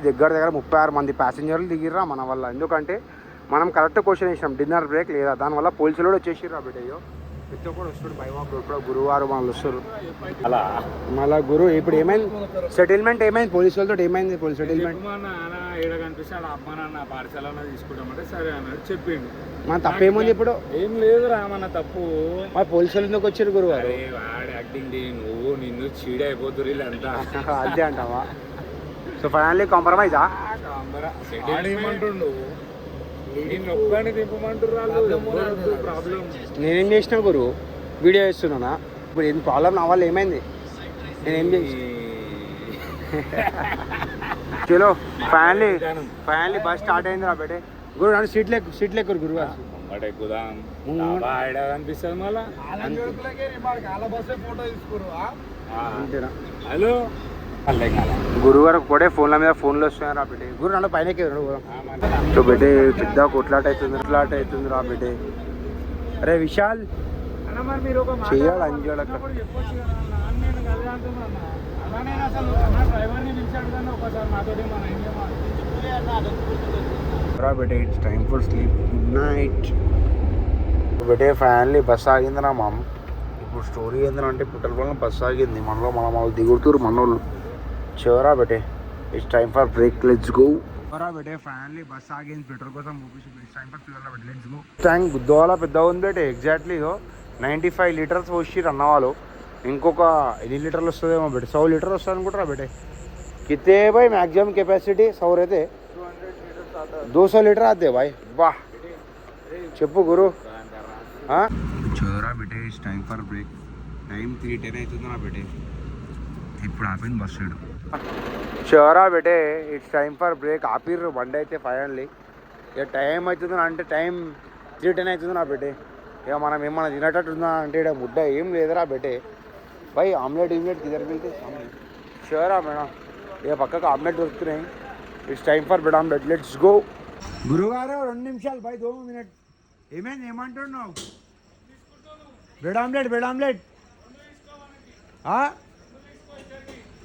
దగ్గర 36 మంది ప్యాసింజర్లు దిగిర్రా మన వల్ల. ఎందుకంటే మనం కరెక్ట్ క్వశ్చన్ వేసినాం డిన్నర్ బ్రేక్ లేదా, దానివల్ల పోలీసులు కూడా వచ్చేసిర్రా బెటే. ప్రతి ఒక్కరు వస్తాడు బైవాక్ ఇప్పుడు గురువారం వాళ్ళు వస్తారు అలా. మళ్ళా గురు ఇప్పుడు ఏమైంది సెటిల్మెంట్ ఏమైంది పోలీసు వాళ్ళతో? ఏమైంది పోలీస్ సెటిల్మెంట్? ఏడ కనిపిస్తే అలా అమ్మ నాన్న పాఠశాల తీసుకుంటామంటే సరే అన్నాడు చెప్పిండు. మన తప్పేముంది ఇప్పుడు? ఏం లేదు రామన్న తప్పు. మరి పోలీసు వాళ్ళు ఎందుకు వచ్చారు గురువారు? వాడి యాక్టింగ్ నువ్వు నిన్ను చీడైపోతురు వీళ్ళంతా. అంతే అంటావా? సో ఫైనల్లీ కాంప్రమైజా? ఏమంటుండు నిన్ను ఒక్కని దింపమంటున్నారు ప్రాబ్లం. నేనేం చేసినా గురు వీడియో చేస్తున్నానా? ఇప్పుడు ఏం ప్రాబ్లం నా వల్ల ఏమైంది? నేనేం చేసి చలో ఫైనల్లీ బస్ స్టార్ట్ అయింది రా బేటే. గురు నన్ను సీట్లు ఎక్కురు గురువు అనిపిస్తుంది మళ్ళా. అంతేనా? హలో గురువారు కూడా ఫోన్ల మీద ఫోన్లు వస్తున్నాయి రా బేటే. గురు నన్ను పైన సో బేటే పెద్ద కొట్లాట అవుతుంది రా బేటే. అరే విశాల్ చెయ్యాలి అంజోడ రా బేటే. It's time for sleep. Good night బేటే. ఫైనల్లీ బస్ ఆగిందిరా మామ్. ఇప్పుడు స్టోరీ ఏంటంటే పుట్టల వల్ల బస్ ఆగింది. మనలో వాళ్ళు దిగుతురు మనోళ్ళు. చివరా బేటే it's time for break. Let's go. చివరా బేటే ఫైనల్లీ బస్ ఆగింది పెట్రోల్ కోసం. ఇట్స్ టైమ్ ఫర్ ఫ్యూయల్ బేటే. Let's go. ట్యాంక్ గుద్దోలా పెద్దగా ఉంది బేటే. ఎగ్జాక్ట్లీ 95 లీటర్స్ పోసిర్రు అన్న వాళ్ళు. ఇంకొక ఎన్ని లీటర్లు వస్తుందేమో బేటే. 100 లీటర్ వస్తుంది అనుకుంటారా బేటే. कितने भाई मैक्सिमम कैपेसिटी 100 रहते 200 लीटर आते भाई. वाह చెప్పు గురు. చోరా బేటే it's time for break. Time 3:10 అవుతుంది నా బేటే. ఇప్పుడు ఆపింది బస్ సైడ్. చోరా బేటే ఇట్స్ టైమ్ ఫర్ బ్రేక్. ఆపిర్రు బండి అయితే ఫైనల్లీ. ఇక టైం అవుతుంది అంటే టైం 3:10 అవుతుంది నా బేటే. ఇక మనం ఏమన్నా తినేటట్టు ఉందా అంటే ఇక్కడ ముద్ద ఏం లేదురా బేటే. भाई ఆమ్లెట్ किधर मिलते? షూరా మేడం ఇక పక్కకు ఆమ్లెట్ దొరుకుతున్నాయి. It's time for bed omelette. Let's go. గురుగారు 2 నిమిషాలు భాయ్ 2 మినిట్. ఏమైంది ఏమంటున్నావు? బెడ్ ఆమ్లెట్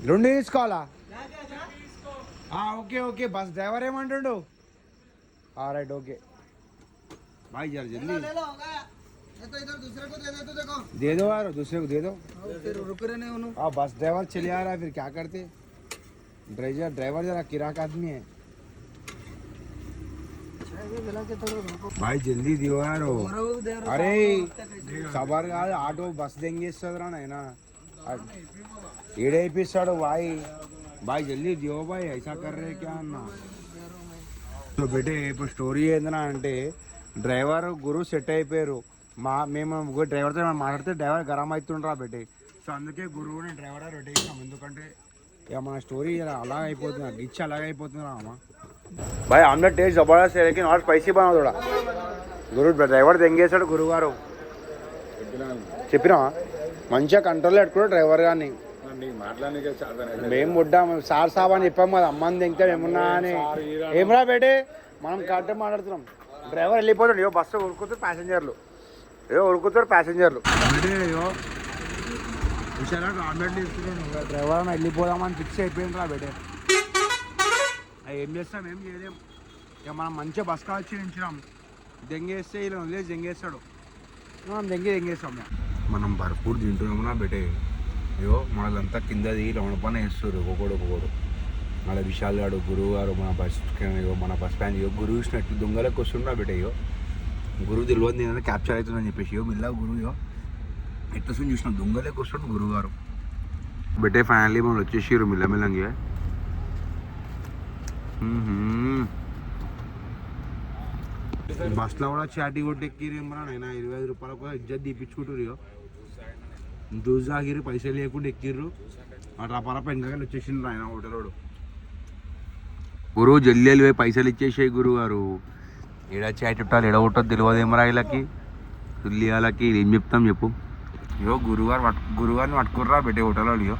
2 తీసుకోవాలా? ఓకే బస్ డ్రైవర్ ఏమంటుండు? రైట్ ఓకే भाई जरा जल्दी दे दो यार, दूसरे को दे दो. फिर रुक रहे नहीं. बस ड्राइवर चले आ रहा है फिर क्या करते? ड्राइवर जरा किराक आदमी है भाई. जल्दी दियो यार. अरे सबर का ऑटो बस देंगे ना एडे एपिसोड भाई जल्दी दियो भाई. ऐसा कर रहे क्या अन्ना? तो बेटे ఇప్పుడు స్టోరీ ఏందన్నా అంటే డ్రైవర్ గురు సెట్ అయిపోయారు. మేము డ్రైవర్తో మాట్లాడితే డ్రైవర్ గరం అవుతుండ్రా బేటే. సో అందుకే గురువుని డ్రైవర్ పెట్టేసాం. ఎందుకంటే ఇక మన స్టోరీ అలా అయిపోతుంది, గిచ్చి అలాగే అయిపోతుంది అమ్మ. భాయ్ ఆమ్లెట్ టేస్ట్ జబర్దస్త్ है लेकिन और स्पाइसी बना थोड़ा. గురు డ్రైవర్ తెంగేశాడు గురుగారు. చెప్పినా మంచిగా కంట్రోల్ పెట్టుకున్నాడు డ్రైవర్ గారిని. మేము ముడ్డాం సార్ సాబ్ అని చెప్పాము కదా. అమ్మని తెంగితే ఏమున్నా అని. ఏమరా బేటే మనం కరెక్ట్గా మాట్లాడుతున్నాం. డ్రైవర్ వెళ్ళిపోతాడు. బస్సు ఉరుకుతారు ప్యాసింజర్లు. విశాల ఆమ్లెట్ తీసుకున్నాను డ్రైవర్ అని వెళ్ళిపోదామని ఫిక్స్ అయిపోయింది రా బెటే. ఏం చేస్తాం, ఏం చేయలేం. ఇక మనం మంచిగా బస్ కాల్చి నించినాం, దెంగేస్తే ఇలా వదిలేసి దెంగేస్తాడు, మనం దెంగేస్తాం. మనం భర్పూర్ తింటున్నామునా బెటే. అయ్యో మనదంతా కిందది రౌండ్ పని వేస్తారు ఒక్కొక్కడు. మళ్ళీ విశాల్ గారు, గురువు గారు, మన బస్ స్టాండ్ గురువు చూసినట్టు దొంగలకు వస్తుండ్రా బెటే. గురువు తెలియదు నేను క్యాప్చర్ అవుతుందని చెప్పేసి మిల్లా గురువు ఎట్లా చూసినాం దొంగలకు వస్తుండు గురువు గారు బెటే. ఫైనల్లీ మనం వచ్చేసారు మిల్లమిల్లంగా. బస్లో కూడా చాటి కొట్టి ఎక్కిరేమరా నైనా 25 రూపాయల కూడా ఇజ్జత్ తీపించుకుంటారు. దూజ్ ఆగిరు, పైసలు లేకుండా ఎక్కిర్రు. అట్లా పరప వెనకాల వచ్చేసిండ్రు ఆయన హోటలోడు. గురువు జల్లి వెళ్ళిపోయి పైసలు ఇచ్చేసాయి గురువు గారు. ఏడా చాటి చుట్టాలు ఎడగొట్టదు తెలియదేమరా వీళ్ళకి, వాళ్ళకి ఏం చెప్తాం చెప్పు. ఇయో గురుగారిని పట్టుకుర్రా బెట్టే హోటల్లో. ఇయో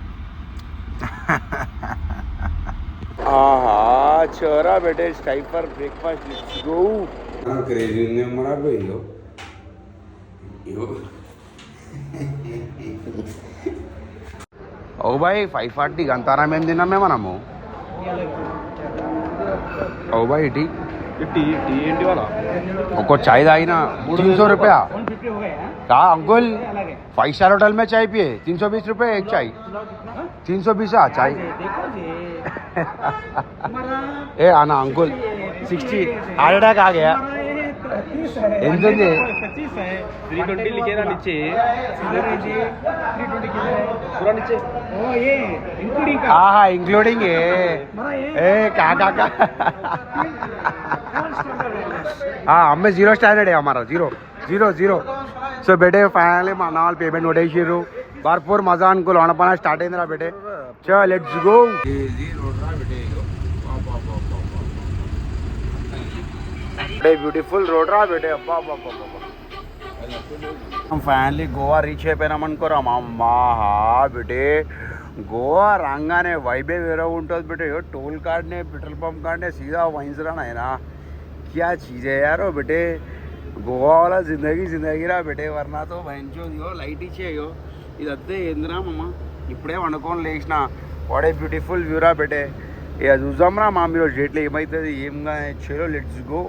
ఆహా చోరా బెటే time for breakfast. Let's go. Crazy ఉందేమరా బయ్యో. ఓ బాయ్ 540 గంతారా మేము తిన్నామే మనము. ఓ బాయ్ టీ ఏంటి వాళ్ళ ఒక చాయ్ తాగినా 300 रुपया का अंकुल 5 स्टार होटल में चाय पिए 320 रुपये एक चाय. 320 चाय ए आना अंकुल 60 हार्ट अटैक आ गया. ఎంత ఉంది 320 लिखे ना नीचे, 320 पूरा नीचे. ओ ये इंक्लूडिंग का. हाँ इंक्लूडिंग ए का हाँ हमें 0 स्टैंडर्ड है हमारा 0. సో బెటే ఫైనల్లీ మా నాలుగు పేమెంట్ కొట్టేసారు. భర్పూర్ మజా అనుకో లోనపన స్టార్ట్ అయిందిరా బెటే. చో లెట్స్ గో. బ్యూటిఫుల్ రోడ్ రా బెటే. అబ్బా ఫైనల్లీ గోవా రీచ్ అయిపోయినాం అనుకోరా మా బెటే. గోవా రాగానే వైబే వేరే ఉంటుంది బెటే. టోల్ కార్డ్నే పెట్రోల్ పంప్ కార్డ్నే సీधा వైన్స్ రా నాయనా. क्या चीज़ है यार वो बेटे. गोवा वाला जिंदगी రా బెటే. వర్ణతో మంచిగా లైట్ ఇచ్చేయో ఇదంతే ఏందిరా మమ్మ. ఇప్పుడే వండుకొని లేచిన వాడే బ్యూటిఫుల్ వ్యూ రా బెటే. ఇక చూద్దాం రా మా మీరు జెట్లో ఏమవుతుంది ఏం. చలో లెట్స్ గో.